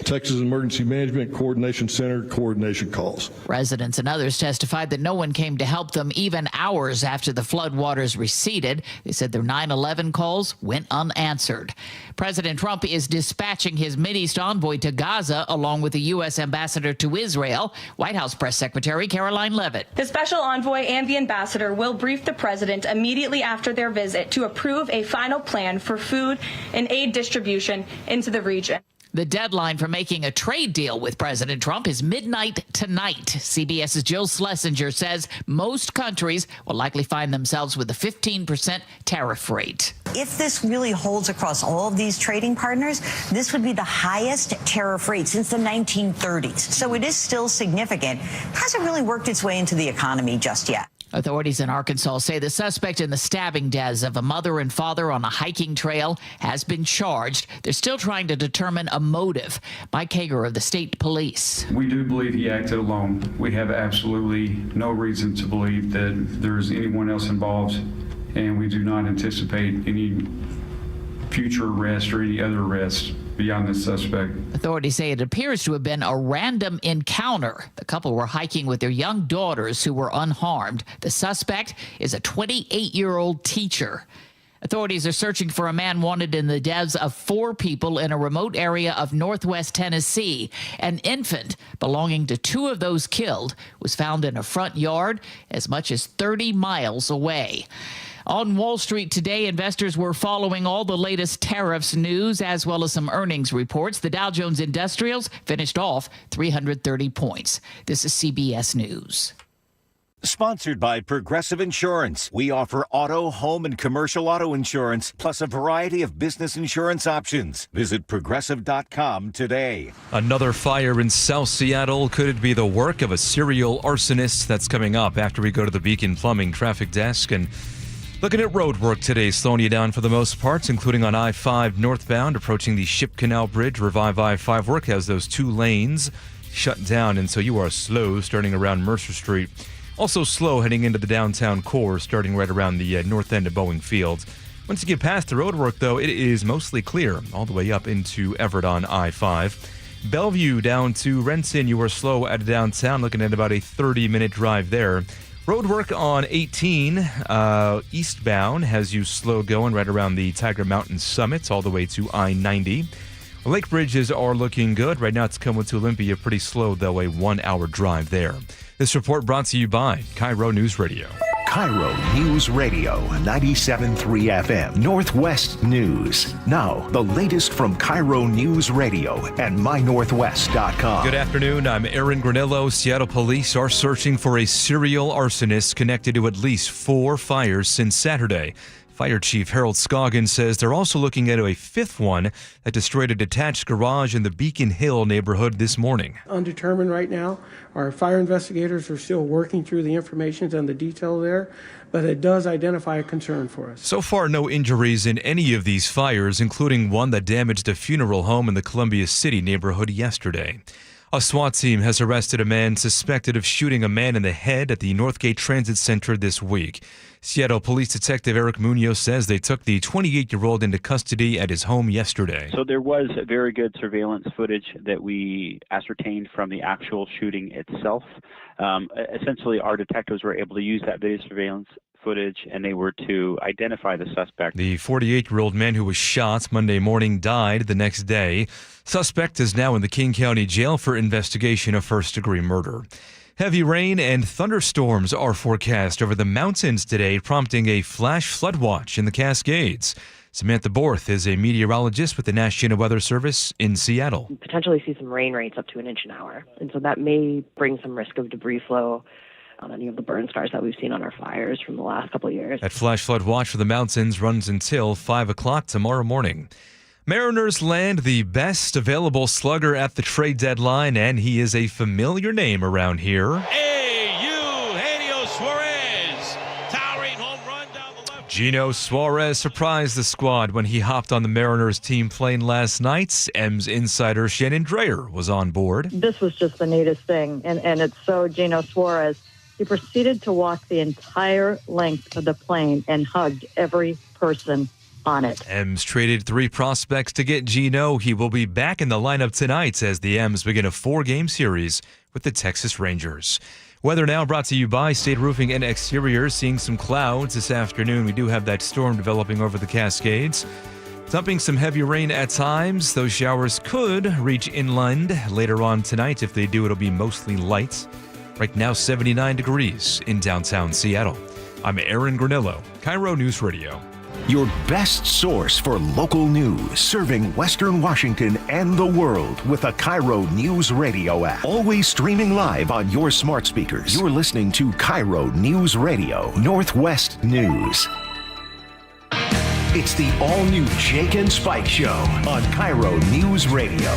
Texas Emergency Management Coordination Center coordination calls. Residents and others testified that no one came to help them even hours after the floodwaters receded. They said their 9/11 calls went unanswered. President Trump is dispatching his Mideast envoy to Gaza along with the U.S. ambassador to Israel. White House Press Secretary Caroline Leavitt. The special envoy and the ambassador will brief the president immediately after their visit to approve a final plan for food and aid distribution into the region. The deadline for making a trade deal with President Trump is midnight tonight. CBS's Jill Schlesinger says most countries will likely find themselves with a 15% tariff rate. If this really holds across all of these trading partners, this would be the highest tariff rate since the 1930s. So it is still significant. Hasn't really worked its way into the economy just yet. Authorities in Arkansas say the suspect in the stabbing deaths of a mother and father on a hiking trail has been charged. They're still trying to determine a motive. Mike Hager of the state police. We do believe he acted alone. We have absolutely no reason to believe that there's anyone else involved, and we do not anticipate any future arrest or any other arrest beyond the suspect. Authorities say it appears to have been a random encounter. The couple were hiking with their young daughters who were unharmed. The suspect is a 28-year-old teacher. Authorities are searching for a man wanted in the deaths of 4 people in a remote area of northwest Tennessee. An infant belonging to 2 of those killed was found in a front yard as much as 30 miles away. On Wall Street today, investors were following all the latest tariffs news as well as some earnings reports. The Dow Jones Industrials finished off 330 points. This is CBS News. Sponsored by Progressive Insurance. We offer auto, home, and commercial auto insurance, plus a variety of business insurance options. Visit Progressive.com today. Another fire in South Seattle. Could it be the work of a serial arsonist? That's coming up after we go to the Beacon Plumbing traffic desk. And looking at road work today, slowing you down for the most parts, including on I-5 northbound, approaching the Ship Canal Bridge. Revive I-5 work has those 2 lanes shut down, and so you are slow starting around Mercer Street. Also slow heading into the downtown core, starting right around the north end of Boeing Field. Once you get past the road work, though, it is mostly clear all the way up into Everett on I-5. Bellevue down to Renton, you are slow at downtown, looking at about a 30-minute drive there. Road work on 18 eastbound has you slow going right around the Tiger Mountain summit all the way to I-90. Lake bridges are looking good. Right now it's coming to Olympia pretty slow, though, a 1-hour drive there. This report brought to you by KIRO Newsradio. KIRO News Radio, 97.3 FM, Northwest News. Now, the latest from KIRO News Radio and mynorthwest.com. Good afternoon. I'm Aaron Granillo. Seattle police are searching for a serial arsonist connected to at least 4 fires since Saturday. Fire Chief Harold Scoggin says they're also looking into a 5th one that destroyed a detached garage in the Beacon Hill neighborhood this morning. Undetermined right now. Our fire investigators are still working through the information and the detail there, but it does identify a concern for us. So far, no injuries in any of these fires, including one that damaged a funeral home in the Columbia City neighborhood yesterday. A SWAT team has arrested a man suspected of shooting a man in the head at the Northgate Transit Center this week. Seattle Police Detective Eric Munoz says they took the 28-year-old into custody at his home yesterday. So there was very good surveillance footage that we ascertained from the actual shooting itself. Essentially, our detectives were able to use that video surveillance footage and they were to identify the suspect. The 48-year-old man who was shot Monday morning died the next day. Suspect is now in the King County Jail for investigation of first-degree murder. Heavy rain and thunderstorms are forecast over the mountains today, prompting a flash flood watch in the Cascades. Samantha Borth is a meteorologist with the National Weather Service in Seattle. Potentially see some rain rates up to an inch an hour. And so that may bring some risk of debris flow on any of the burn scars that we've seen on our fires from the last couple of years. That flash flood watch for the mountains runs until 5 o'clock tomorrow morning. Mariners land the best available slugger at the trade deadline, and he is a familiar name around here. Gino Suarez surprised the squad when he hopped on the Mariners team plane last night. M's insider Shannon Dreyer was on board. This was just the neatest thing, and it's so Gino Suarez. He proceeded to walk the entire length of the plane and hugged every person on it. M's traded 3 prospects to get Gino. He will be back in the lineup tonight as the M's begin a 4-game series with the Texas Rangers. Weather now brought to you by State Roofing and Exteriors. Seeing some clouds this afternoon. We do have that storm developing over the Cascades. Dumping some heavy rain at times. Those showers could reach inland later on tonight. If they do, it'll be mostly light. Right now, 79 degrees in downtown Seattle. I'm Aaron Granillo, KIRO News Radio. Your best source for local news, serving Western Washington and the world with a KIRO Newsradio app. Always streaming live on your smart speakers. You're listening to KIRO Newsradio Northwest News. It's the all-new Jake and Spike Show on KIRO Newsradio.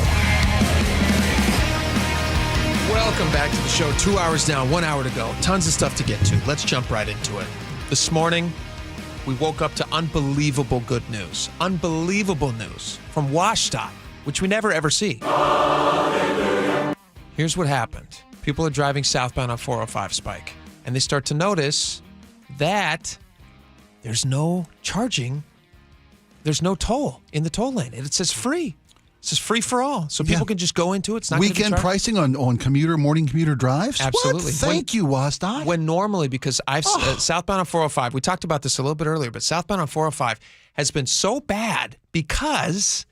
Welcome back to the show. 2 hours down, 1 hour to go. Tons of stuff to get to. Let's jump right into it. This morning, we woke up to unbelievable good news. Unbelievable news from WashDOT, which we never ever see. Hallelujah. Here's what happened. People are driving southbound on 405 Spike, and they start to notice that there's no charging. There's no toll in the toll lane. It says free. It says free for all. So people can just go into it. It's not weekend pricing on morning commuter drives? Absolutely. What? Thank you, WashDOT. When normally, because southbound on 405, we talked about this a little bit earlier, but southbound on 405 has been so bad because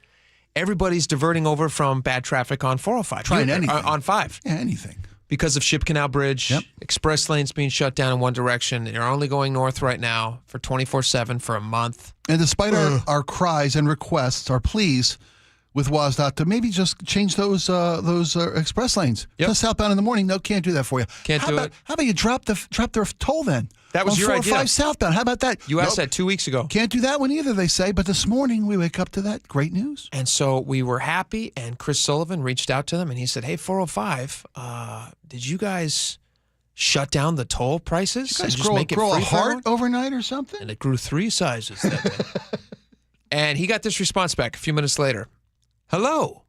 everybody's diverting over from bad traffic on 405. Trying anything. On 5. Yeah, anything. Because of Ship Canal Bridge, express lanes being shut down in one direction. You're only going north right now for 24/7 for a month. And despite our cries and requests, our pleas with WashDOT to maybe just change those express lanes. Just southbound in the morning. No, can't do that for you. Can't do it. How about you drop their toll then? That was on your 405 idea. southbound. How about that? You asked that 2 weeks ago. Can't do that one either, they say. But this morning we wake up to that. Great news. And so we were happy, and Chris Sullivan reached out to them, and he said, hey, 405, did you guys shut down the toll prices? Did you guys and just make it grow free a for heart everyone? overnight or something? And it grew 3 sizes that way. And he got this response back a few minutes later. Hello.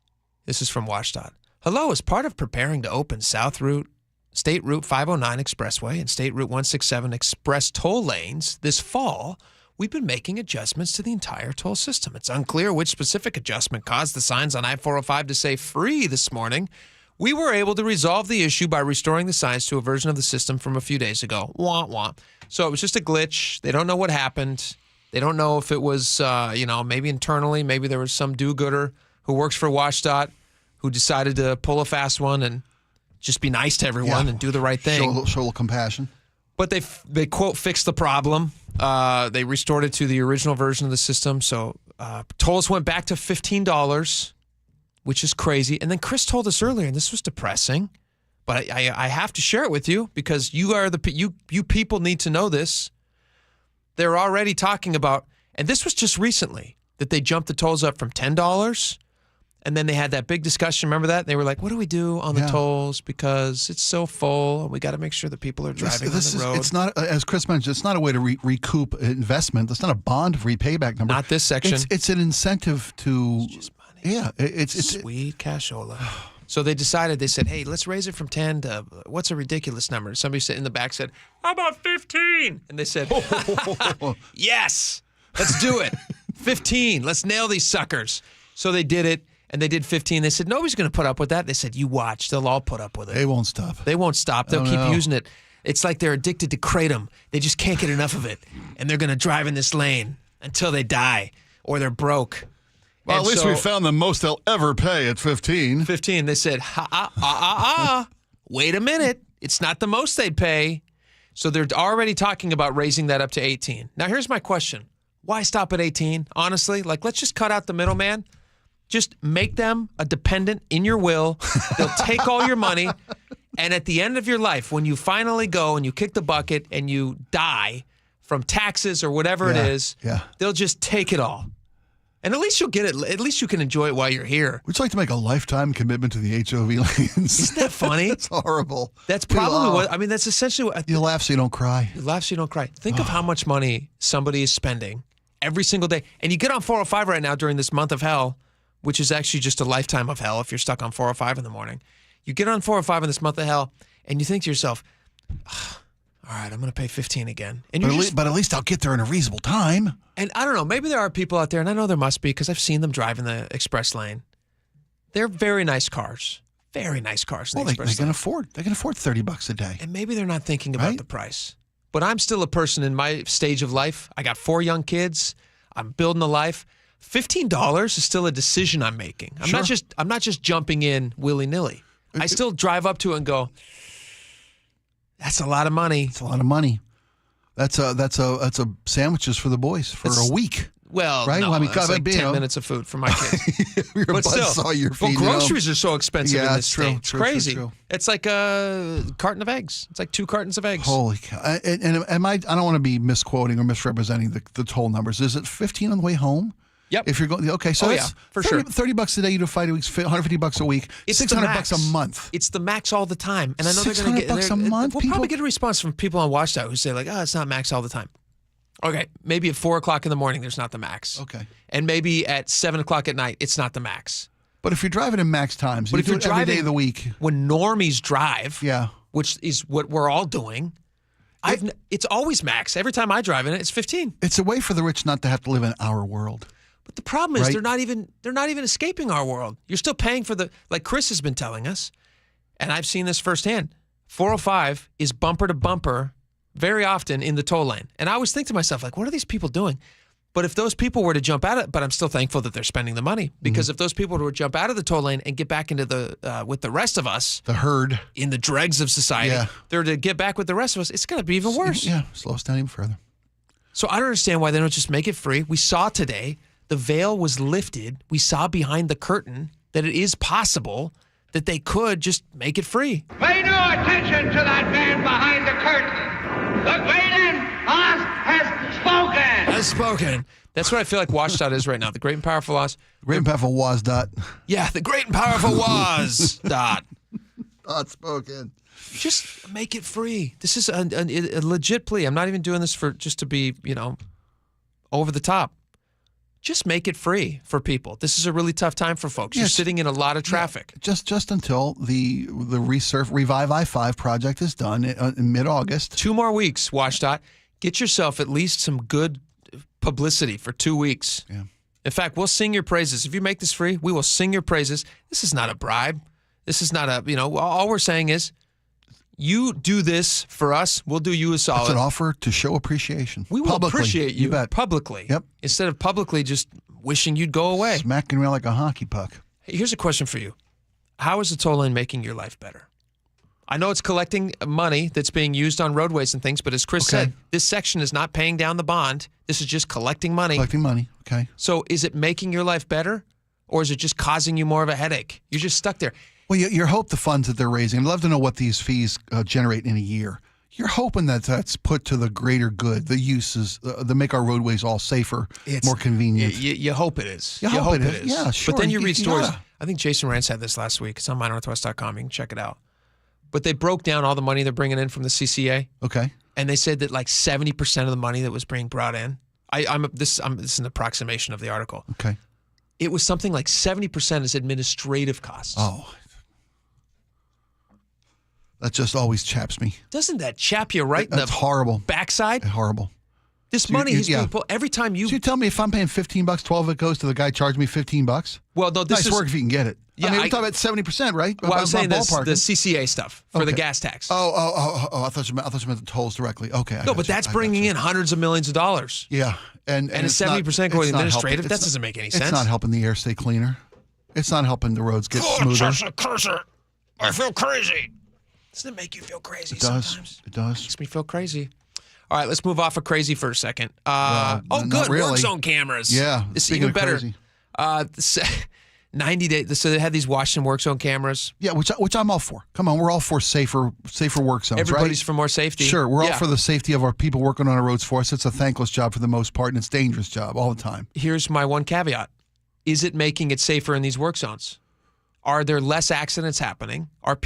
This is from WashDOT. Hello, as part of preparing to open South Route, State Route 509 Expressway and State Route 167 Express toll lanes this fall, we've been making adjustments to the entire toll system. It's unclear which specific adjustment caused the signs on I-405 to say free this morning. We were able to resolve the issue by restoring the signs to a version of the system from a few days ago. Wah, wah. So it was just a glitch. They don't know what happened. They don't know if it was, maybe internally, maybe there was some do-gooder who works for WashDOT who decided to pull a fast one and just be nice to everyone and do the right thing. Show a little compassion. But they quote, fixed the problem. They restored it to the original version of the system. So tolls went back to $15, which is crazy. And then Chris told us earlier, and this was depressing, but I have to share it with you because you people need to know this. They're already talking about, and this was just recently, that they jumped the tolls up from $10. And then they had that big discussion. Remember that? They were like, what do we do on the tolls? Because it's so full. And we got to make sure that people are driving on the road. It's not, as Chris mentioned, it's not a way to recoup investment. It's not a bond repayback number. Not this section. It's an incentive to. It's just money. Yeah. It's sweet cashola. So they decided, they said, hey, let's raise it from 10 to, what's a ridiculous number? Somebody said in the back said, how about 15? And they said, yes, let's do it. 15. Let's nail these suckers. So they did it. And they did 15. They said, nobody's going to put up with that. They said, you watch. They'll all put up with it. They won't stop. They won't stop. They'll keep using it. It's like they're addicted to kratom. They just can't get enough of it. And they're going to drive in this lane until they die or they're broke. Well, at least we found the most they'll ever pay at 15. 15. They said, wait a minute. It's not the most they'd pay. So they're already talking about raising that up to 18. Now, here's my question. Why stop at 18? Honestly, let's just cut out the middleman. Just make them a dependent in your will. They'll take all your money. And at the end of your life, when you finally go and you kick the bucket and you die from taxes or whatever it is, they'll just take it all. And at least you'll get it. At least you can enjoy it while you're here. We'd like to make a lifetime commitment to the HOV lanes. Isn't that funny? That's horrible. That's probably what, I mean, that's essentially what. You laugh so you don't cry. You laugh so you don't cry. Think of how much money somebody is spending every single day. And you get on 405 right now during this month of hell, which is actually just a lifetime of hell if you're stuck on 405 in the morning. You get on 405 in this month of hell, and you think to yourself, all right, I'm going to pay 15 again. And but at least I'll get there in a reasonable time. And I don't know, maybe there are people out there, and I know there must be because I've seen them drive in the express lane. They're very nice cars. Very nice cars in the express lane. They can afford $30 a day. And maybe they're not thinking about the price. But I'm still a person in my stage of life. I got 4 young kids. I'm building a life. $15 is still a decision I'm making. I'm not just jumping in willy-nilly. I still drive up to it and go, that's a lot of money. It's a lot of money. That's a sandwiches for the boys for a week. Well, right? No, I mean, it's like 10 minutes of food for my kids. But still, you're feeding groceries are so expensive in this state. It's true, crazy. True. It's like a carton of eggs. It's like 2 cartons of eggs. Holy cow. And I don't want to be misquoting or misrepresenting the total numbers. Is it 15 on the way home? Yep. If you're going, okay, so it's for $30 a day. You do 5 weeks, $150 a week. It's $600 a month. It's the max all the time, and I know they're going to get $600 a month. We'll probably get a response from people on Watchtower who say like, "Oh, it's not max all the time." Okay, maybe at 4 o'clock in the morning, there's not the max. Okay, and maybe at 7 o'clock at night, it's not the max. But if you're driving in max times, but if you're driving every day of the week, when normies drive, which is what we're all doing. It's always max. Every time I drive in it, it's 15. It's a way for the rich not to have to live in our world. But the problem is they're not even escaping our world. You're still paying for like Chris has been telling us, and I've seen this firsthand. 405 is bumper to bumper very often in the toll lane. And I always think to myself, like, what are these people doing? But if those people were to jump out of, but I'm still thankful that they're spending the money, because if those people were to jump out of the toll lane and get back into the with the rest of us, the herd in the dregs of society, they're to get back with the rest of us, it's going to be even worse. Yeah, slow us down even further. So I don't understand why they don't just make it free. We saw today. The veil was lifted. We saw behind the curtain that it is possible that they could just make it free. Pay no attention to that man behind the curtain. The great and Oz has spoken. Has spoken. That's what I feel like WashDOT is right now. The great and powerful Oz. Great and powerful WashDOT. Yeah, the great and powerful WashDOT. Not spoken. Just make it free. This is a legit plea. I'm not even doing this for just to be, over the top. Just make it free for people. This is a really tough time for folks. You're sitting in a lot of traffic. Just until the Revive I-5 project is done in mid-August. 2 more weeks, WashDOT. Get yourself at least some good publicity for 2 weeks. Yeah. In fact, we'll sing your praises. If you make this free, we will sing your praises. This is not a bribe. This is not all we're saying is you do this for us, we'll do you a solid. It's an offer to show appreciation. We will appreciate you bet. Publicly. Yep. Instead of publicly just wishing you'd go away. Smacking around like a hockey puck. Hey, here's a question for you. How is the toll lane making your life better? I know it's collecting money that's being used on roadways and things, but as Chris said, this section is not paying down the bond. This is just collecting money. Collecting money, okay. So is it making your life better, or is it just causing you more of a headache? You're just stuck there. Well, you hope the funds that they're raising, I'd love to know what these fees generate in a year. You're hoping that that's put to the greater good, the uses, to make our roadways all safer, more convenient. You hope it is. You hope it is. Yeah, sure. But then you read stories. I think Jason Rance had this last week. It's on mynorthwest.com. You can check it out. But they broke down all the money they're bringing in from the CCA. Okay. And they said that like 70% of the money that was being brought in, this is an approximation of the article. Okay. It was something like 70% is administrative costs. Oh. That just always chaps me. Doesn't that chap you right in the horrible backside? Horrible. This money is being pulled every time you. So you tell me if I'm paying $15, 12 of it goes to the guy charged me $15. Well, no, this nice is work if you can get it. Yeah, I mean, we're talking about 70%, right? Well, I was saying this, the ballparking. CCA stuff for the gas tax. Oh! I thought you meant the tolls directly. Okay. No, but that's bringing in hundreds of millions of dollars. Yeah, and a 70% going administrative. That doesn't make any sense. It's not helping the air stay cleaner. It's not helping the roads get smoother. Cursor. I feel crazy. Doesn't it make you feel crazy sometimes? It does. Makes me feel crazy. All right, let's move off of crazy for a second. Good. Really. Work zone cameras. Yeah. It's even better. 90 days. So they had these Washington work zone cameras. Yeah, which I'm all for. Come on, we're all for safer work zones. Everybody's right? for more safety. Sure, we're all for the safety of our people working on our roads for us. It's a thankless job for the most part, and it's a dangerous job all the time. Here's my one caveat. Is it making it safer in these work zones? Are there less accidents happening? Are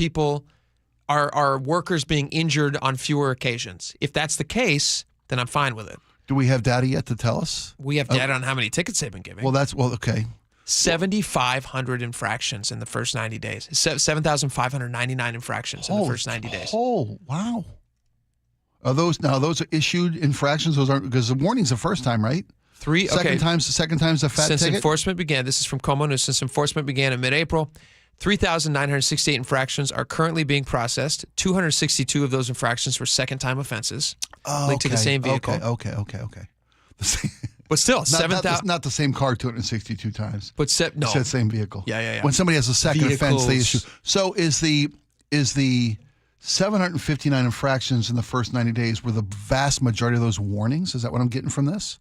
workers being injured on fewer occasions? If that's the case, then I'm fine with it. Do we have data yet to tell us? We have data on how many tickets they've been giving. Okay. 7,500 infractions in the first 90 days. 7,599 infractions in the first 90 days. Oh, wow. Are those issued infractions? Those aren't, because the warning's the first time, right? Second time's the fat Since ticket? enforcement began, this is from KIRO News, since enforcement began in mid-April, 3,968 infractions are currently being processed. 262 of those infractions were second-time offenses linked to the same vehicle. Okay. But still, 7,000. Not the same car 262 times. But no. It's the same vehicle. Yeah. When somebody has a second offense, they issue. So is the 759 infractions in the first 90 days, were the vast majority of those warnings? Is that what I'm getting from this?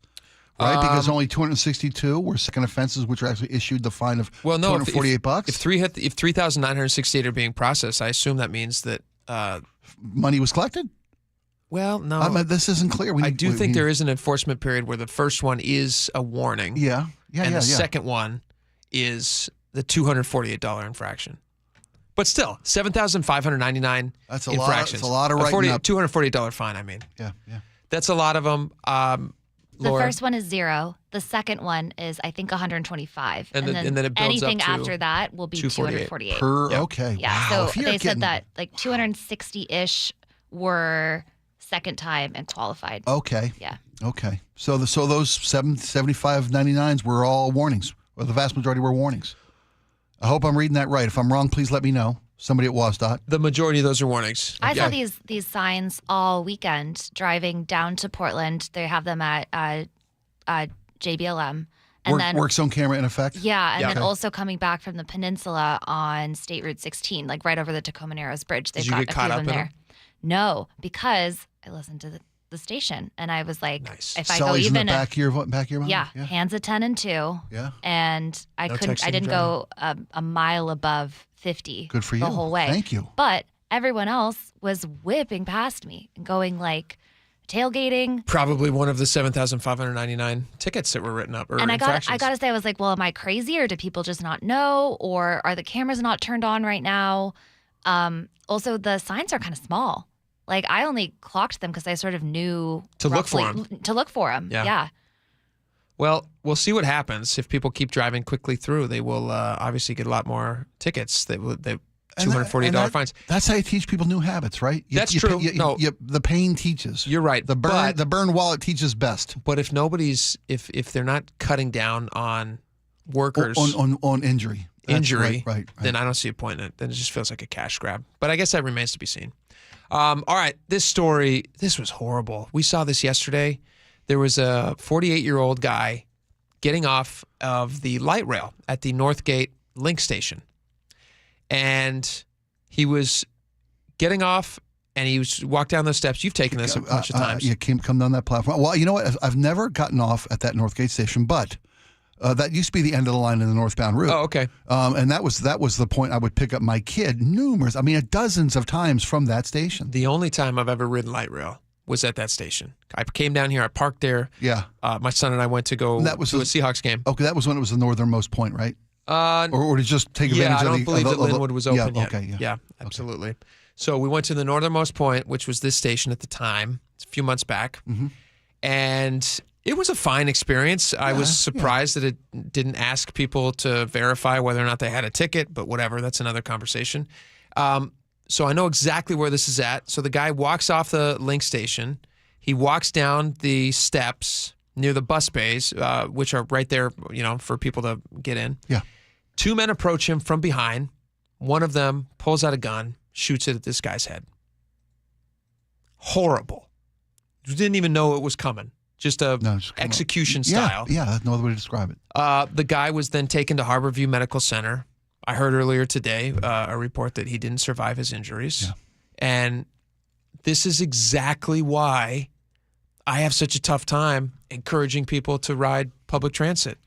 Right, because only 262 were second offenses, which are actually issued the fine of $248. If 3,968 are being processed, I assume that means that money was collected. Well, no, this isn't clear. I do think there is an enforcement period where the first one is a warning. And the second one is the $248 infraction. But still, 7,599 infractions. That's a lot of writing up. $248 fine. I mean, yeah. That's a lot of them. The first one is 0. The second one is, I think, 125. And then it builds anything up to after that will be 248. Okay. Yeah. Wow. So they said that like 260-ish were second time and qualified. Okay. Yeah. Okay. So those 75.99s were all warnings, or the vast majority were warnings. I hope I'm reading that right. If I'm wrong, please let me know. Somebody at WSDOT. The majority of those are warnings. I saw these signs all weekend driving down to Portland. They have them at JBLM. And then work zone camera in effect? Yeah, and then also coming back from the peninsula on State Route 16, like right over the Tacoma Narrows Bridge. They've got a few of them there. No, because I listened to the station and I was like, if I go even in the back of your mind? Yeah, hands at 10 and 2. Yeah. And I didn't go a mile above 50. Good for you. The whole way. Thank you. But everyone else was whipping past me and going like tailgating. Probably one of the 7,599 tickets that were written up. And I got to say, I was like, well, am I crazy or do people just not know? Or are the cameras not turned on right now? Also, the signs are kind of small. Like I only clocked them because I sort of knew to look for them. Yeah. Well, we'll see what happens. If people keep driving quickly through, they will obviously get a lot more tickets. They $248 fines. That's how you teach people new habits, right? That's true. The pain teaches. You're right. The burn wallet teaches best. But if if they're not cutting down on workers on injury, right, then I don't see a point in it. Then it just feels like a cash grab. But I guess that remains to be seen. All right, this was horrible. We saw this yesterday. There was a 48-year-old guy getting off of the light rail at the Northgate Link Station. And he was getting off, and he walked down those steps. You've taken this a bunch of times. You come down that platform. Well, you know what? I've never gotten off at that Northgate Station, but that used to be the end of the line in the northbound route. Oh, okay. And that was the point I would pick up my kid dozens of times from that station. The only time I've ever ridden light rail was at that station. I came down here, I parked there. Yeah. My son and I went to go to a Seahawks game. Okay, that was when it was the northernmost point, right? Or did you just take advantage of the... I don't believe that Linwood was open yet. Okay, yeah, absolutely. Okay. So we went to the northernmost point, which was this station at the time. It's a few months back. Mm-hmm. And it was a fine experience. I was surprised that it didn't ask people to verify whether or not they had a ticket, but whatever, that's another conversation. So I know exactly where this is at. So the guy walks off the link station. He walks down the steps near the bus bays, which are right there, for people to get in. Yeah. 2 men approach him from behind. One of them pulls out a gun, shoots it at this guy's head. Horrible. You didn't even know it was coming. Just execution style. Yeah, that's no other way to describe it. The guy was then taken to Harborview Medical Center. I heard earlier today a report that he didn't survive his injuries. Yeah. And this is exactly why I have such a tough time encouraging people to ride public transit.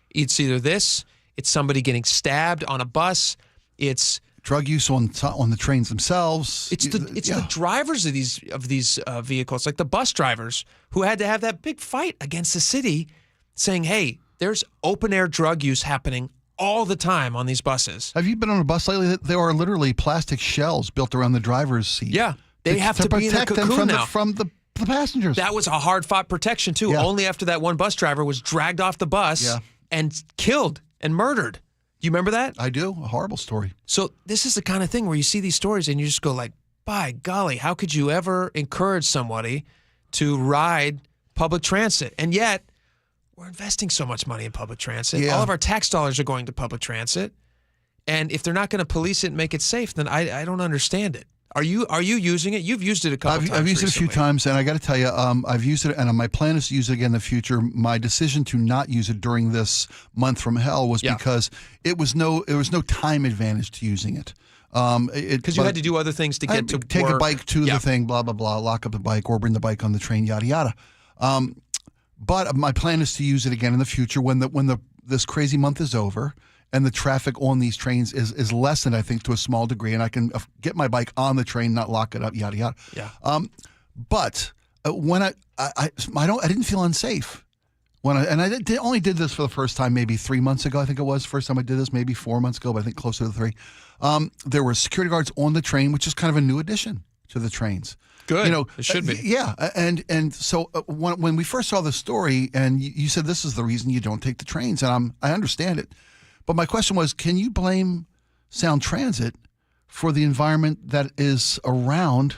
It's either this, it's somebody getting stabbed on a bus, it's drug use on the trains themselves. It's the drivers of these vehicles, like the bus drivers, who had to have that big fight against the city, saying, "Hey, there's open air drug use happening all the time on these buses." Have you been on a bus lately? There are literally plastic shells built around the driver's seat. Yeah, they have to be in a protect them cocoon now. from the passengers. That was a hard-fought protection too. Yeah. Only after that one bus driver was dragged off the bus and killed and murdered. Do you remember that? I do. A horrible story. So this is the kind of thing where you see these stories and you just go like, by golly, how could you ever encourage somebody to ride public transit? And yet, we're investing so much money in public transit. Yeah. All of our tax dollars are going to public transit. And if they're not going to police it and make it safe, then I don't understand it. Are you using it? You've used it a couple times. I've used recently. it a few times, and I got to tell you, I've used it, and my plan is to use it again in the future. My decision to not use it during this month from hell was because there was no time advantage to using it. Because you had to do other things to get to take work. a bike to the thing, blah blah blah, lock up the bike or bring the bike on the train, yada yada. But my plan is to use it again in the future when this crazy month is over. And the traffic on these trains is lessened, I think, to a small degree, and I can get my bike on the train, not lock it up, yada yada. Yeah. But when I didn't feel unsafe I only did this for the first time maybe 3 months ago. I think it was first time I did this, maybe 4 months ago, but I think closer to 3. There were security guards on the train, which is kind of a new addition to the trains. Good. It should be. Yeah, and so when we first saw the story, and you said this is the reason you don't take the trains, and I understand it. But my question was, can you blame Sound Transit for the environment that is around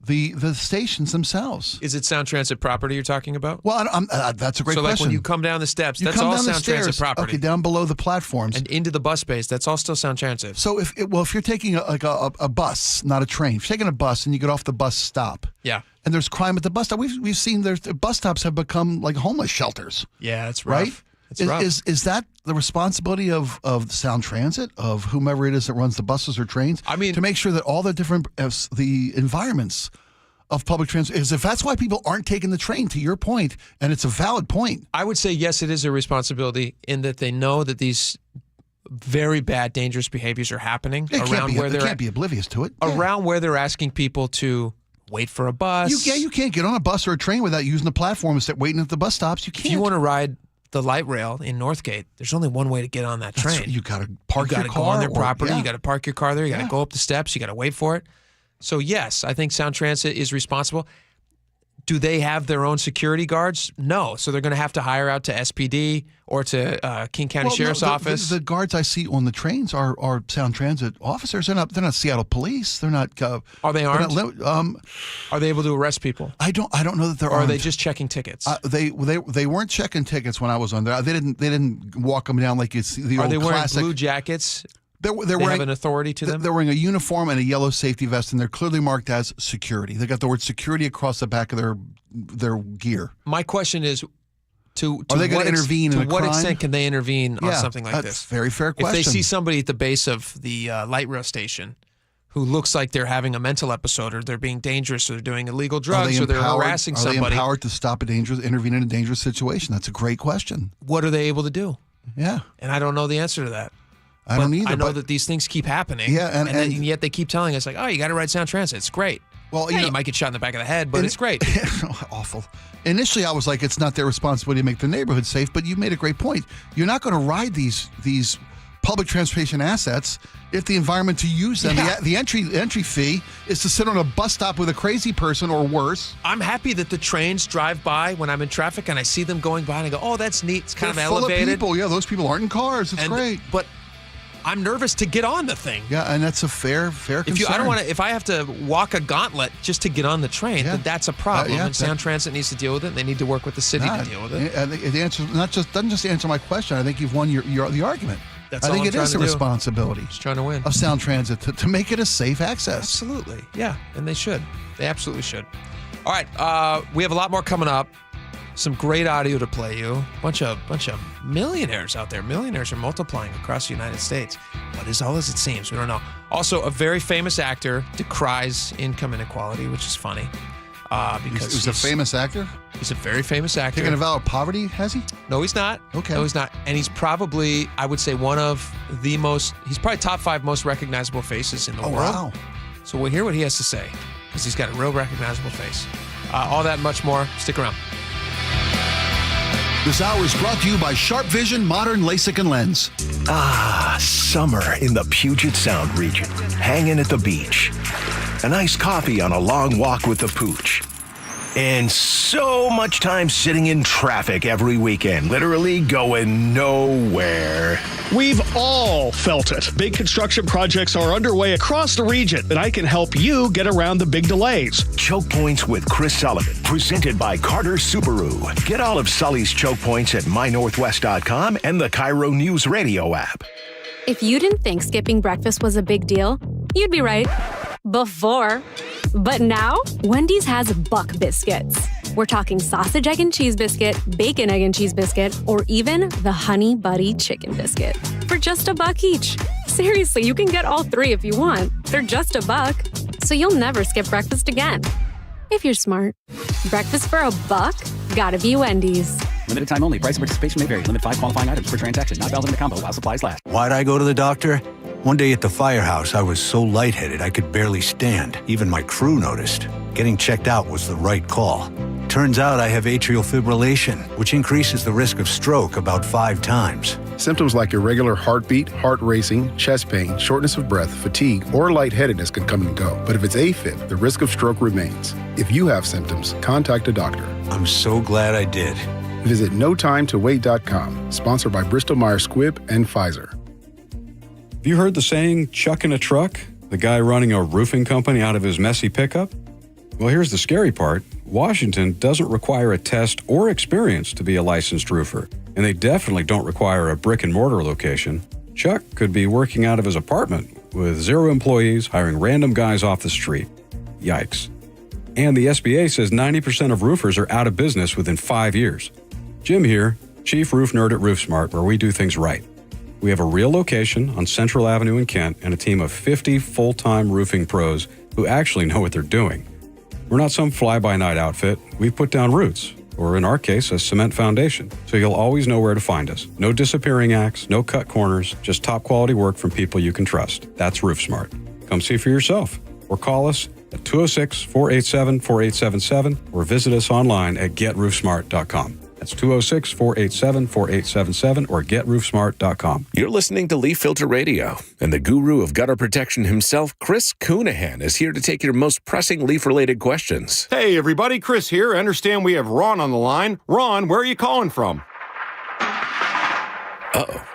the stations themselves? Is it Sound Transit property you're talking about? Well, that's a great question. So like when you come down the steps, that's all Sound Transit property. Okay, down below the platforms. And into the bus bays, that's all still Sound Transit. So if you're taking a bus, not a train, if you're taking a bus and you get off the bus stop. Yeah. And there's crime at the bus stop. We've seen the bus stops have become like homeless shelters. Yeah, that's rough. Right? Is that the responsibility of Sound Transit, of whomever it is that runs the buses or trains? I mean, to make sure that all the different the environments of public transit is, if that's why people aren't taking the train, to your point, and it's a valid point. I would say yes, it is a responsibility in that they know that these very bad, dangerous behaviors are happening around where they can't be oblivious to it. Around where they're asking people to wait for a bus. You can't get on a bus or a train without using the platform and waiting at the bus stops. You can't. If you want to ride the light rail in Northgate, there's only one way to get on that train. Right. You got to park your car. You got to go on their property. You got to park your car there. You got to go up the steps. You got to wait for it. So yes, I think Sound Transit is responsible. Do they have their own security guards? No. So they're going to have to hire out to SPD or to King County Sheriff's Office. The guards I see on the trains are Sound Transit officers. They're not Seattle Police. They're not. Are they armed? Are they able to arrest people? I don't know that they're armed. Or are they armed. just checking tickets? They weren't checking tickets when I was on there. They didn't walk them down like it's the old classic. Are they wearing blue jackets? They're they wearing, have an authority to them? They're wearing a uniform and a yellow safety vest, and they're clearly marked as security. They got the word security across the back of their gear. My question is, to are they going to intervene in a crime? To what extent can they intervene on something like this? That's a very fair question. If they see somebody at the base of the light rail station who looks like they're having a mental episode, or they're being dangerous, or they're doing illegal drugs, or they're harassing somebody. Are they empowered to intervene in a dangerous situation? That's a great question. What are they able to do? Yeah. And I don't know the answer to that. I don't either. I know that these things keep happening. Yeah, and yet they keep telling us, like, oh, you got to ride Sound Transit. It's great. Well, you might get shot in the back of the head, but it's great. Awful. Initially, I was like, it's not their responsibility to make the neighborhood safe, but you made a great point. You're not going to ride these public transportation assets if the environment to use them, the entry fee is to sit on a bus stop with a crazy person or worse. I'm happy that the trains drive by when I'm in traffic and I see them going by and I go, oh, that's neat. It's kind of elevated. Full of people. Yeah, those people aren't in cars. It's great. But I'm nervous to get on the thing. Yeah, and that's a fair concern. If I have to walk a gauntlet just to get on the train, then that's a problem. And Sound Transit needs to deal with it. And they need to work with the city to deal with it. I think it answers doesn't just answer my question. I think you've won the argument. That's I think it is the do. responsibility Just trying to win. of Sound Transit to make it a safe access. Absolutely. Yeah, and they should. They absolutely should. All right, we have a lot more coming up. Some great audio to play you. Bunch of millionaires out there. Millionaires are multiplying across the United States. But as all as it seems, we don't know. Also, a very famous actor decries income inequality, which is funny. Because he's a famous actor? He's a very famous actor. Taking a vow of poverty, has he? No, he's not. Okay. No, he's not. And he's probably, I would say, he's probably top 5 most recognizable faces in the world. Wow. So we'll hear what he has to say, because he's got a real recognizable face. All that and much more. Stick around. This hour is brought to you by Sharp Vision Modern LASIK and Lens. Ah, summer in the Puget Sound region. Hanging at the beach. A nice coffee on a long walk with the pooch. And so much time sitting in traffic every weekend, literally going nowhere. We've all felt it. Big construction projects are underway across the region, and I can help you get around the big delays. Choke Points with Chris Sullivan, presented by Carter Subaru. Get all of Sully's choke points at mynorthwest.com and the KIRO Newsradio app. If you didn't think skipping breakfast was a big deal, you'd be right. Before. But now, Wendy's has Buck Biscuits. We're talking sausage, egg, and cheese biscuit, bacon, egg, and cheese biscuit, or even the Honey Buddy Chicken Biscuit for just $1 each. Seriously, you can get all 3 if you want. They're just $1, so you'll never skip breakfast again. If you're smart. Breakfast for $1? Gotta be Wendy's. Limited time only. Price and participation may vary. Limit 5 qualifying items per transaction. Not valid in a combo while supplies last. Why'd I go to the doctor? One day at the firehouse, I was so lightheaded I could barely stand. Even my crew noticed. Getting checked out was the right call. Turns out I have atrial fibrillation, which increases the risk of stroke about 5 times. Symptoms like irregular heartbeat, heart racing, chest pain, shortness of breath, fatigue, or lightheadedness can come and go. But if it's AFib, the risk of stroke remains. If you have symptoms, contact a doctor. I'm so glad I did. Visit notimetowait.com, sponsored by Bristol-Myers Squibb and Pfizer. Have you heard the saying, chuck in a truck? The guy running a roofing company out of his messy pickup? Well, here's the scary part. Washington doesn't require a test or experience to be a licensed roofer, and they definitely don't require a brick and mortar location. Chuck could be working out of his apartment with 0 employees, hiring random guys off the street. Yikes. And the SBA says 90% of roofers are out of business within 5 years. Jim here, Chief Roof Nerd at RoofSmart, where we do things right. We have a real location on Central Avenue in Kent and a team of 50 full-time roofing pros who actually know what they're doing. We're not some fly-by-night outfit. We've put down roots, or in our case, a cement foundation, so you'll always know where to find us. No disappearing acts, no cut corners, just top-quality work from people you can trust. That's RoofSmart. Come see for yourself, or call us at 206-487-4877, or visit us online at GetRoofSmart.com. That's 206-487-4877 or GetRoofSmart.com. You're listening to Leaf Filter Radio, and the guru of gutter protection himself, Chris Coonahan, is here to take your most pressing leaf-related questions. Hey, everybody. Chris here. I understand we have Ron on the line. Ron, where are you calling from? Uh-oh.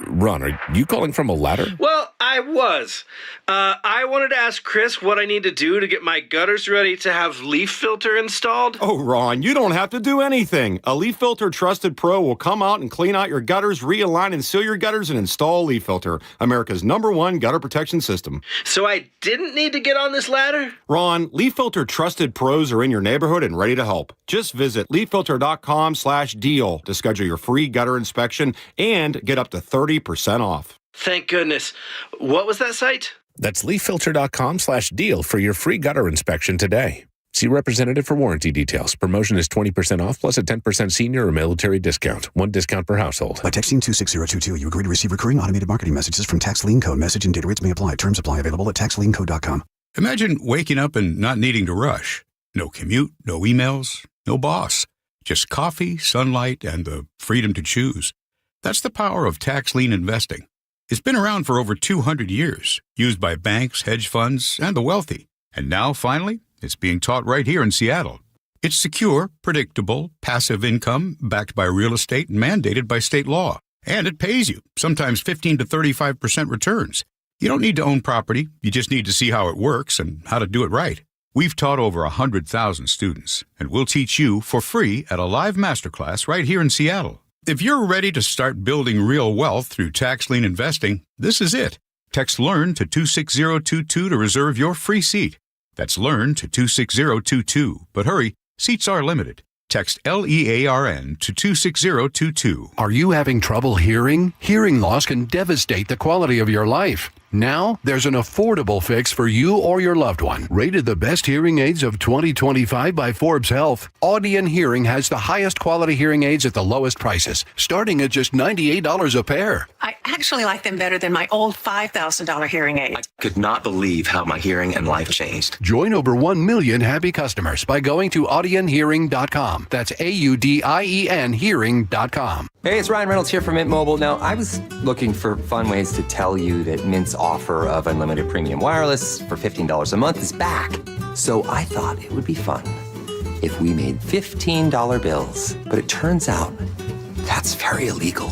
Ron, are you calling from a ladder? Well, I was. I wanted to ask Chris what I need to do to get my gutters ready to have leaf filter installed. Oh, Ron, you don't have to do anything. A Leaf Filter Trusted Pro will come out and clean out your gutters, realign and seal your gutters, and install Leaf Filter, America's #1 gutter protection system. So I didn't need to get on this ladder? Ron, Leaf Filter Trusted Pros are in your neighborhood and ready to help. Just visit leaffilter.com/deal to schedule your free gutter inspection and get up to 30% off. Thank goodness. What was that site? That's leaffilter.com/deal for your free gutter inspection today. See representative for warranty details. Promotion is 20% off plus a 10% senior or military discount. 1 discount per household. By texting 26022, you agree to receive recurring automated marketing messages from Tax Lien Code. Message and data rates may apply. Terms apply. Available at taxliencode.com. Imagine waking up and not needing to rush. No commute, no emails, no boss. Just coffee, sunlight, and the freedom to choose. That's the power of tax lien investing. It's been around for over 200 years, used by banks, hedge funds, and the wealthy. And now, finally, it's being taught right here in Seattle. It's secure, predictable, passive income, backed by real estate and mandated by state law. And it pays you, sometimes 15 to 35% returns. You don't need to own property. You just need to see how it works and how to do it right. We've taught over 100,000 students, and we'll teach you for free at a live masterclass right here in Seattle. If you're ready to start building real wealth through tax lien investing, this is it. Text LEARN to 26022 to reserve your free seat. That's LEARN to 26022. But hurry, seats are limited. Text LEARN to 26022. Are you having trouble hearing? Hearing loss can devastate the quality of your life. Now, there's an affordable fix for you or your loved one. Rated the best hearing aids of 2025 by Forbes Health, Audion Hearing has the highest quality hearing aids at the lowest prices, starting at just $98 a pair. I actually like them better than my old $5,000 hearing aid. I could not believe how my hearing and life changed. Join over 1 million happy customers by going to audionhearing.com. That's AUDIEN hearing.com. Hey, it's Ryan Reynolds here from Mint Mobile. Now, I was looking for fun ways to tell you that Mint's offer of unlimited premium wireless for $15 a month is back. So I thought it would be fun if we made $15 bills. But it turns out that's very illegal.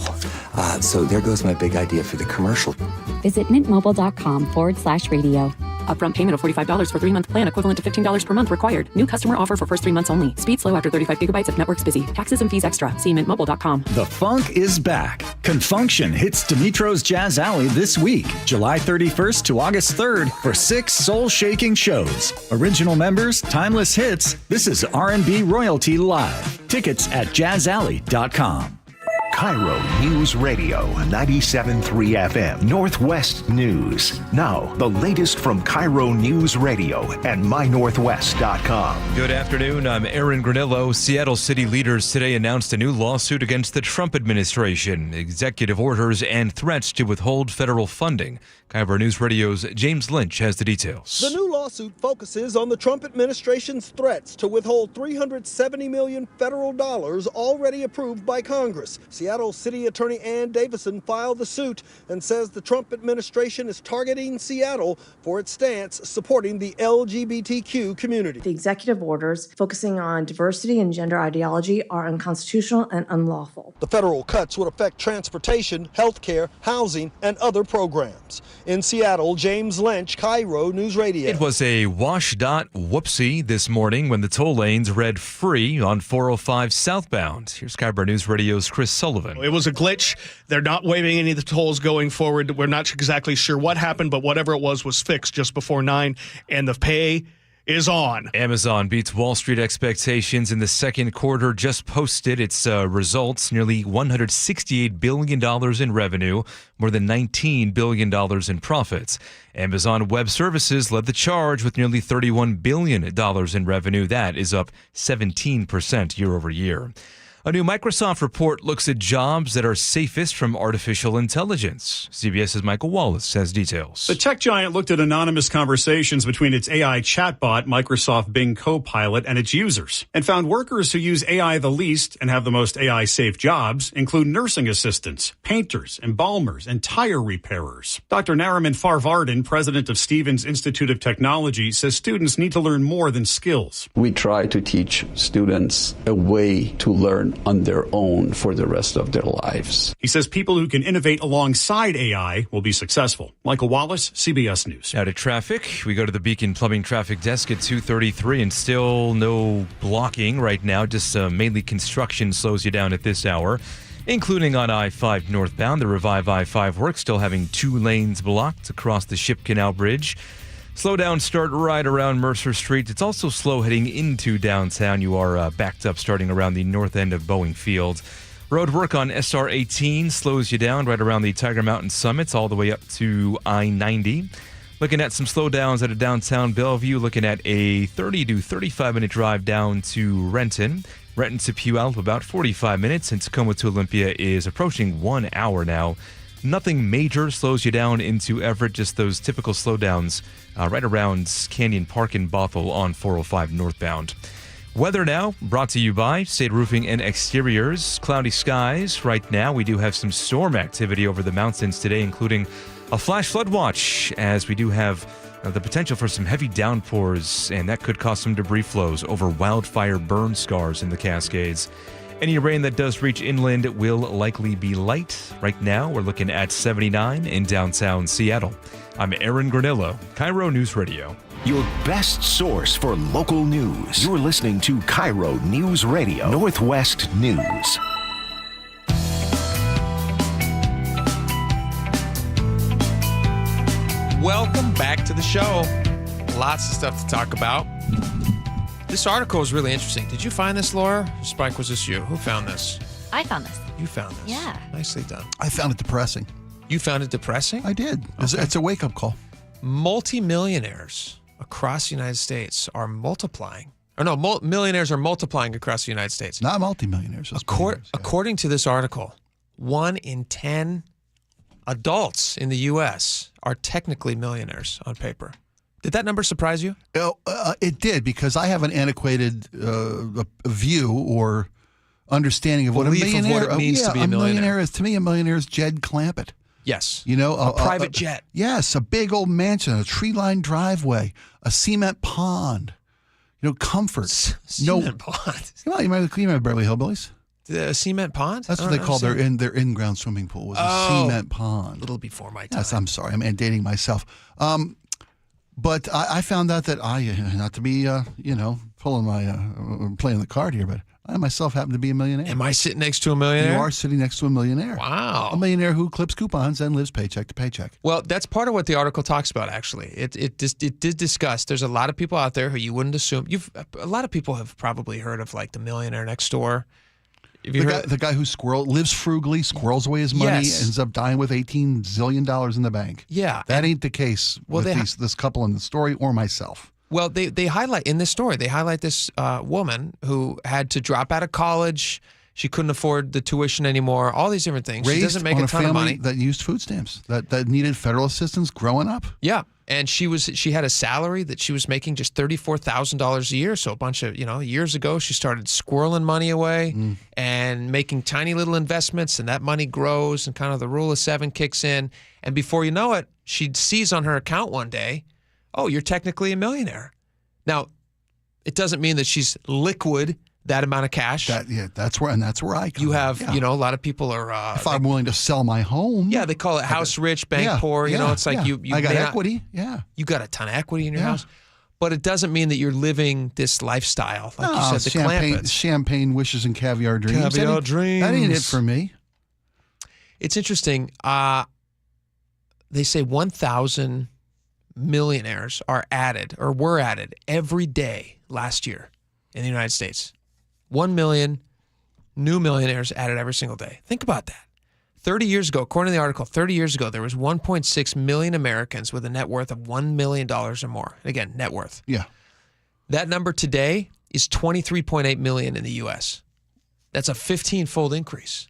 So there goes my big idea for the commercial. Visit mintmobile.com/radio. Upfront payment of $45 for 3-month plan equivalent to $15 per month required. New customer offer for first 3 months only. Speed slow after 35 gigabytes if network's busy. Taxes and fees extra. See mintmobile.com. The funk is back. Confunction hits Dimitro's Jazz Alley this week, July 31st to August 3rd, for 6 soul-shaking shows. Original members, timeless hits. This is R&B Royalty Live. Tickets at jazzalley.com. KIRO News Radio 97.3 FM Northwest News. Now, the latest from KIRO News Radio and mynorthwest.com. Good afternoon. I'm Aaron Granillo. Seattle city leaders today announced a new lawsuit against the Trump administration, executive orders and threats to withhold federal funding. KIRO News Radio's James Lynch has the details. The new lawsuit focuses on the Trump administration's threats to withhold $370 million federal dollars already approved by Congress. Seattle City Attorney Ann Davison filed the suit and says the Trump administration is targeting Seattle for its stance supporting the LGBTQ community. The executive orders focusing on diversity and gender ideology are unconstitutional and unlawful. The federal cuts would affect transportation, health care, housing, and other programs. In Seattle, James Lynch, KIRO News Radio. It was a whoopsie this morning when the toll lanes read free on 405 southbound. Here's KIRO News Radio's Chris Sullivan. It was a glitch. They're not waiving any of the tolls going forward. We're not exactly sure what happened, but whatever it was fixed just before 9, and the pay is on. Amazon beats Wall Street expectations in the second quarter, just posted its results, nearly $168 billion in revenue, more than $19 billion in profits. Amazon Web Services led the charge with nearly $31 billion in revenue. That is up 17% year over year. A new Microsoft report looks at jobs that are safest from artificial intelligence. CBS's Michael Wallace has details. The tech giant looked at anonymous conversations between its AI chatbot, Microsoft Bing Copilot, and its users, and found workers who use AI the least and have the most AI-safe jobs include nursing assistants, painters, embalmers, and tire repairers. Dr. Nariman Farvardin, president of Stevens Institute of Technology, says students need to learn more than skills. We try to teach students a way to learn on their own for the rest of their lives. He says people who can innovate alongside AI will be successful. Michael Wallace, CBS News. Now to traffic. We go to the Beacon Plumbing traffic desk at 2:33 and still no blocking right now. Just mainly construction slows you down at this hour, including on I-5 northbound. The Revive I-5 work still having 2 lanes blocked across the Ship Canal Bridge. Slow down start right around Mercer Street. It's also slow heading into downtown. You are backed up starting around the north end of Boeing Field. Road work on SR 18 slows you down right around the Tiger Mountain Summits all the way up to I-90. Looking at some slowdowns out of downtown Bellevue, looking at a 30 to 35 minute drive down to Renton. Renton to Puyallup about 45 minutes, and Tacoma to Olympia is approaching 1 hour now. Nothing major slows you down into Everett, just those typical slowdowns right around Canyon Park and Bothell on 405 northbound. Weather now brought to you by State Roofing and Exteriors. Cloudy skies right now. We do have some storm activity over the mountains today, including a flash flood watch, as we do have the potential for some heavy downpours, and that could cause some debris flows over wildfire burn scars in the Cascades. Any rain that does reach inland will likely be light. Right now, we're looking at 79 in downtown Seattle. I'm Aaron Granillo, KIRO News Radio. Your best source for local news. You're listening to KIRO News Radio, Northwest News. Welcome back to the show. Lots of stuff to talk about. This article is really interesting. Did you find this, Laura? Spike, was this you? Who found this? I found this. You found this. Yeah. Nicely done. I found it depressing. You found it depressing? I did. Okay. It's a wake-up call. Multi-millionaires across the United States are multiplying. Or no, millionaires are multiplying across the United States. Not multi-millionaires. According to this article, 1 in 10 adults in the U.S. are technically millionaires on paper. Did that number surprise you? It did, because I have an antiquated view or understanding of what a millionaire means to be a millionaire. Is. To me, a millionaire is Jed Clampett. Yes. You know, a private jet. Yes, a big old mansion, a tree-lined driveway, a cement pond. You know, comfort. Cement pond. You remember Beverly Hillbillies? A cement pond? That's what they call their in-ground swimming pool. Was a cement pond. A little before my time. Yes, I'm sorry. I'm dating myself. But I found out that not to be, pulling my, playing the card here, but I myself happen to be a millionaire. Am I sitting next to a millionaire? You are sitting next to a millionaire. Wow. A millionaire who clips coupons and lives paycheck to paycheck. Well, that's part of what the article talks about, actually. It did discuss, there's a lot of people out there who you wouldn't assume. A lot of people have probably heard of, like, the millionaire next door. The guy who lives frugally, squirrels away his money, ends up dying with $18 zillion in the bank. Yeah. That ain't the case with this couple in the story or myself. Well, they highlight, in this story, they highlight this woman who had to drop out of college. She couldn't afford the tuition anymore, all these different things. She doesn't make a ton of money. That used food stamps, that needed federal assistance growing up. Yeah. And she had a salary that she was making just $34,000 a year. So a bunch of, years ago, she started squirreling money away and making tiny little investments, and that money grows and kind of the rule of 7 kicks in. And before you know it, she sees on her account one day, oh, you're technically a millionaire. Now, it doesn't mean that she's liquid that amount of cash. That's where I come. You have, a lot of people are. If I'm willing to sell my home. Yeah, they call it house rich, bank poor. It's like you I got equity. You got a ton of equity in your house. But it doesn't mean that you're living this lifestyle. Like you said, the Clampetts. Champagne wishes and caviar dreams. That ain't it for me. It's interesting. They say 1,000 millionaires are added or were added every day last year in the United States. 1 million new millionaires added every single day. Think about that. 30 years ago, according to the article, 30 years ago, there was 1.6 million Americans with a net worth of $1 million or more. Again, net worth. Yeah. That number today is 23.8 million in the U.S. That's a 15-fold increase.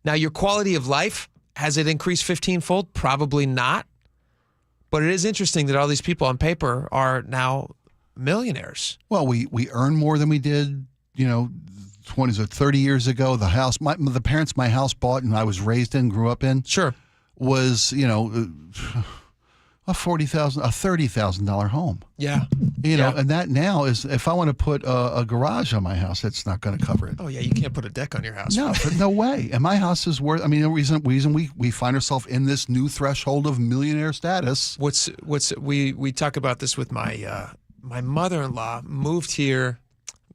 Now, your quality of life, has it increased 15-fold? Probably not. But it is interesting that all these people on paper are now millionaires. Well, we earn more than we did, 20 or 30 years ago. The house, the parents my house bought and I was raised in, grew up in, was, a $30,000 home. Yeah. And that now is, if I want to put a garage on my house, it's not going to cover it. Oh yeah, you can't put a deck on your house. No, no way. And my house is worth. I mean, the reason we find ourselves in this new threshold of millionaire status. We talk about this with my my mother-in-law moved here.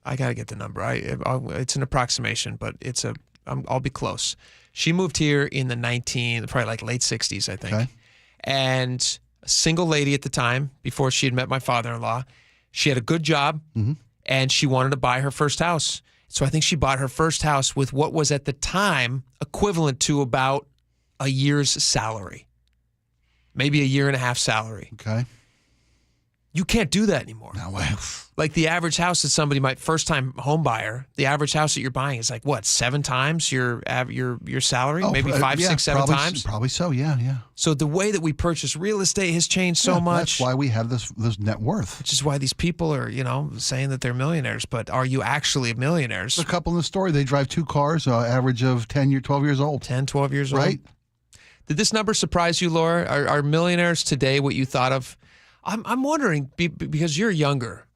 I got to get the number. It's an approximation, but I'll be close. She moved here in the probably like late 60s, I think. Okay. And a single lady at the time, before she had met my father-in-law. She had a good job, and she wanted to buy her first house. So I think she bought her first house with what was at the time equivalent to about a year's salary, maybe a year and a half salary. Okay. You can't do that anymore. No way. Like the average house that somebody might first-time home buyer, the average house that you're buying is like what, 7 times your salary? Maybe 5, 6, 7 times? Probably so. Yeah. So the way that we purchase real estate has changed so much. That's why we have this net worth. Which is why these people are, saying that they're millionaires. But are you actually millionaires? The couple in the story, they drive 2 cars, average of 12 years old. 10, 12 years old. Right. Did this number surprise you, Laura? Are millionaires today what you thought of? I'm wondering, because you're younger.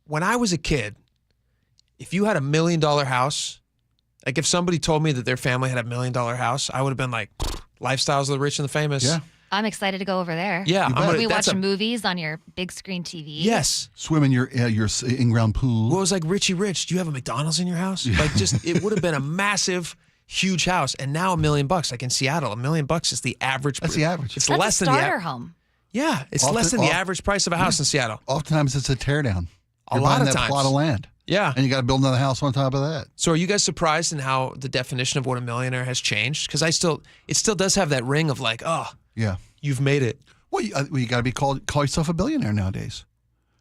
When I was a kid, if you had $1 million house, Like if somebody told me that their family had $1 million house, I would have been like, lifestyles of the rich and the famous. Yeah. I'm excited to go over there. Yeah, We watch movies on your big screen TV. Yes. Swim in your in-ground pool. Well, it was like, Richie Rich, do you have a McDonald's in your house? Like it would have been a massive, huge house. And now $1 million, like in Seattle, $1 million is the average. That's the average. It's That's less a than starter home. Yeah, it's less than the average price of a house in Seattle. Oftentimes it's a teardown. A lot of that times. plot of land. Yeah. And you got to build another house on top of that. So are you guys surprised in how the definition of what a millionaire has changed? Because it still does have that ring of like, oh, yeah, you've made it. Well, you got to call yourself a billionaire nowadays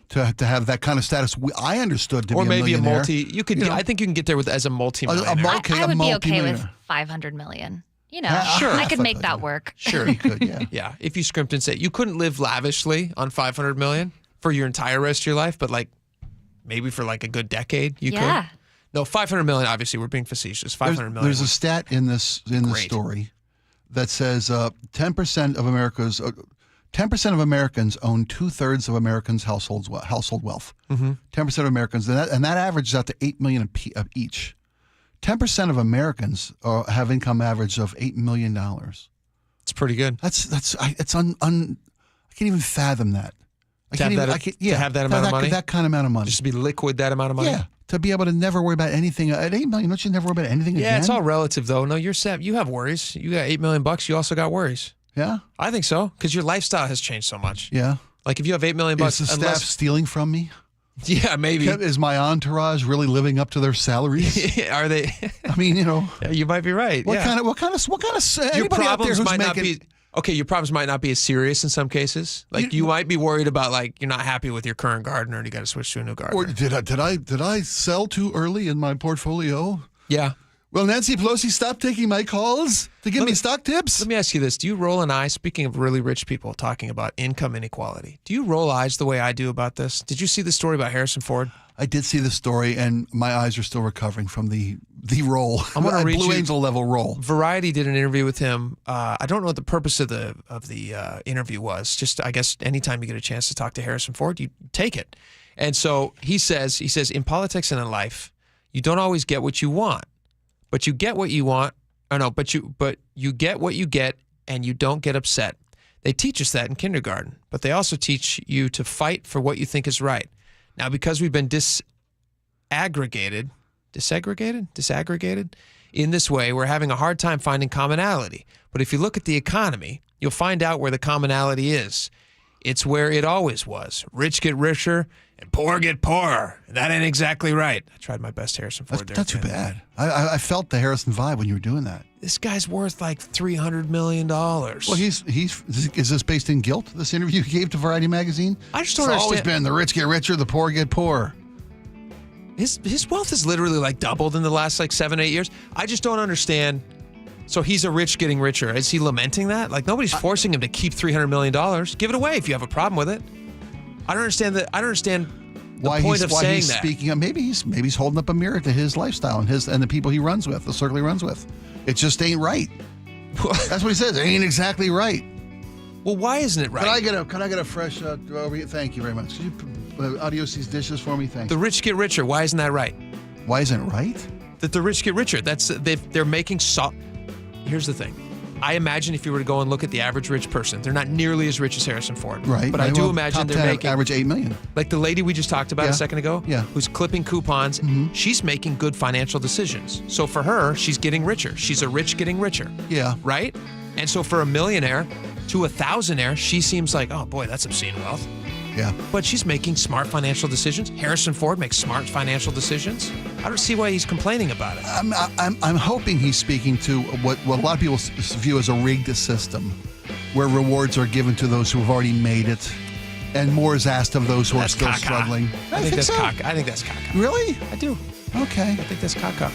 to have that kind of status. I understood to or be maybe a millionaire. You could. I think you can get there as a multi-millionaire. I would be okay with $500 million. You know, Sure. I could make that work. Sure, you could. Yeah, yeah. If you scrimped and said you couldn't live lavishly on $500 million for your entire rest of your life, but like maybe for like a good decade, you could. No, $500 million. Obviously, we're being facetious. $500 million. There's a stat in this story that says 10% of America's 10% of Americans own 2/3 of Americans' household wealth. 10% of Americans, and that averages out to $8 million each. 10% of Americans have income average of $8 million. It's pretty good. I can't even fathom that. To have that amount of money? That kind of amount of money. Just to be liquid that amount of money? Yeah. To be able to never worry about anything. At $8 million, don't you never worry about anything again? Yeah, it's all relative, though. No, you're set. You have worries. You got $8 million. You also got worries. Yeah? I think so, because your lifestyle has changed so much. Yeah. Like if you have $8 million, is the staff stealing from me? Yeah, maybe. Is my entourage really living up to their salaries? Are they? I mean, Yeah, you might be right. What kind of your problems might not be. Okay, your problems might not be as serious in some cases. Like you might be worried about like you're not happy with your current gardener and you got to switch to a new gardener. Or did I sell too early in my portfolio? Yeah. Will Nancy Pelosi stop taking my calls to give me stock tips? Let me ask you this. Do you roll an eye, speaking of really rich people talking about income inequality, do you roll eyes the way I do about this? Did you see the story about Harrison Ford? I did see the story, and my eyes are still recovering from the roll. I'm going to read Blue you, Angel level roll. Variety did an interview with him. I don't know what the purpose of the interview was. Just I guess anytime you get a chance to talk to Harrison Ford, you take it. And so he says in politics and in life, you don't always get what you want. But you get what you want. But you get what you get, and you don't get upset. They teach us that in kindergarten, but they also teach you to fight for what you think is right. Now, because we've been disaggregated in this way, we're having a hard time finding commonality. But if you look at the economy, you'll find out where the commonality is. It's where it always was. Rich get richer and poor get poorer. That ain't exactly right. I tried my best, Harrison Ford. That's not too bad. I felt the Harrison vibe when you were doing that. This guy's worth like $300 million. Well, is this based in guilt, this interview he gave to Variety magazine? I just don't understand. It's always been the rich get richer, the poor get poorer. His wealth has literally like doubled in the last like 7-8 years. I just don't understand. So he's a rich getting richer. Is he lamenting that? Like nobody's forcing him to keep $300 million. Give it away if you have a problem with it. I don't understand that. I don't understand the point of saying that. Speaking up, maybe he's holding up a mirror to his lifestyle and the people he runs with, the circle he runs with. It just ain't right. That's what he says. It ain't exactly right. Well, why isn't it right? Can I get a fresh? Thank you very much. Could you adios these dishes for me? Thanks. The rich get richer. Why isn't that right? Why isn't it right? That the rich get richer. They're making Here's the thing. I imagine if you were to go and look at the average rich person, they're not nearly as rich as Harrison Ford. Right. But I do imagine they're making average $8 million. Like the lady we just talked about a second ago, who's clipping coupons. Mm-hmm. She's making good financial decisions. So for her, she's getting richer. She's a rich getting richer. Yeah. Right? And so for a millionaire to a thousandaire, she seems like, oh boy, that's obscene wealth. Yeah. But she's making smart financial decisions. Harrison Ford makes smart financial decisions. I don't see why he's complaining about it. I'm hoping he's speaking to what a lot of people view as a rigged system, where rewards are given to those who have already made it, and more is asked of those who are still struggling. I think that's caca. I think that's caca. Really? I do. Okay. I think that's caca.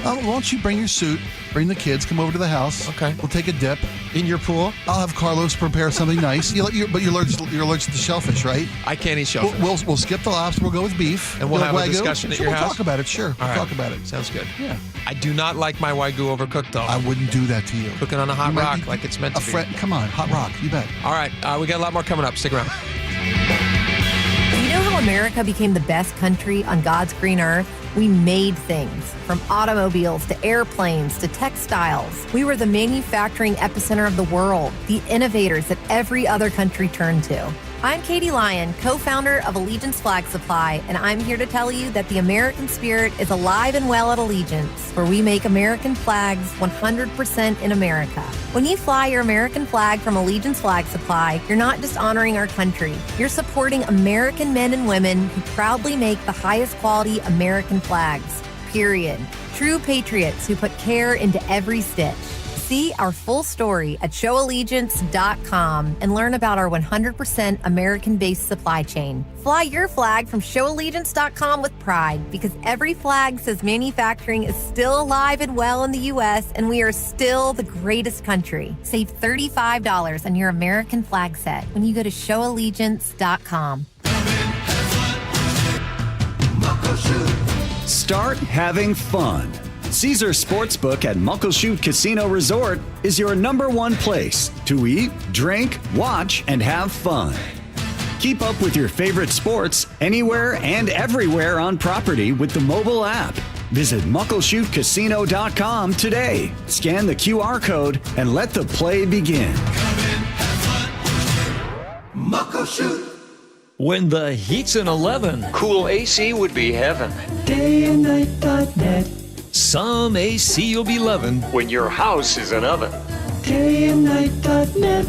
Why don't you bring your suit, bring the kids, come over to the house. Okay. We'll take a dip. In your pool? I'll have Carlos prepare something nice. But you're allergic to shellfish, right? I can't eat shellfish. We'll skip the lobster. We'll go with beef. And we'll have a discussion at your house? We'll talk about it, sure. We'll talk about it. Sounds good. Yeah. I do not like my Wagyu overcooked, though. I wouldn't do that to you. Cooking on a hot rock like it's meant to be. Come on, hot rock. You bet. All right. We got a lot more coming up. Stick around. You know how how America became the best country on God's green earth? We made things, from automobiles to airplanes to textiles. We were the manufacturing epicenter of the world, the innovators that every other country turned to. I'm Katie Lyon, co-founder of Allegiance Flag Supply, and I'm here to tell you that the American spirit is alive and well at Allegiance, where we make American flags 100% in America. When you fly your American flag from Allegiance Flag Supply, you're not just honoring our country, you're supporting American men and women who proudly make the highest quality American flags, period. True patriots who put care into every stitch. See our full story at showallegiance.com and learn about our 100% American-based supply chain. Fly your flag from showallegiance.com with pride, because every flag says manufacturing is still alive and well in the U.S. and we are still the greatest country. Save $35 on your American flag set when you go to showallegiance.com. Start having fun. Caesar Sportsbook at Muckleshoot Casino Resort is your #1 place to eat, drink, watch, and have fun. Keep up with your favorite sports anywhere and everywhere on property with the mobile app. Visit muckleshootcasino.com today. Scan the QR code and let the play begin. Muckleshoot. When the heat's an 11, Cool AC would be heaven. dayandnight.net. Some AC you'll be loving When your house is an oven. dayandnight.net.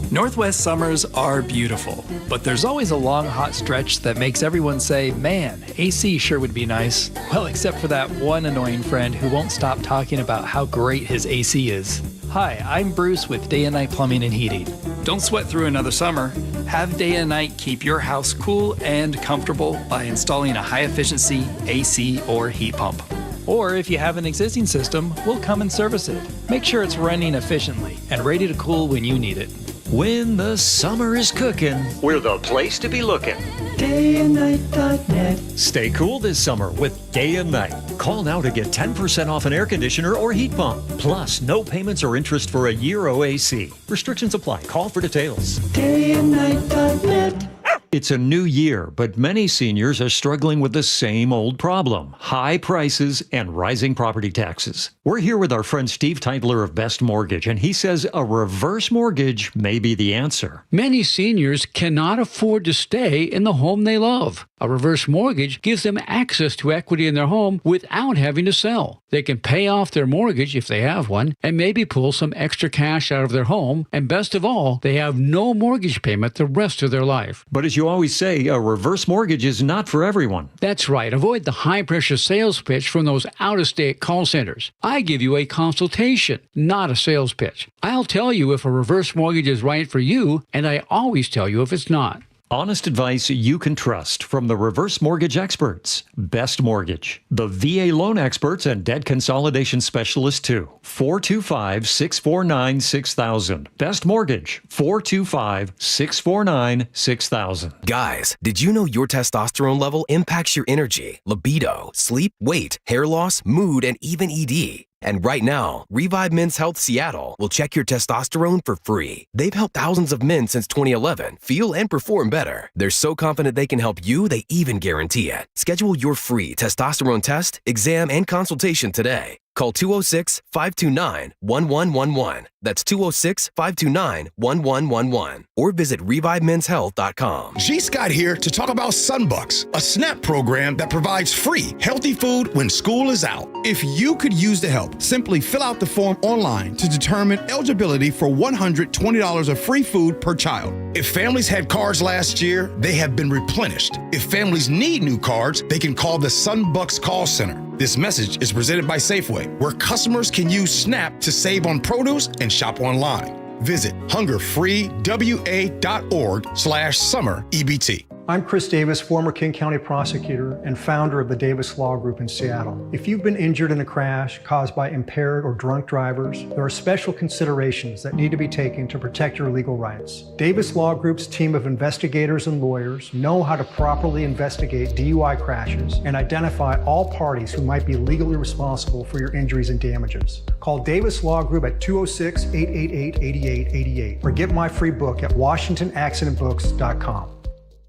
Northwest summers are beautiful, but there's always a long hot stretch that makes everyone say, man, AC sure would be nice. Well, except for that one annoying friend who won't stop talking about how great his AC is. Hi, I'm Bruce with Day and Night Plumbing and Heating. Don't sweat through another summer. Have Day and Night keep your house cool and comfortable by installing a high-efficiency AC or heat pump. Or if you have an existing system, we'll come and service it. Make sure it's running efficiently and ready to cool when you need it. when the summer is cooking. We're the place to be looking. dayandnight.net. Stay cool this summer with Day and Night. Call now to get 10% off an air conditioner or heat pump. Plus, no payments or interest for a year OAC. Restrictions apply. Call for details. dayandnight.net. It's a new year, but many seniors are struggling with the same old problem: high prices and rising property taxes. We're here with our friend Steve Teitler of Best Mortgage, and he says a reverse mortgage may be the answer. Many seniors cannot afford to stay in the home they love. A reverse mortgage gives them access to equity in their home without having to sell. They can pay off their mortgage if they have one, and maybe pull some extra cash out of their home, and best of all, they have no mortgage payment the rest of their life. But as you always say, a reverse mortgage is not for everyone. That's right. Avoid the high-pressure sales pitch from those out-of-state call centers. I give you a consultation, not a sales pitch. I'll tell you if a reverse mortgage is right for you, and I always tell you if it's not. Honest advice you can trust from the reverse mortgage experts. Best Mortgage, the VA loan experts and debt consolidation specialists too. 425-649-6000. Best Mortgage, 425-649-6000. Guys, did you know your testosterone level impacts your energy, libido, sleep, weight, hair loss, mood, and even ED? And right now, Revive Men's Health Seattle will check your testosterone for free. They've helped thousands of men since 2011 feel and perform better. They're so confident they can help you, they even guarantee it. Schedule your free testosterone test, exam, and consultation today. Call 206-529-1111. That's 206-529-1111. Or visit ReviveMen'sHealth.com. G. Scott here to talk about Sunbucks, a SNAP program that provides free, healthy food when school is out. If you could use the help, simply fill out the form online to determine eligibility for $120 of free food per child. If families had cards last year, they have been replenished. If families need new cards, they can call the Sunbucks call center. This message is presented by Safeway, where customers can use SNAP to save on produce and shop online. Visit hungerfreewa.org/summer EBT. I'm Chris Davis, former King County prosecutor and founder of the Davis Law Group in Seattle. If you've been injured in a crash caused by impaired or drunk drivers, there are special considerations that need to be taken to protect your legal rights. Davis Law Group's team of investigators and lawyers know how to properly investigate DUI crashes and identify all parties who might be legally responsible for your injuries and damages. Call Davis Law Group at 206-888-8888 or get my free book at WashingtonAccidentBooks.com.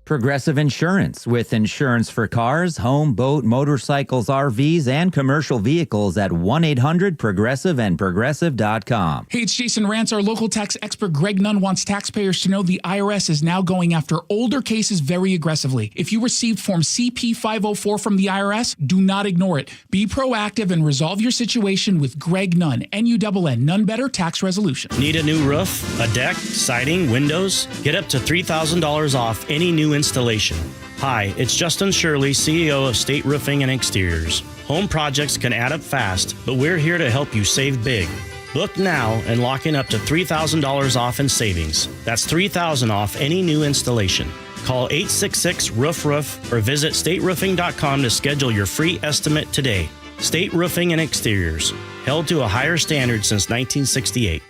Progressive Insurance, with insurance for cars, home, boat, motorcycles, RVs, and commercial vehicles at 1-800-PROGRESSIVE and Progressive.com. Hey, it's Jason Rantz. Our local tax expert Greg Nunn wants taxpayers to know the IRS is now going after older cases very aggressively. If you received Form CP-504 from the IRS, do not ignore it. Be proactive and resolve your situation with Greg Nunn, N-U-N-N, None Better Tax Resolution. Need a new roof, a deck, siding, windows? Get up to $3,000 off any new installation. Hi, it's Justin Shirley, CEO of State Roofing and Exteriors. Home projects can add up fast, but we're here to help you save big. Book now and lock in up to $3,000 off in savings. That's $3,000 off any new installation. Call 866-ROOF-ROOF or visit stateroofing.com to schedule your free estimate today. State Roofing and Exteriors, held to a higher standard since 1968.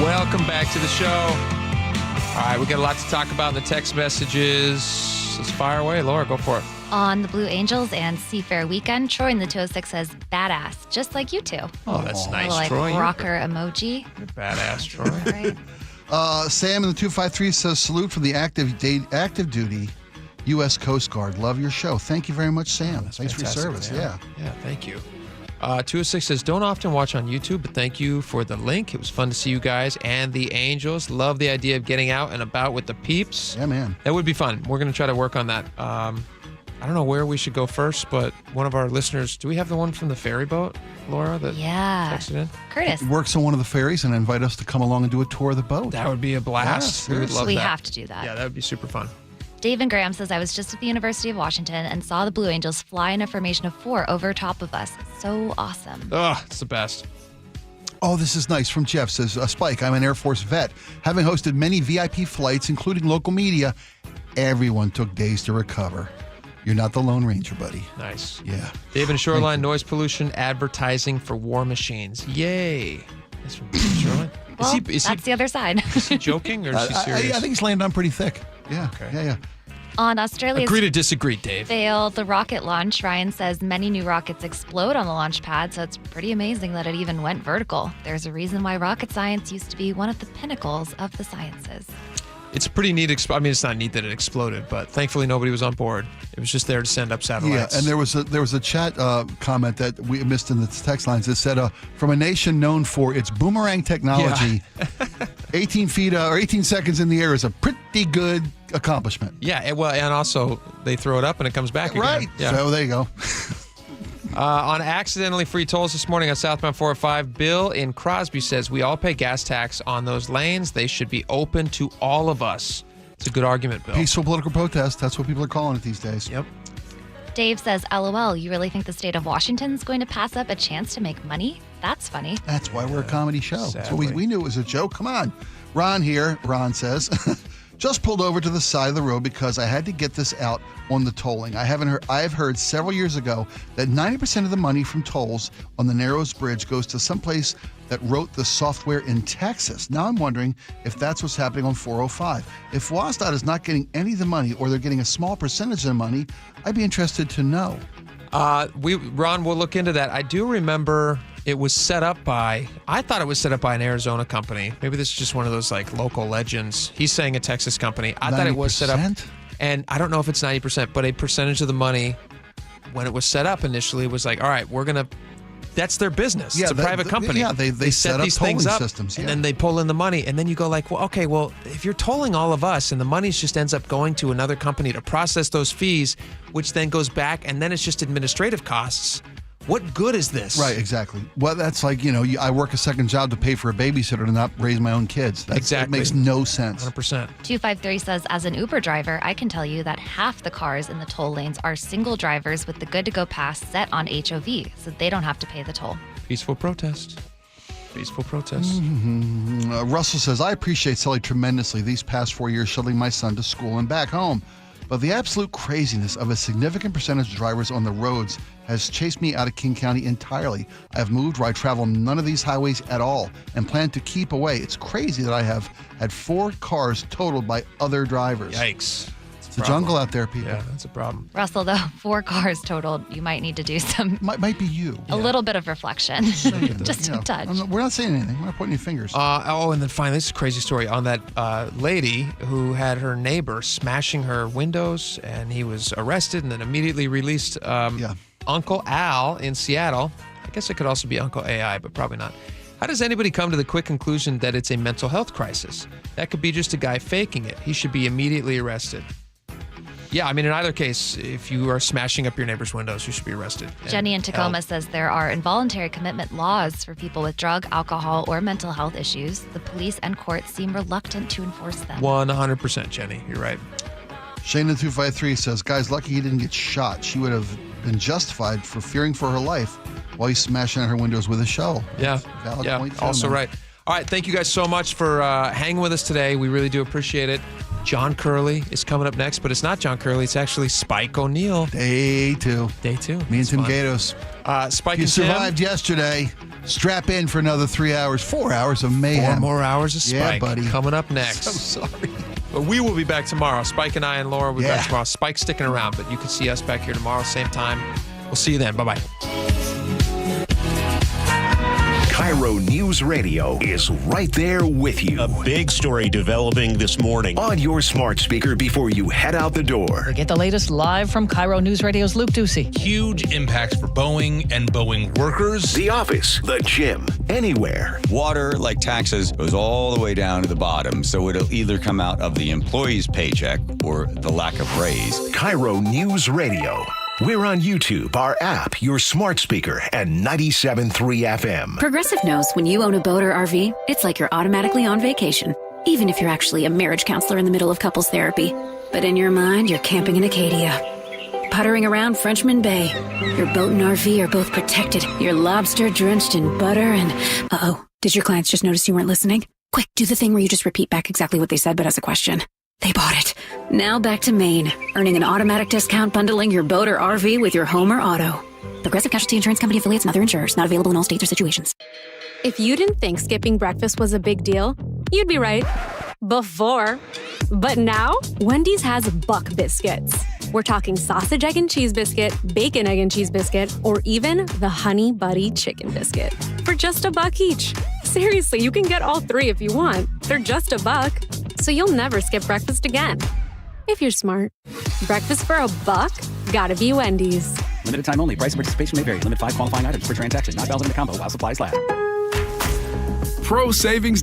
Welcome back to the show. All right, we got a lot to talk about in the text messages. Let's fire away. Laura, go for it. On the Blue Angels and Seafair weekend, Troy in the 206 says, badass, just like you two. Oh, that's nice, like Troy. Rocker emoji. You're badass, Troy. Right. Sam in the 253 says, salute for the active duty U.S. Coast Guard. Love your show. Thank you very much, Sam. Thanks for your service. Yeah, thank you. 206 says, don't often watch on YouTube, but thank you for the link. It was fun to see you guys and the Angels. Love the idea of getting out and about with the peeps. Yeah, man. That would be fun. We're going to try to work on that. I don't know where we should go first, but one of our listeners, do we have the one from the ferry boat, Laura, that texted in? Curtis. Works on one of the ferries and invite us to come along and do a tour of the boat. That would be a blast. Yeah, we would love that. We have to do that. Yeah, that would be super fun. Dave and Graham says, I was just at the University of Washington and saw the Blue Angels fly in a formation of 4 over top of us. So awesome. Oh, it's the best. Oh, this is nice from Jeff. Says, Spike, I'm an Air Force vet. Having hosted many VIP flights, including local media, everyone took days to recover. You're not the Lone Ranger, buddy. Nice. Yeah. Dave and Shoreline, noise pollution, advertising for war machines. Yay. That's from Shoreline. Well, that's the other side. Is he joking or is he serious? I think he's laying down pretty thick. Yeah. Okay. Yeah. On Australia's Agree to disagree, Dave. failed the rocket launch, Ryan says many new rockets explode on the launch pad, so it's pretty amazing that it even went vertical. There's a reason why rocket science used to be one of the pinnacles of the sciences. It's pretty neat. I mean, it's not neat that it exploded, but thankfully nobody was on board. It was just there to send up satellites. Yeah, and there was a chat comment that we missed in the text lines that said, from a nation known for its boomerang technology, 18 feet or 18 seconds in the air is a pretty good accomplishment. Yeah, and also they throw it up and it comes back again. Right. Yeah. So there you go. On accidentally free tolls this morning on southbound 405, Bill in Crosby says, we all pay gas tax on those lanes. They should be open to all of us. It's a good argument, Bill. Peaceful political protest. That's what people are calling it these days. Yep. Dave says, LOL, you really think the state of Washington's going to pass up a chance to make money? That's funny. That's why we're a comedy show. So Sadly. we knew it was a joke. Come on. Ron here. Ron says, just pulled over to the side of the road because I had to get this out on the tolling. I've heard several years ago that 90% of the money from tolls on the Narrows Bridge goes to someplace that wrote the software in Texas. Now I'm wondering if that's what's happening on 405. If WSDOT is not getting any of the money or they're getting a small percentage of the money, I'd be interested to know. Ron, we'll look into that. I do remember it was set up I thought it was set up by an Arizona company. Maybe this is just one of those like local legends. He's saying a Texas company. I thought it was set up. And I don't know if it's 90%, but a percentage of the money when it was set up initially was like, all right, that's their business. Yeah, it's a private company. Yeah, they set up these things tolling up, systems, and then they pull in the money, and then you go like, well, if you're tolling all of us, and the money just ends up going to another company to process those fees, which then goes back, and then it's just administrative costs. What good is this? Right, exactly. Well, that's like, I work a second job to pay for a babysitter to not raise my own kids. That makes no sense. 100%. 253 says, as an Uber driver, I can tell you that half the cars in the toll lanes are single drivers with the good to go pass set on HOV, so they don't have to pay the toll. Peaceful protest. Peaceful protest. Mm-hmm. Russell says, I appreciate Sully tremendously these past 4 years shuttling my son to school and back home. But the absolute craziness of a significant percentage of drivers on the roads has chased me out of King County entirely. I have moved where I travel none of these highways at all and plan to keep away. It's crazy that I have had 4 cars totaled by other drivers. Yikes. the jungle out there, people. Yeah, that's a problem. Russell, though, 4 cars totaled. You might need to do some. Might be you. A little bit of reflection. Just a touch. We're not saying anything. We're not pointing any fingers. And then finally, this is a crazy story on that lady who had her neighbor smashing her windows, and he was arrested and then immediately released. Uncle Al in Seattle. I guess it could also be Uncle AI, but probably not. How does anybody come to the quick conclusion that it's a mental health crisis? That could be just a guy faking it. He should be immediately arrested. Yeah, I mean, in either case, if you are smashing up your neighbor's windows, you should be arrested. Jenny in Tacoma says there are involuntary commitment laws for people with drug, alcohol, or mental health issues. The police and courts seem reluctant to enforce them. 100%, Jenny. You're right. Shane in 253 says, guys, lucky he didn't get shot. She would have been justified for fearing for her life while he's smashing out her windows with a shovel. Yeah, valid point. Also right. All right, thank you guys so much for hanging with us today. We really do appreciate it. John Curley is coming up next, but it's not John Curley. It's actually Spike O'Neill. Day 2. Me and Tim Gatos. Spike you and Tim. survived yesterday. Strap in for another 3 hours, 4 hours of mayhem. 4 more hours of Spike. Yeah, buddy. Coming up next. So sorry. But we will be back tomorrow. Spike and I and Laura will be back tomorrow. Spike's sticking around, but you can see us back here tomorrow, same time. We'll see you then. Bye-bye. KIRO News Radio is right there with you. A big story developing this morning. On your smart speaker before you head out the door. Get the latest live from KIRO News Radio's Luke Ducey. Huge impacts for Boeing and Boeing workers. The office, the gym, anywhere. Water, like taxes, goes all the way down to the bottom, so it'll either come out of the employee's paycheck or the lack of raise. KIRO News Radio. We're on YouTube, our app, your smart speaker, and 97.3 FM. Progressive knows when you own a boat or RV, it's like you're automatically on vacation, even if you're actually a marriage counselor in the middle of couples therapy. But in your mind, you're camping in Acadia, puttering around Frenchman Bay. Your boat and RV are both protected. You're lobster drenched in butter and... Uh-oh, did your clients just notice you weren't listening? Quick, do the thing where you just repeat back exactly what they said, but as a question. They bought it. Now back to Maine, earning an automatic discount bundling your boat or RV with your home or auto. Progressive Casualty Insurance Company affiliates and other insurers. Not available in all states or situations. If you didn't think skipping breakfast was a big deal, you'd be right. Before. But now, Wendy's has Buck Biscuits. We're talking sausage, egg, and cheese biscuit, bacon, egg, and cheese biscuit, or even the Honey Buddy Chicken Biscuit. For just $1 each. Seriously, you can get all 3 if you want. They're just $1. So you'll never skip breakfast again. If you're smart. Breakfast for $1? Gotta be Wendy's. Limited time only. Price and participation may vary. Limit 5 qualifying items per transaction. Not valid in the combo while supplies last. Pro Savings